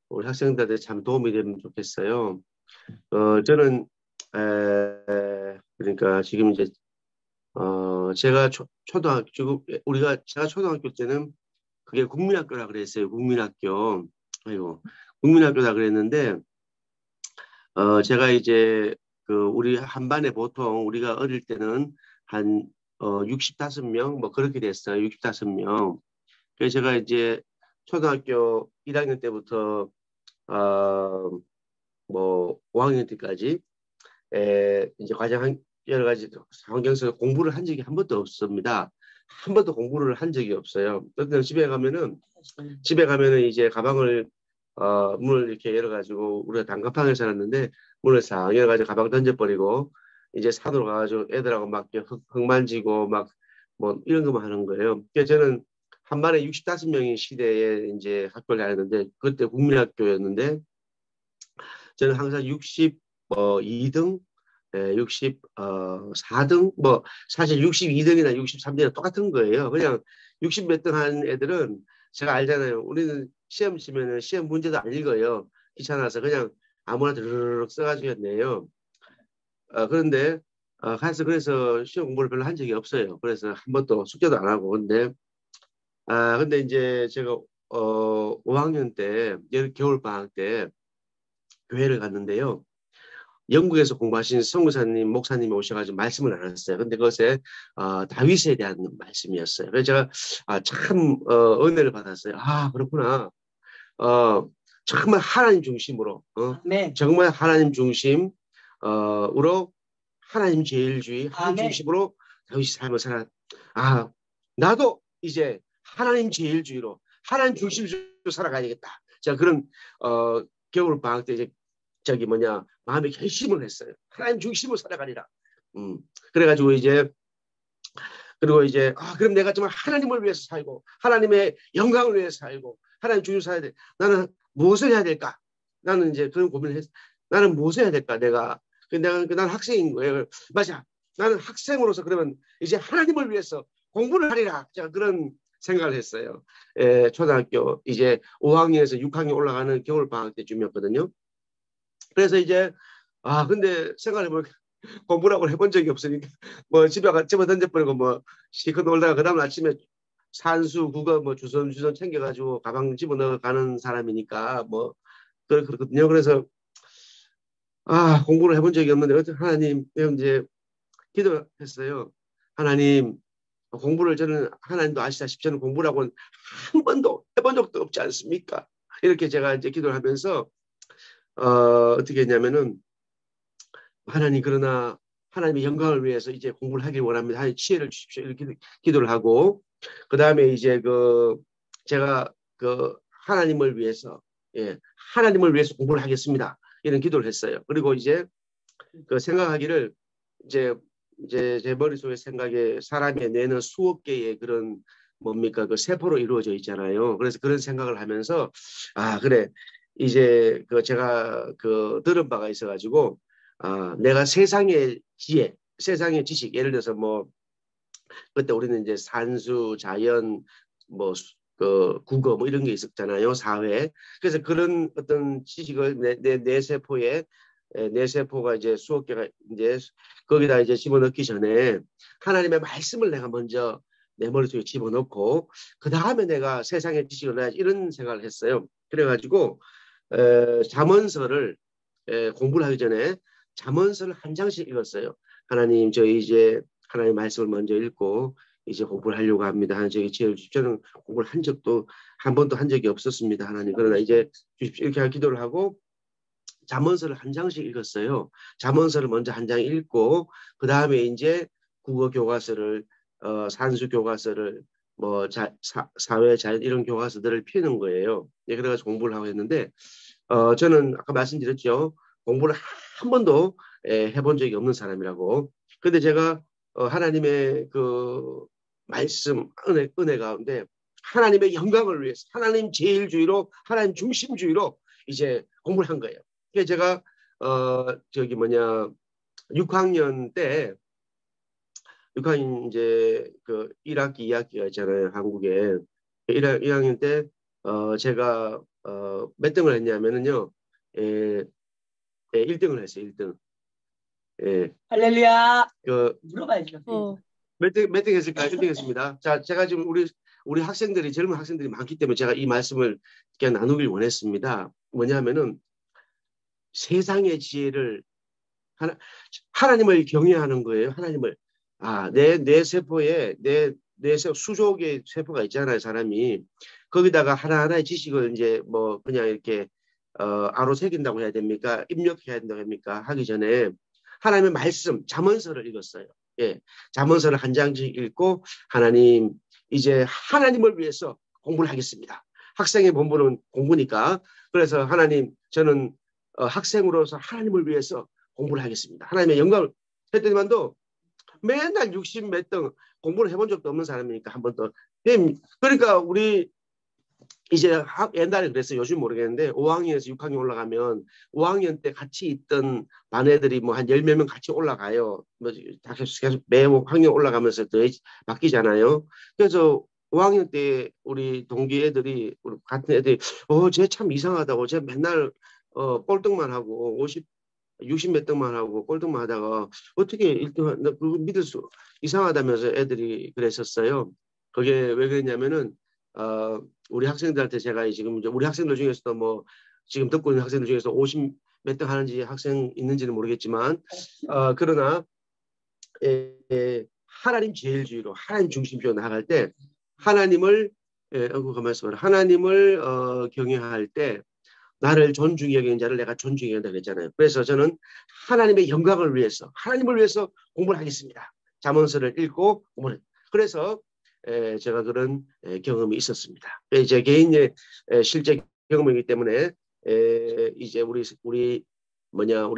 우리 학생들한테 참 도움이 되면 좋겠어요. 저는 그러니까 지금 이제 제가 제가 초등학교 때는 그게 국민학교라 그랬어요. 국민학교. 국민학교다 그랬는데 제가 이제 우리 한 반에 보통 우리가 어릴 때는 한 65명 뭐 그렇게 됐어요. 65명. 그래서 제가 이제 초등학교 1학년 때부터 뭐 5학년 때까지 이제 가장 여러 가지 환경에서 공부를 한 적이 한 번도 없습니다. 한 번도 공부를 한 적이 없어요. 어떤 집에 가면은 이제 가방을 문을 이렇게 열어가지고 우리가 단칸방에 살았는데 문을 싹 열어가지고 가방 던져버리고 이제 산으로 가가지고 애들하고 막 흙 만지고 막 뭐 이런 것만 하는 거예요. 그래서 저는 한 반에 65명의 시대에 이제 학교를 다녔는데 그때 국민학교였는데 저는 항상 62등 64등, 뭐 사실 62등이나 63등이나 똑같은 거예요. 그냥 60 몇 등 한 애들은 제가 알잖아요. 우리는 시험 치면은 시험 문제도 안 읽어요. 귀찮아서 그냥 아무나 드르륵 써가지고 내요. 그런데 그래서 시험 공부를 별로 한 적이 없어요. 그래서 한 번도 숙제도 안 하고. 근데 이제 제가 5학년 때 겨울 방학 때 교회를 갔는데요. 영국에서 공부하신 선교사님, 목사님이 오셔가지고 말씀을 나눴어요. 근데 그것에 다윗에 대한 말씀이었어요. 그래서 제가 참 은혜를 받았어요. 그렇구나. 정말 하나님 중심으로, 정말 하나님 중심으로 하나님 제일주의, 하나님 중심으로 다윗이 삶을 살아. 나도 이제 하나님 제일주의로, 하나님 중심으로 살아가야겠다. 제가 그런 겨울 방학 때 이제 마음에 결심을 했어요. 하나님 중심으로 살아가리라. 그래가지고 그리고 그럼 내가 정말 하나님을 위해서 살고, 하나님의 영광을 위해서 살고, 하나님 중심으로 살아야 돼. 나는 무엇을 해야 될까? 나는 이제 그런 고민을 했어. 나는 무엇을 해야 될까? 난 학생인 거예요. 맞아. 나는 학생으로서 그러면 이제 하나님을 위해서 공부를 하리라. 제가 그런 생각을 했어요. 초등학교 이제 5학년에서 6학년 올라가는 겨울 방학 때쯤이었거든요. 그래서 근데 생각해보니까 공부라고 해본 적이 없으니까 뭐 집에 던져버리고 뭐 실컷 놀다가 그 다음 아침에 산수, 국어 뭐 주섬 챙겨가지고 가방 집어넣어 가는 사람이니까 뭐 그렇거든요. 그래서 공부를 해본 적이 없는데 하나님 이제 기도했어요. 하나님 공부를 저는 하나님도 아시다시피 저는 공부라고 한 번도 해본 적도 없지 않습니까? 이렇게 제가 이제 기도를 하면서 어떻게 했냐면은 하나님 그러나 하나님의 영광을 위해서 이제 공부를 하길 원합니다. 하나님 지혜를 주십시오. 이렇게 기도를 하고 그 다음에 제가 하나님을 위해서 하나님을 위해서 공부를 하겠습니다. 이런 기도를 했어요. 그리고 생각하기를 제 머릿속에 생각에 사람의 뇌는 수억 개의 그런 뭡니까 그 세포로 이루어져 있잖아요. 그래서 그런 생각을 하면서 그래 이제 제가 들은 바가 있어가지고 내가 세상의 지혜, 세상의 지식, 예를 들어서 뭐 그때 우리는 이제 산수, 자연, 뭐 국어 뭐 이런 게 있었잖아요, 사회. 그래서 그런 어떤 지식을 내 세포에 내 세포가 이제 수억 개가 이제 거기다 이제 집어넣기 전에 하나님의 말씀을 내가 먼저 내 머릿속에 집어넣고 그 다음에 내가 세상의 지식을 내야지 이런 생각을 했어요. 그래가지고 잠언서를 공부를 하기 전에 잠언서를 한 장씩 읽었어요. 하나님 저희 이제 하나님의 말씀을 먼저 읽고 이제 공부를 하려고 합니다. 하나님 저희 지혜를 주십시오. 저는 공부를 한 번도 한 적이 없었습니다. 하나님 그러나 이제 주십시오. 이렇게 기도를 하고 잠언서를 한 장씩 읽었어요. 잠언서를 먼저 한 장 읽고 그 다음에 이제 국어 교과서를 산수 교과서를 뭐 사회 자연 이런 교과서들을 펴는 거예요. 그래가지고 공부를 하고 했는데 저는 아까 말씀드렸죠. 공부를 한 번도 해본 적이 없는 사람이라고. 근데 제가 하나님의 그 말씀 은혜 가운데 하나님의 영광을 위해서 하나님 제일주의로 하나님 중심주의로 이제 공부를 한 거예요. 그래서 제가 6학년 때 6학년 이제 1학기 2학기가 있잖아요. 한국에 1학년 때 제가 몇 등을 했냐면은요. 1등을 했어요. 1등. 할렐루야. 물어봐야죠. 몇 등 했을까요? 1등 했습니다. 자, 제가 지금 우리 학생들이 젊은 학생들이 많기 때문에 제가 이 말씀을 그냥 나누길 원했습니다. 뭐냐면은 세상의 지혜를 하나님을 경외하는 거예요. 하나님을 내 세포에 내 수족의 세포가 있잖아요. 사람이 거기다가 하나하나의 지식을 이제 뭐 그냥 이렇게 아로 새긴다고 해야 됩니까? 입력해야 된다고 합니까? 하기 전에 하나님의 말씀 잠언서를 읽었어요. 잠언서를 한 장씩 읽고 하나님 이제 하나님을 위해서 공부를 하겠습니다. 학생의 본분은 공부니까. 그래서 하나님 저는 학생으로서 하나님을 위해서 공부를 하겠습니다. 하나님의 영광을 했더니만도 맨날 60 몇 등 공부를 해본 적도 없는 사람이니까 한 번 더. 그러니까 우리 이제 옛날에 그랬어요. 요즘 모르겠는데 5학년에서 6학년 올라가면 5학년 때 같이 있던 반 애들이 뭐 한 10몇 명 같이 올라가요. 뭐 계속 매 학년 올라가면서 더 바뀌잖아요. 그래서 5학년 때 우리 동기 애들이 우리 같은 애들이 쟤 참 이상하다고 쟤 맨날 꼴등만 하고 60 몇 등만 하고 꼴등만 하다가 어떻게 1등 그거 믿을 수 이상하다면서 애들이 그랬었어요. 그게 왜 그랬냐면은 우리 학생들한테 제가 지금 이제 우리 학생들 중에서도 뭐 지금 듣고 있는 학생들 중에서 50 몇 등 하는지 학생 있는지는 모르겠지만 그러나 하나님 제일주의로 하나님 중심주의로 나아갈 때 하나님을 하나님을 경외할 때 나를 존중히 여기는 자를 내가 존중히 여긴다 그랬잖아요. 그래서 저는 하나님의 영광을 위해서 하나님을 위해서 공부를 하겠습니다. 잠언서를 읽고 공부를 그래서 제가 그런 경험이 있었습니다. 제 개인의 실제 경험이기 때문에 이제 우리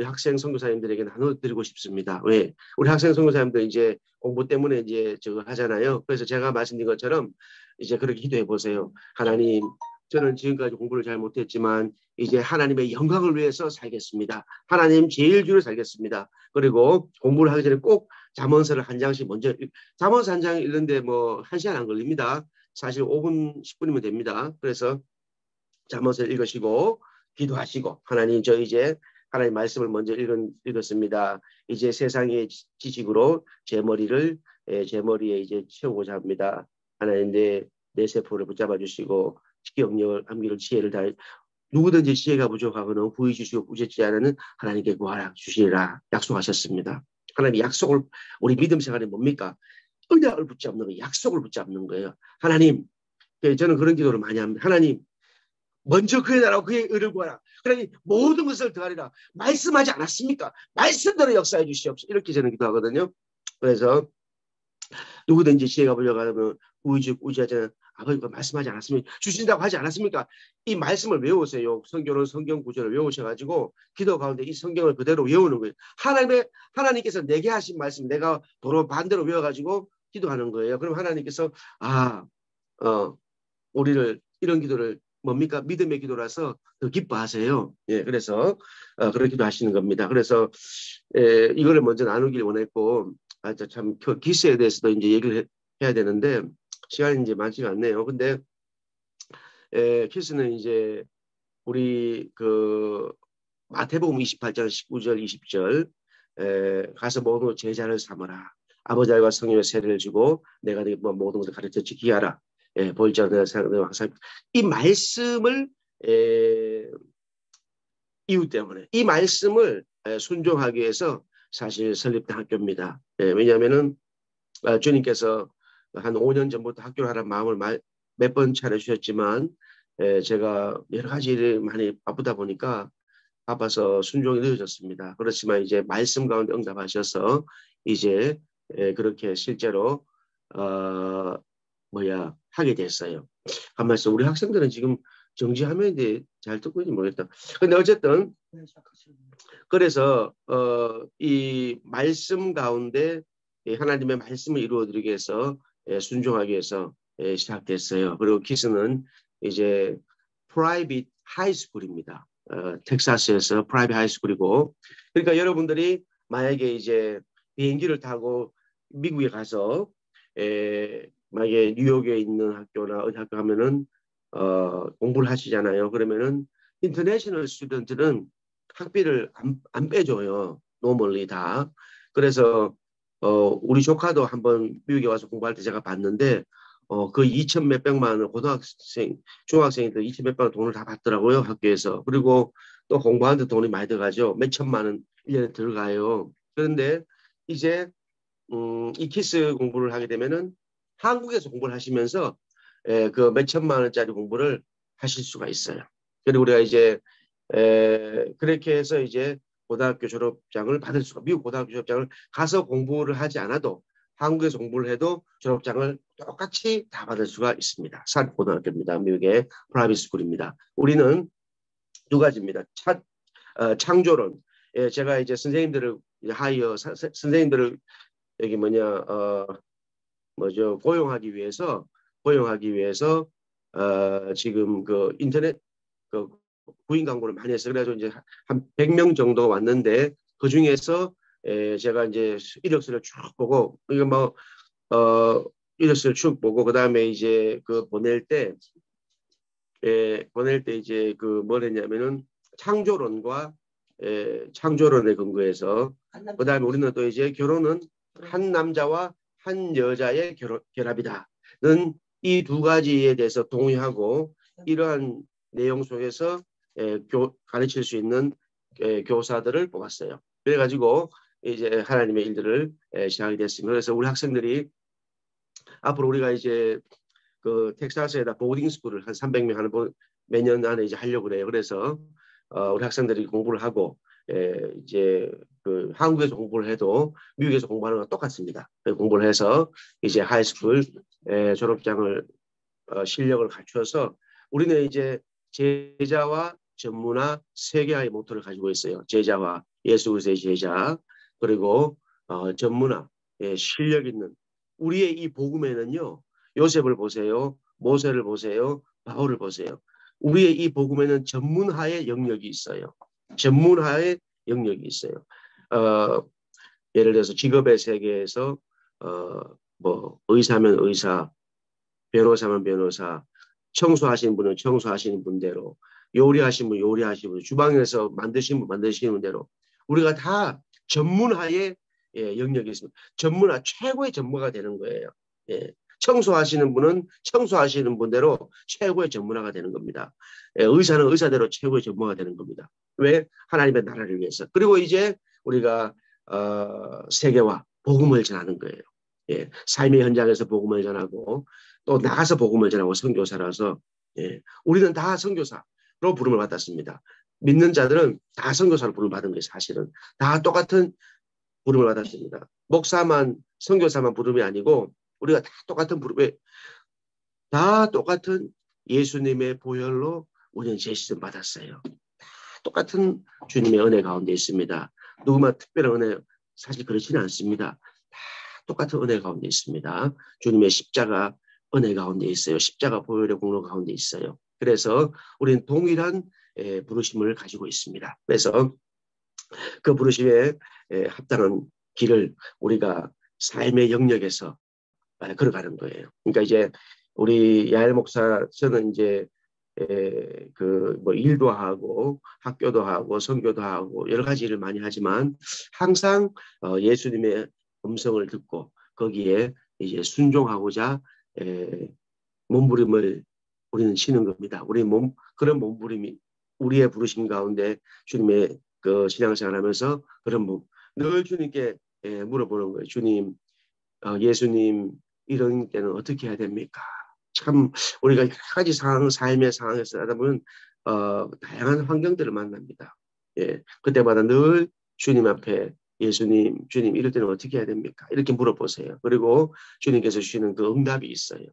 학생 선교사님들에게 나눠드리고 싶습니다. 왜? 우리 학생 선교사님들 이제 공부 때문에 이제 저거 하잖아요. 그래서 제가 말씀드린 것처럼 이제 그렇게 기도해 보세요. 하나님, 저는 지금까지 공부를 잘 못했지만 이제 하나님의 영광을 위해서 살겠습니다. 하나님 제일주로 살겠습니다. 그리고 공부를 하기 전에 꼭 잠언서를 한 장씩 먼저 잠언서 한 장 읽는데 뭐 1시간 안 걸립니다. 사실 5분 10분이면 됩니다. 그래서 잠언서 읽으시고 기도하시고 하나님 저 이제 하나님 말씀을 먼저 읽었습니다. 이제 세상의 지식으로 제 머리에 이제 채우고자 합니다. 하나님 내 세포를 붙잡아 주시고 기억력을 암기를 지혜를 다 누구든지 지혜가 부족하거나 부의 주시고 부재치 않으는 하나님께 구하라 주시리라 약속하셨습니다. 하나님 약속을 우리 믿음 생활이 뭡니까? 언약을 붙잡는 거예요. 약속을 붙잡는 거예요. 하나님 저는 그런 기도를 많이 합니다. 하나님 먼저 그의 나라와 그의 의를 구하라. 그러니 모든 것을 더하리라. 말씀하지 않았습니까? 말씀대로 역사해 주시옵소서. 이렇게 저는 기도하거든요. 그래서 누구든지 지혜가 부족하면 우지하지 아버지가 말씀하지 않았습니까? 주신다고 하지 않았습니까? 이 말씀을 외우세요. 성경은 성경 구절을 외우셔가지고 기도 가운데 이 성경을 그대로 외우는 거예요. 하나님께서 내게 하신 말씀 내가 도로 반대로 외워가지고 기도하는 거예요. 그럼 하나님께서 우리를 이런 기도를 뭡니까? 믿음의 기도라서 더 기뻐하세요. 예, 그래서 그런 기도하시는 겁니다. 그래서 이거를 먼저 나누길 원했고 참 기스에 대해서도 이제 얘기를 해야 되는데 시간이 이제 많지가 않네요. 근데 키스는 이제 우리 그 마태복음 28장 19절 20절 가서 모든 제자를 삼으라. 아버지와 성령의 세례를 주고 내가 너희 모든 것을 가르쳐 지키게 하라. 볼자는 항상 이 말씀을 이유 때문에 이 말씀을 순종하기 위해서 사실 설립된 학교입니다. 왜냐하면은 주님께서 한 5년 전부터 학교를 하라는 마음을 몇 번 차려주셨지만 제가 여러 가지 일이 많이 바쁘다 보니까 바빠서 순종이 늦어졌습니다. 그렇지만 이제 말씀 가운데 응답하셔서 이제 그렇게 실제로 하게 됐어요. 가만있어. 우리 학생들은 지금 정지하면 잘 듣고 있는지 모르겠다. 근데 어쨌든 그래서 이 말씀 가운데 하나님의 말씀을 이루어드리기 위해서 순종하기 위해서 시작됐어요. 그리고 키스는 이제 프라이빗 하이스쿨입니다. 텍사스에서 프라이빗 하이스쿨이고 그러니까 여러분들이 만약에 이제 비행기를 타고 미국에 가서 만약에 뉴욕에 있는 학교나 어디 학교 하면은 공부를 하시잖아요. 그러면은 인터내셔널 스튜던트는 학비를 안 빼줘요. 노멀리 다. 그래서 우리 조카도 한번 미국에 와서 공부할 때 제가 봤는데 그 2천 몇백만 원 고등학생, 중학생들 2천 몇백만 원 돈을 다 받더라고요. 학교에서. 그리고 또 공부하는데 돈이 많이 들어가죠. 몇 천만 원 1년에 들어가요. 그런데 이제 이 키스 공부를 하게 되면은 한국에서 공부를 하시면서 그 몇 천만 원짜리 공부를 하실 수가 있어요. 그리고 우리가 이제 그렇게 해서 이제 고등학교 졸업장을 받을 수가 미국 고등학교 졸업장을 가서 공부를 하지 않아도 한국에서 공부를 해도 졸업장을 똑같이 다 받을 수가 있습니다. 사립고등학교입니다. 미국의 프라이빗 스쿨입니다. 우리는 두 가지입니다. 창조론. 제가 이제 선생님들을 선생님들을 여기 고용하기 위해서 지금 그 인터넷 그 구인 광고를 많이 했어요. 그래가지고 이제 한 100명 정도 왔는데 그 중에서 제가 이제 이력서를 쭉 보고 이거 뭐 이력서를 쭉 보고 그다음에 이제 그 보낼 때 이제 그 뭘 했냐면은 창조론에 근거해서 그다음에 우리는 또 이제 결혼은 한 남자와 한 여자의 결합이다는 이 두 가지에 대해서 동의하고 이러한 내용 속에서 가르칠 수 있는 교사들을 뽑았어요. 그래가지고 이제 하나님의 일들을 시작하게 됐습니다. 그래서 우리 학생들이 앞으로 우리가 이제 그 텍사스에다 보딩 스쿨을 한 300명 하는 몇 년 안에 이제 하려고 그래요. 그래서 우리 학생들이 공부를 하고 이제 그 한국에서 공부를 해도 미국에서 공부하는 건 똑같습니다. 공부를 해서 이제 하이스쿨 졸업장을 실력을 갖추어서 우리는 이제 제자와 전문화 세계화의 모토를 가지고 있어요. 제자와 예수 그리스도의 제자 그리고 전문화 실력 있는 우리의 이 복음에는요. 요셉을 보세요. 모세를 보세요. 바울을 보세요. 우리의 이 복음에는 전문화의 영역이 있어요. 전문화의 영역이 있어요. 예를 들어서 직업의 세계에서 뭐 의사면 의사, 변호사면 변호사, 청소하시는 분은 청소하시는 분대로, 요리하시는 분 요리하시는 분, 주방에서 만드시는 분 만드시는 대로 우리가 다 전문화의 영역이 있습니다. 전문화 최고의 전문가가 되는 거예요. 청소하시는 분은 청소하시는 분대로 최고의 전문가가 되는 겁니다. 의사는 의사대로 최고의 전문가가 되는 겁니다. 왜? 하나님의 나라를 위해서. 그리고 이제 우리가 세계화, 복음을 전하는 거예요. 삶의 현장에서 복음을 전하고 또 나가서 복음을 전하고 선교사라서 우리는 다 선교사로 부름을 받았습니다. 믿는 자들은 다 선교사로 부름을 받은 거예요. 사실은 다 똑같은 부름을 받았습니다. 목사만 선교사만 부름이 아니고 우리가 다 똑같은 부름에 다 똑같은 예수님의 보혈로 우리는 제시를 받았어요. 다 똑같은 주님의 은혜 가운데 있습니다. 누구만 특별한 은혜 사실 그렇지는 않습니다. 다 똑같은 은혜 가운데 있습니다. 주님의 십자가 은혜 가운데 있어요. 십자가 보혈의 공로 가운데 있어요. 그래서 우리는 동일한 부르심을 가지고 있습니다. 그래서 그 부르심에 합당한 길을 우리가 삶의 영역에서 걸어가는 거예요. 그러니까 이제 우리 야엘 목사 저는 이제 그 뭐 일도 하고 학교도 하고 선교도 하고 여러 가지 일을 많이 하지만 항상 예수님의 음성을 듣고 거기에 이제 순종하고자 몸부림을 우리는 치는 겁니다. 우리 그런 몸부림이 우리의 부르심 가운데 주님의 그 신앙생활하면서 그런 늘 주님께 물어보는 거예요. 주님, 예수님 이런 때는 어떻게 해야 됩니까? 참 우리가 여러 가지 삶의 상황에서 하다 보면 다양한 환경들을 만납니다. 그때마다 늘 주님 앞에 예수님, 주님 이럴 때는 어떻게 해야 됩니까? 이렇게 물어보세요. 그리고 주님께서 주시는 그 응답이 있어요.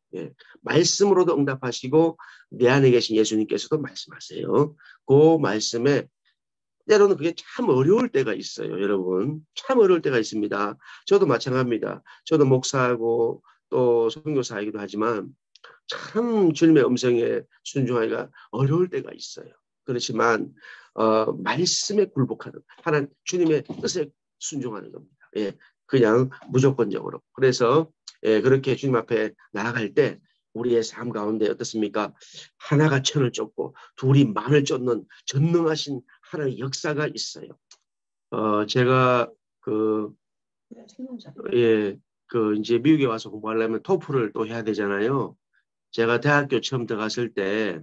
말씀으로도 응답하시고 내 안에 계신 예수님께서도 말씀하세요. 그 말씀에 때로는 그게 참 어려울 때가 있어요. 여러분 참 어려울 때가 있습니다. 저도 마찬가지입니다. 저도 목사하고 또 선교사이기도 하지만 참 주님의 음성에 순종하기가 어려울 때가 있어요. 그렇지만 말씀에 굴복하는 하나님 주님의 뜻에 순종하는 겁니다. 그냥 무조건적으로. 그래서 그렇게 주님 앞에 나아갈 때 우리의 삶 가운데 어떻습니까? 하나가 천을 쫓고 둘이 만을 쫓는 전능하신 하나의 역사가 있어요. 제가 이제 미국에 와서 공부하려면 토플을 또 해야 되잖아요. 제가 대학교 처음 들어갔을 때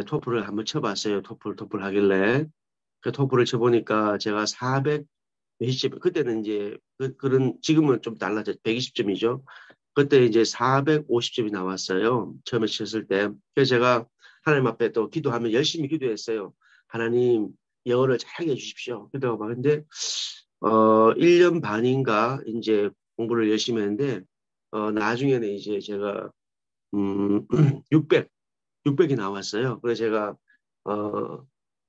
토플을 한번 쳐봤어요. 토플 하길래 그 토플을 쳐보니까 제가 400 몇십 점, 그때는 이제 그런 지금은 좀 달라져 120점이죠. 그때 이제 450점이 나왔어요. 처음에 쳤을 때. 그래서 제가 하나님 앞에 또 기도하면 열심히 기도했어요. 하나님 영어를 잘하게 해주십시오. 그러다가 막 근데 1년 반인가 이제 공부를 열심히 했는데 나중에는 이제 제가 600이 나왔어요. 그래서 제가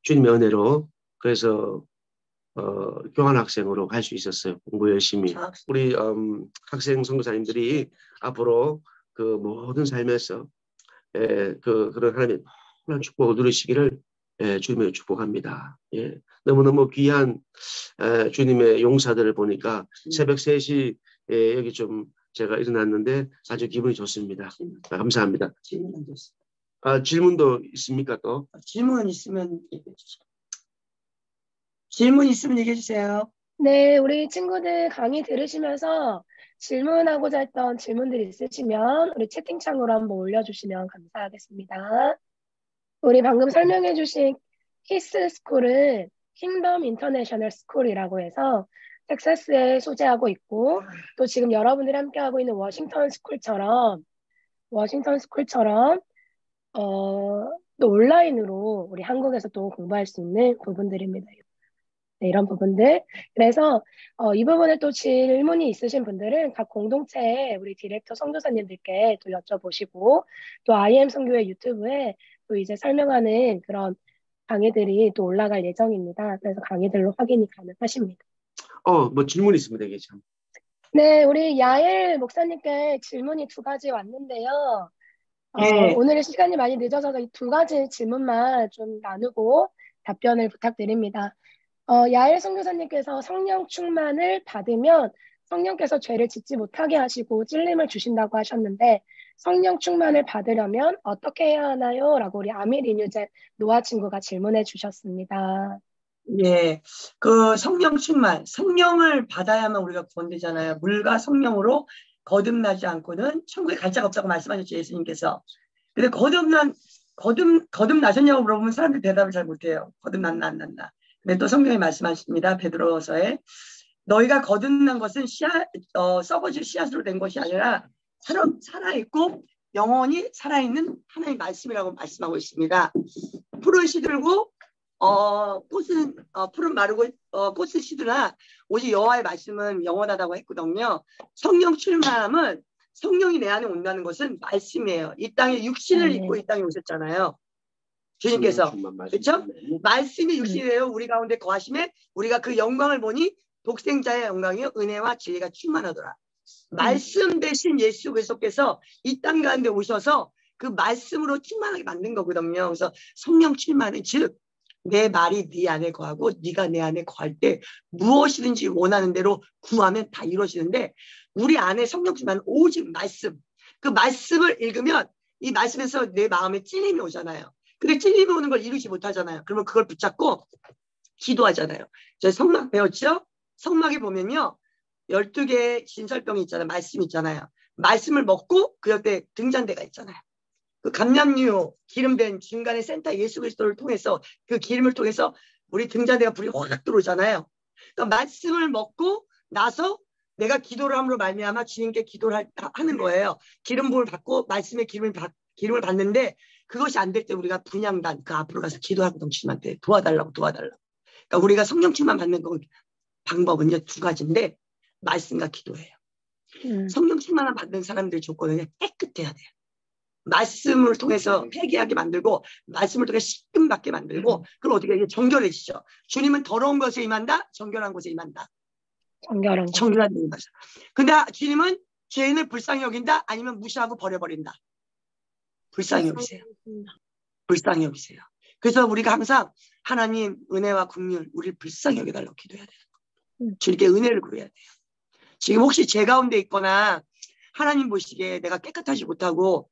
주님의 은혜로 그래서 교환학생으로 갈 수 있었어요. 공부 열심히. 우리 학생 선교사님들이 앞으로 그 모든 삶에서 그런 하나님의 놀라운 축복을 누리시기를 주님의 축복합니다. 예. 너무너무 귀한 주님의 용사들을 보니까 새벽 3시 여기 좀 제가 일어났는데 아주 기분이 좋습니다. 감사합니다. 질문도 있습니까 또? 질문 있으면 얘기해 주세요. 질문 있으면 얘기해 주세요. 네, 우리 친구들 강의 들으시면서 질문하고자 했던 질문들이 있으시면 우리 채팅창으로 한번 올려주시면 감사하겠습니다. 우리 방금 설명해주신 키스 스쿨은 킹덤 인터내셔널 스쿨이라고 해서 텍사스에 소재하고 있고 또 지금 여러분들이 함께하고 있는 워싱턴 스쿨처럼 또 온라인으로 우리 한국에서 또 공부할 수 있는 부분들입니다. 네, 이런 부분들. 그래서 이 부분에 또 질문이 있으신 분들은 각 공동체에 우리 디렉터 선교사님들께 또 여쭤보시고 또 IM 선교회 유튜브에 또 이제 설명하는 그런 강의들이 또 올라갈 예정입니다. 그래서 강의들로 확인이 가능하십니다. 뭐 질문 있습니다. 이게 참. 네, 우리 야엘 목사님께 질문이 2가지 왔는데요. 네. 오늘 시간이 많이 늦어서 이 2가지 질문만 좀 나누고 답변을 부탁드립니다. 야엘 선교사님께서 성령 충만을 받으면 성령께서 죄를 짓지 못하게 하시고 찔림을 주신다고 하셨는데 성령 충만을 받으려면 어떻게 해야 하나요? 라고 우리 아미 리뉴제 노아 친구가 질문해 주셨습니다. 예, 그 성령 충만, 성령을 받아야만 우리가 구원되잖아요. 물과 성령으로 거듭나지 않고는 천국에 갈 자가 없다고 말씀하셨죠, 예수님께서. 근데 거듭나셨냐고 물어보면 사람들이 대답을 잘 못해요. 거듭났나 안 났나. 근데 또 성경이 말씀하십니다. 베드로서에 너희가 거듭난 것은 썩어질 씨앗으로 된 것이 아니라 살아있고 영원히 살아있는 하나님의 말씀이라고 말씀하고 있습니다. 풀은 시들고 풀은 마르고 꽃은 시드나 오직 여호와의 말씀은 영원하다고 했거든요. 성령 충만함은 성령이 내 안에 온다는 것은 말씀이에요. 이 땅에 육신을 입고 이 땅에 오셨잖아요. 주님께서. 그렇죠? 말씀이 육신이에요. 우리 가운데 거하심에 우리가 그 영광을 보니 독생자의 영광이요 은혜와 진리가 충만하더라. 말씀 대신 예수 그리스도께서 이 땅 가운데 오셔서 그 말씀으로 충만하게 만든 거거든요. 그래서 성령 충만은 즉 내 말이 네 안에 거하고 네가 내 안에 거할 때 무엇이든지 원하는 대로 구하면 다 이루어지는데 우리 안에 성령 충만은 오직 말씀. 그 말씀을 읽으면 이 말씀에서 내 마음에 찔림이 오잖아요. 근데 찔림이 오는 걸 이루지 못하잖아요. 그러면 그걸 붙잡고 기도하잖아요. 저희 성막 배웠죠? 성막에 보면요. 12개의 진설병이 있잖아요. 말씀 있잖아요. 말씀을 먹고 그 옆에 등잔대가 있잖아요. 그 감람류 기름된 중간에 센터 예수 그리스도를 통해서 그 기름을 통해서 우리 등잔대가 불이 확 들어오잖아요. 그러니까 말씀을 먹고 나서 내가 기도를 함으로 말미암아 주님께 기도를 하는 거예요. 기름 부음을 받고 말씀의 기름을 받는데 그것이 안 될 때 우리가 분향단 그 앞으로 가서 기도하고 주님한테 도와달라고. 그러니까 우리가 성령 충만 받는 방법은 이제 2가지인데 말씀과 기도예요. 성령 충만을 받는 사람들 조건은 깨끗해야 돼요. 말씀을 통해서 회개하게 만들고 말씀을 통해 씻김받게 만들고 그럼 어떻게 이게 정결해지죠. 주님은 더러운 것에 임한다. 정결한 곳에 임한다. 정결한 데 임한다. 근데 주님은 죄인을 불쌍히 여긴다. 아니면 무시하고 버려버린다. 불쌍히 여기세요. 불쌍히 여기세요. 그래서 우리가 항상 하나님 은혜와 긍휼 우리를 불쌍히 여겨달라고 기도해야 돼요. 주님께 은혜를 구해야 돼요. 지금 혹시 제 가운데 있거나 하나님 보시기에 내가 깨끗하지 못하고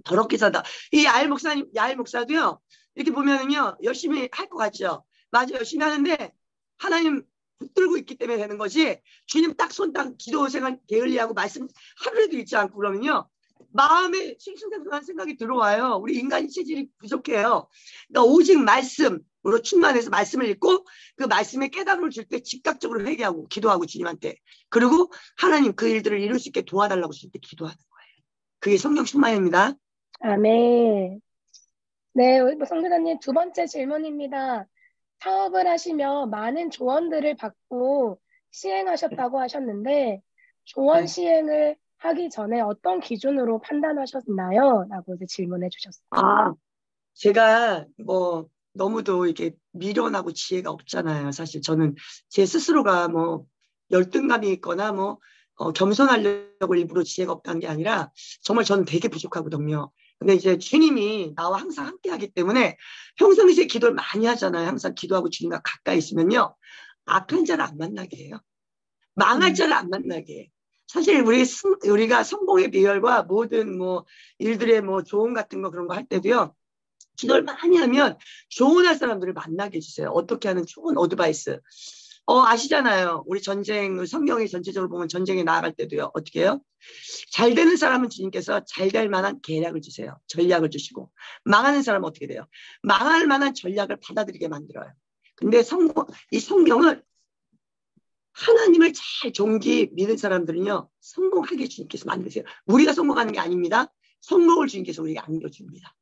더럽게 사다. 이 야엘 목사도요. 이렇게 보면은요. 열심히 할 것 같죠. 맞아 열심히 하는데 하나님 붙들고 있기 때문에 되는 거지. 주님 딱 기도 생활 게을리하고 말씀 하루에도 읽지 않고 그러면요. 마음에 싱숭생숭한 생각이 들어와요. 우리 인간의 체질이 부족해요. 그러니까 오직 말씀으로 충만해서 말씀을 읽고 그 말씀에 깨달음을 줄 때 즉각적으로 회개하고 기도하고 주님한테 그리고 하나님 그 일들을 이룰 수 있게 도와달라고 주님께 기도하는 거예요. 그게 성령 충만입니다. 아멘. 네, 성교사님 2번째 질문입니다. 사업을 하시며 많은 조언들을 받고 시행하셨다고 하셨는데 조언 시행을 하기 전에 어떤 기준으로 판단하셨나요? 라고 이제 질문해 주셨어요. 제가 너무도 이렇게 미련하고 지혜가 없잖아요. 사실 저는 제 스스로가 열등감이 있거나 겸손하려고 일부러 지혜가 없다는 게 아니라 정말 저는 되게 부족하거든요. 근데 이제 주님이 나와 항상 함께 하기 때문에 평상시에 기도를 많이 하잖아요. 항상 기도하고 주님과 가까이 있으면요. 악한 자를 안 만나게 해요. 망할 자를 안 만나게 해요. 사실 우리가 성공의 비결과 모든 뭐 일들의 뭐 조언 같은 거 그런 거 할 때도요. 기도를 많이 하면 조언할 사람들을 만나게 해주세요. 어떻게 하는 좋은 어드바이스. 아시잖아요. 우리 전쟁, 성경이 전체적으로 보면 전쟁에 나아갈 때도요. 어떻게 해요? 잘 되는 사람은 주님께서 잘 될 만한 계략을 주세요. 전략을 주시고. 망하는 사람은 어떻게 돼요? 망할 만한 전략을 받아들이게 만들어요. 근데 이 성경은 하나님을 잘 종기 믿는 사람들은요. 성공하게 주님께서 만드세요. 우리가 성공하는 게 아닙니다. 성공을 주님께서 우리에게 안겨줍니다.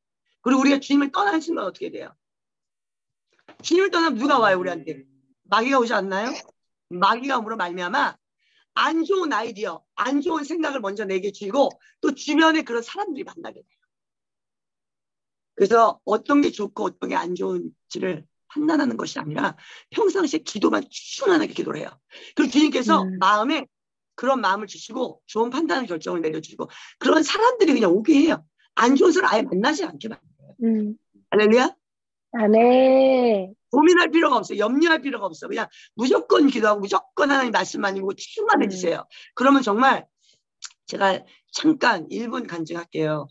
그리고 우리가 주님을 떠나는 순간 어떻게 돼요? 주님을 떠나면 누가 와요 우리한테? 마귀가 오지 않나요? 마귀가 오므로 말미암아 안 좋은 아이디어, 안 좋은 생각을 먼저 내게 주고 또 주변에 그런 사람들이 만나게 돼요. 그래서 어떤 게 좋고 어떤 게 안 좋은지를 판단하는 것이 아니라 평상시에 기도만 충만하게 기도를 해요. 그리고 주님께서 마음에 그런 마음을 주시고 좋은 판단을 결정을 내려주시고 그런 사람들이 그냥 오게 해요. 안 좋은 사람 아예 만나지 않게 만들어요. 할렐루야? 아멘. 고민할 필요가 없어요. 염려할 필요가 없어요. 그냥 무조건 기도하고 무조건 하나님 말씀만 읽고 충만 해주세요. 그러면 정말 제가 잠깐 1분 간증할게요.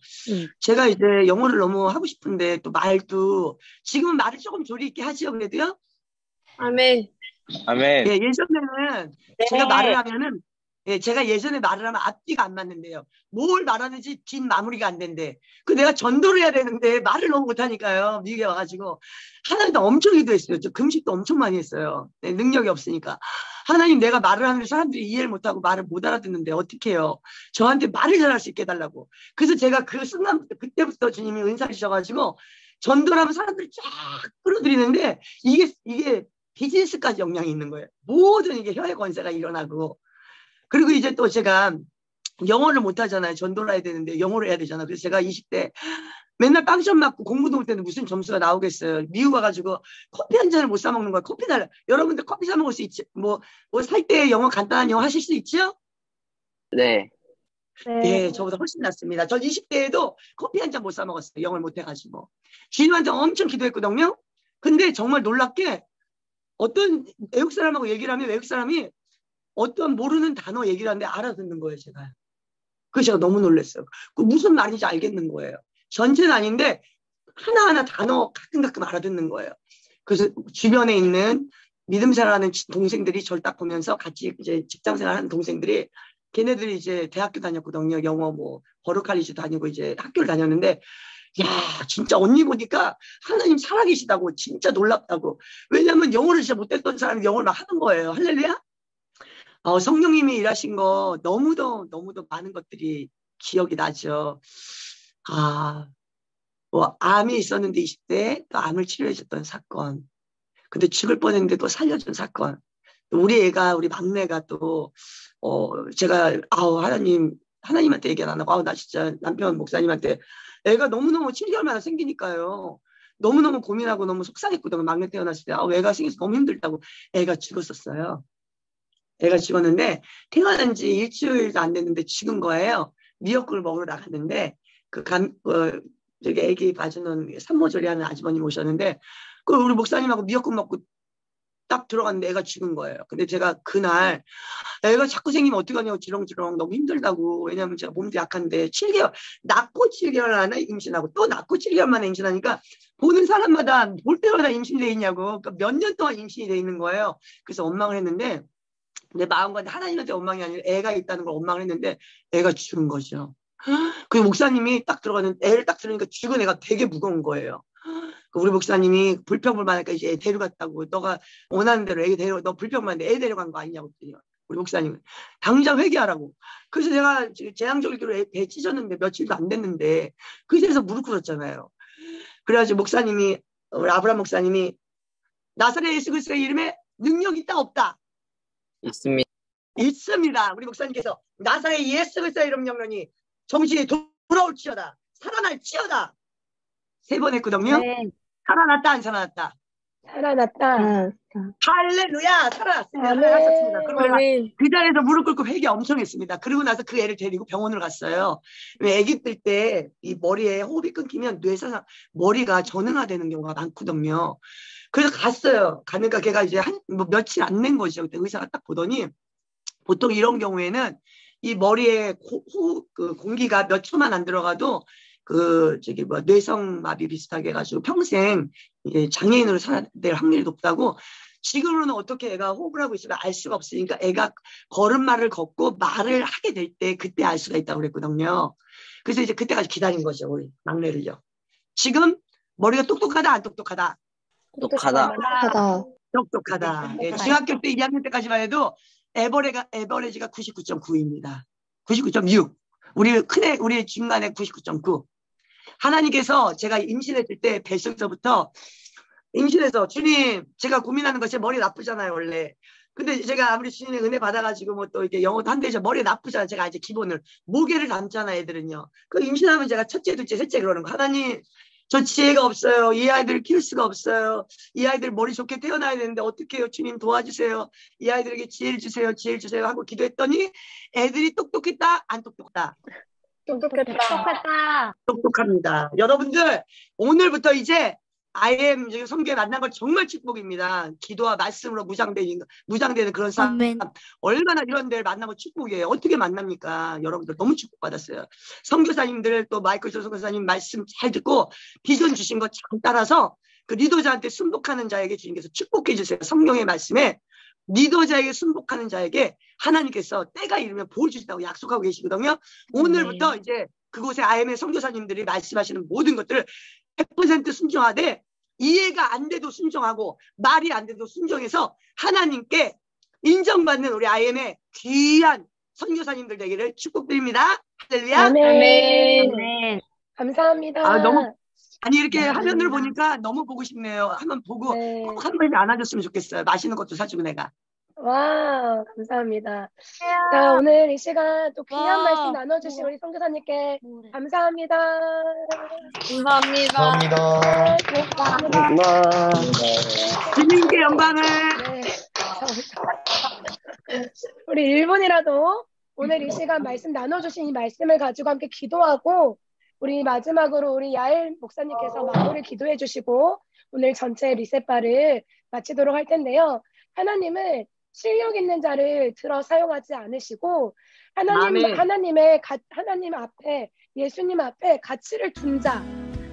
제가 이제 영어를 너무 하고 싶은데 또 말도 지금은 말을 조금 조리 있게 하지요. 그래도요. 아멘. 아멘. 예, 예전에는 제가 말을 하면은 제가 예전에 말을 하면 앞뒤가 안 맞는데요. 뭘 말하는지 뒷 마무리가 안 된대. 내가 전도를 해야 되는데 말을 너무 못하니까요. 미국에 와가지고 하나님도 엄청 기도했어요. 저 금식도 엄청 많이 했어요. 네, 능력이 없으니까. 하나님 내가 말을 하는데 사람들이 이해를 못하고 말을 못 알아듣는데 어떻게 해요? 저한테 말을 잘할 수 있게 해달라고. 그래서 제가 그 순간부터 그때부터 주님이 은사를 주셔가지고 전도를 하면 사람들이 쫙 끌어들이는데 이게 비즈니스까지 영향이 있는 거예요. 모든 이게 혀의 권세가 일어나고 그리고 이제 또 제가 영어를 못하잖아요. 전도를 해야 되는데 영어를 해야 되잖아요. 그래서 제가 20대 맨날 빵점 맞고 공부도 못했는데 무슨 점수가 나오겠어요. 미국 와가지고 커피 한 잔을 못 사 먹는 거야. 커피 달라. 여러분들 커피 사 먹을 수 있지? 뭐 살 때 영어 간단한 영어 하실 수 있죠? 네. 예, 저보다 훨씬 낫습니다. 전 20대에도 커피 한 잔 못 사 먹었어요. 영어를 못해가지고. 주님한테 엄청 기도했거든요. 근데 정말 놀랍게 어떤 외국 사람하고 얘기를 하면 외국 사람이 어떤 모르는 단어 얘기를 하는데 알아듣는 거예요, 제가. 그래서 제가 너무 놀랐어요. 그 무슨 말인지 알겠는 거예요. 전체는 아닌데 하나하나 단어 가끔 알아듣는 거예요. 그래서 주변에 있는 믿음 생활하는 동생들이 저를 딱 보면서 같이 이제 직장 생활하는 동생들이 걔네들이 이제 대학교 다녔거든요. 영어 뭐 버르칼리지 다니고 이제 학교를 다녔는데 야 진짜 언니 보니까 하나님 살아계시다고 진짜 놀랍다고. 왜냐하면 영어를 진짜 못했던 사람이 영어를 막 하는 거예요. 할렐루야. 성령님이 일하신 거 너무도 많은 것들이 기억이 나죠. 뭐 암이 있었는데 20대에 또 암을 치료해 줬던 사건. 근데 죽을 뻔했는데 또 살려준 사건. 우리 애가 우리 막내가 또 제가 하나님한테 얘기 안 하고 나 진짜 남편 목사님한테 애가 너무너무 7개월 만에 생기니까요. 너무너무 고민하고 너무 속상했거든요. 막내 태어났을 때 애가 생겨서 너무 힘들다고. 애가 죽었었어요. 애가 죽었는데 태어난 지 일주일도 안 됐는데 죽은 거예요. 미역국을 먹으러 나갔는데 저기 애기 봐주는 산모조리하는 아주머님 오셨는데 우리 목사님하고 미역국 먹고 딱 들어갔는데 애가 죽은 거예요. 근데 제가 그날 애가 자꾸 생기면 어떡하냐고 주렁주렁 너무 힘들다고. 왜냐면 제가 몸도 약한데 7개월 낳고 7개월 만에 임신하고 또 낳고 7개월 만에 임신하니까 보는 사람마다 볼 때마다 임신돼 있냐고. 그러니까 몇 년 동안 임신이 돼 있는 거예요. 그래서 원망을 했는데 내 마음과 하나님한테 원망이 아니라 애가 있다는 걸 원망을 했는데 애가 죽은 거죠. 그 목사님이 딱 들어가는 애를 딱 들으니까 죽은 애가 되게 무거운 거예요. 우리 목사님이 불평불만하니까 이제 애 데려갔다고. 너가 원하는 대로 애 너 불평불만한데 애 데려간 거 아니냐고 그랬더니 우리 목사님은 당장 회개하라고. 그래서 제가 재앙절기로 배 찢었는데 며칠도 안 됐는데 그 자리에서 무릎 꿇었잖아요. 그래가지고 우리 아브라함 목사님이 나사렛 예수 그리스도의 이름에 능력이 있다 없다? 있습니다. 우리 목사님께서 나사렛 예수 그리스도의 이름 명령이 정신이 돌아올지어다. 살아날지어다. 3번 했거든요. 네. 살아났다 안 살아났다? 살아났다. 할렐루야 살아났습니다. 아멘. 살아났습니다. 그리고 내가 아멘. 그 자리에서 무릎 꿇고 회개 엄청 했습니다. 그리고 나서 그 애를 데리고 병원을 갔어요. 왜 애기 뜰 때 이 머리에 호흡이 끊기면 뇌에서 머리가 전응화되는 경우가 많거든요. 그래서 갔어요. 가니까 걔가 이제 뭐 며칠 안 낸 거죠. 그때 의사가 딱 보더니 보통 이런 경우에는 이 머리에 그 공기가 몇 초만 안 들어가도 뇌성마비 비슷하게 해가지고 평생 이제 장애인으로 살아야 될 확률이 높다고. 지금으로는 어떻게 애가 호흡을 하고 있으면 알 수가 없으니까 애가 걸음마를 걷고 말을 하게 될 때 그때 알 수가 있다고 그랬거든요. 그래서 이제 그때까지 기다린 거죠, 우리 막내를요. 지금 머리가 똑똑하다, 안 똑똑하다? 똑똑하다. 똑똑하다. 예, 중학교 때 2학년 때까지만 해도 에버레지가 99.9입니다. 99.6. 우리 중간에 99.9. 하나님께서 제가 임신했을 때 뱃속에서부터 임신해서 주님 제가 고민하는 것이 머리 나쁘잖아요 원래. 근데 제가 아무리 주님의 은혜 받아가지고 뭐 또 이게 영어도 한대죠. 머리 나쁘잖아요. 제가 이제 기본을 모계를 담잖아요 애들은요. 그 임신하면 제가 첫째 둘째 셋째 그러는 거. 하나님 저 지혜가 없어요. 이 아이들을 키울 수가 없어요. 이 아이들 머리 좋게 태어나야 되는데 어떻게 해요? 주님 도와주세요. 이 아이들에게 지혜를 주세요. 지혜를 주세요 하고 기도했더니 애들이 똑똑했다 안 똑똑하다? 똑똑하다. 똑똑합니다. 여러분들 오늘부터 이제 IM 성교에 만난 걸 정말 축복입니다. 기도와 말씀으로 무장되는 그런 사람 얼마나 이런 데를 만나면 축복이에요. 어떻게 만납니까? 여러분들 너무 축복받았어요. 선교사님들 또 마이클 조 선교사님 말씀 잘 듣고 비전 주신 거 잘 따라서 그 리더자한테 순복하는 자에게 주님께서 축복해 주세요. 성경의 말씀에 리더자에게 순복하는 자에게 하나님께서 때가 이르면 보여 주신다고 약속하고 계시거든요. 오늘부터 이제 그곳에 IM의 선교사님들이 말씀하시는 모든 것들을 100% 순종하되 이해가 안 돼도 순종하고 말이 안 돼도 순종해서 하나님께 인정받는 우리 IM의 귀한 선교사님들 되기를 축복드립니다. 할렐루야. 아멘. 감사합니다. 아니 이렇게 화면을 보니까 너무 보고 싶네요. 한번 보고 꼭 한 번씩 안아줬으면 좋겠어요. 맛있는 것도 사주고 내가. 와, 감사합니다. 자, 오늘 이 시간 또 귀한 말씀 나눠주신 우리 선교사님께 감사합니다. 감사합니다. 감사합니다. 주님께 영광을. 네. 우리 1분이라도 오늘 이 시간 말씀 나눠주신 이 말씀을 가지고 함께 기도하고 우리 마지막으로 우리 야엘 목사님께서 마무리 기도해 주시고 오늘 전체 리셋바를 마치도록 할 텐데요. 하나님은 실력 있는 자를 들어 사용하지 않으시고 하나님 앞에 예수님 앞에 가치를 둔 자,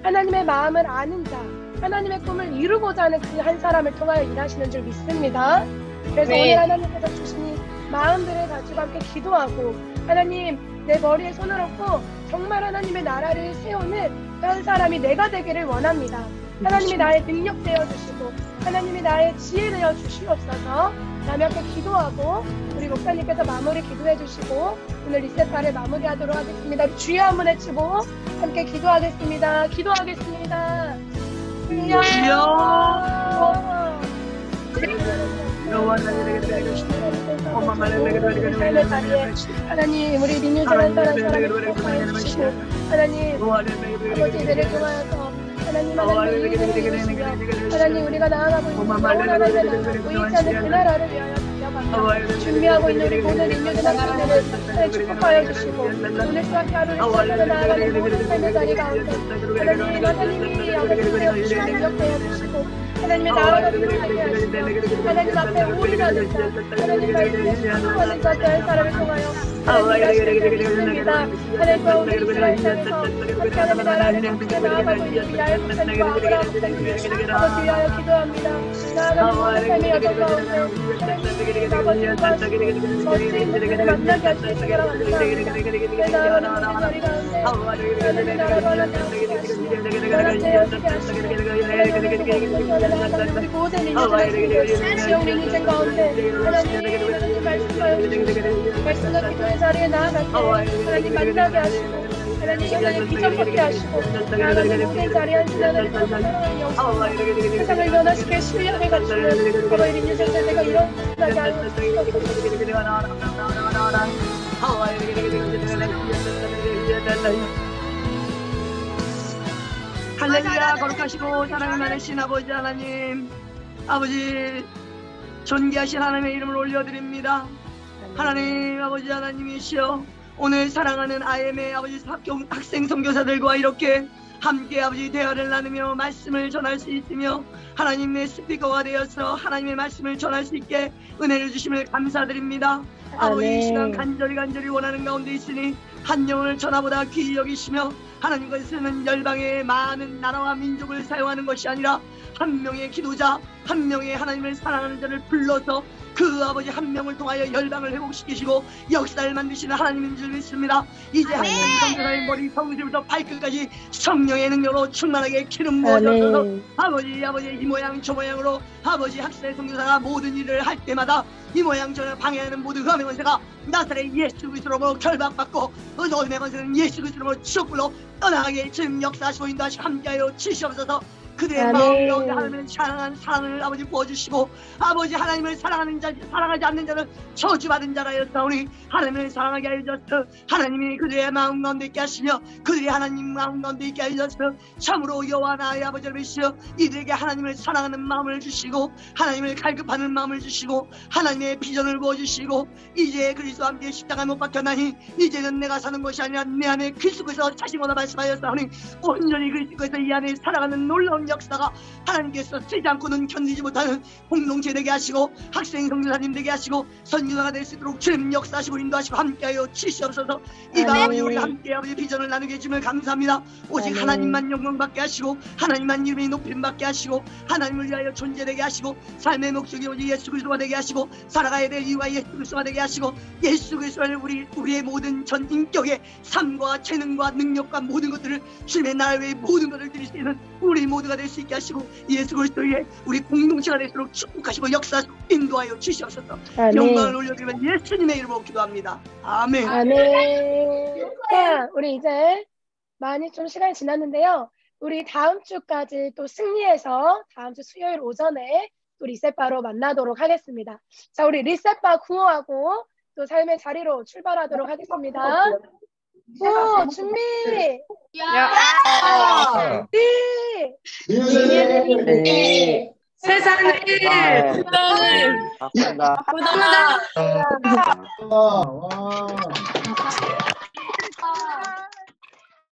하나님의 마음을 아는 자, 하나님의 꿈을 이루고자 하는 그 한 사람을 통하여 일하시는 줄 믿습니다. 그래서 오늘 하나님께서 주신 이 마음들을 가지고 함께 기도하고 하나님 내 머리에 손을 얹고 정말 하나님의 나라를 세우는 한 사람이 내가 되기를 원합니다. 하나님이 나의 능력 되어주시고 하나님이 나의 지혜 되어주시옵소서. 다음에 함께 기도하고 우리 목사님께서 마무리 기도해 주시고 오늘 리셋바를 마무리하도록 하겠습니다. 주여 한번 외치고 함께 기도하겠습니다. 기도하겠습니다. 주여 하나님 우리 민유자를 따라 사랑해 주시고 하나님 아버지 이들을 통하여서 하나님의 이름을 이루시며 하나님 우리가 나아가고 있는 영원 하나님의 나라 보이지 않는 그 나라를 위하여 달려가며 준비하고 있는 우리 모든 인류들 학생들을 축복하여 주시고 오늘 수학 하루를 시작하며 나아가는 모든 삶의 자리 가운데 하나님이 아버지 되어주시고 능력 되어주시고 하나님의 나라가 비롯하게 하시며 하나님 앞에 올인하는 자 하나님 말씀에 순종하는 자 될 사람을 통하여 하나님 하시는 줄 믿습니다. 하나님과 우리 이스라엘 땅에서 함께 하나님의 나라를 지키며 나아가고 있는 우리 야엘 목사님과 아브라함 목사님을 아버지 위하여 기도합니다. 나아가는 모든 삶의 여정 가운데 하나님 아버지와 멋진 분들을 만나게 하시는 거라 감사합니다. 내 나아가는 모든 자리 가운데 하나님의 나라로 하나님 하시고 나라 되어지게 하시고 하나님 우리 모든 인생들 지역 인생 가운데 하나님 말씀하여 주시고 말씀과 기도의 자리에 나아갈 때 하나님 만나게 하시고 하나님 비전받게 하시고 나아가는 모든 자리에 한순간을 사랑하는 영성 세상을 변화시킬 실력을 갖추는 바로 이 인생 세대가 일어나게 하여 주시옵소서. 할렐루야 거룩하시고 사랑을 많으신 아버지 하나님 아버지 존귀하신 하나님의 이름을 올려드립니다. 하나님 아버지 하나님이시여 오늘 사랑하는 IM의 아버지 학생 선교사들과 이렇게 함께 아버지 대화를 나누며 말씀을 전할 수 있으며 하나님의 스피커가 되어서 하나님의 말씀을 전할 수 있게 은혜를 주심을 감사드립니다. 아버지 이 시간 간절히 원하는 가운데 있으니 한 영혼을 전하보다 귀히 여기시며 하나님께서는 열방의 많은 나라와 민족을 사용하는 것이 아니라 한 명의 기도자 한 명의 하나님을 사랑하는 자를 불러서 그 아버지 한 명을 통하여 열방을 회복시키시고 역사를 만드시는 하나님인 줄 믿습니다. 이제 학생 선교사의 머리 성부부터 발끝까지 성령의 능력으로 충만하게 기름 부어져서 아버지 이 모양 저 모양으로 아버지 학생 선교사가 모든 일을 할 때마다 이 모양 저 모양 방해하는 모든 흑암의 권세가 나사렛 예수 그리스도로 결박받고 어둠의 권세는 예수 그리스도로 지옥불로 떠나가게 지금 역사하시고 인도하시고 함께하여 주시옵소서. 그들의 마음 가운데 하나님을 사랑하는 사랑을 아버지 부어주시고 아버지 하나님을 사랑하는 자 사랑하지 않는 자는 저주받은 자라였사오니 하나님을 사랑하게 하여 주셔서 하나님이 그들의 마음 가운데 있게 하시며 그들이 하나님 마음 가운데 있게 하여 주셔서 참으로 여호와 나의 아버지를 믿으시어 이들에게 하나님을 사랑하는 마음을 주시고 하나님을 갈급하는 마음을 주시고 하나님의 비전을 부어주시고 이제 그리스도와 함께 십자가에 못 박혔나니 이제는 내가 사는 것이 아니라 내 안에 그리스도께서 사시모다 말씀하였사오니 온전히 그리스도께서 이 안에 살아가는 놀라운 역사가 하나님께서 쓰지 않고는 견디지 못하는 공동체 되게 하시고 학생 선교사님 되게 하시고 선교사가 될 수 있도록 주님 역사하시고 인도하시고 함께하여 주시옵소서. 이 밤 우리 함께 아버지 비전을 나누게 해주시면 감사합니다. 오직 하나님만 영광받게 하시고 하나님만 이름이 높임받게 하시고 하나님을 위하여 존재되게 하시고 삶의 목적이 오직 예수 그리스도가 되게 하시고 살아가야 될 이유가 예수 그리스도가 되게 하시고 예수 그리스도를 우리의 모든 전 인격의 삶과 재능과 능력과 모든 것들을 주님의 나라의 모든 것을 드릴 수 있는 우리 모두가 될 수 있게 하시고 예수 그리스도의 우리 공동체가 될수록 축복하시고 역사하시고 인도하여 주시옵소서. 영광을 올려드리면 예수님의 이름으로 기도합니다. 아멘. 아멘. 자, 우리 이제 많이 좀 시간이 지났는데요. 우리 다음 주까지 또 승리해서 다음 주 수요일 오전에 또 리셋바로 만나도록 하겠습니다. 자, 우리 리셋바 구호하고 또 삶의 자리로 출발하도록 하겠습니다. 오, 준비! 네. 세상을 바꾼다. 바꾸다. 와.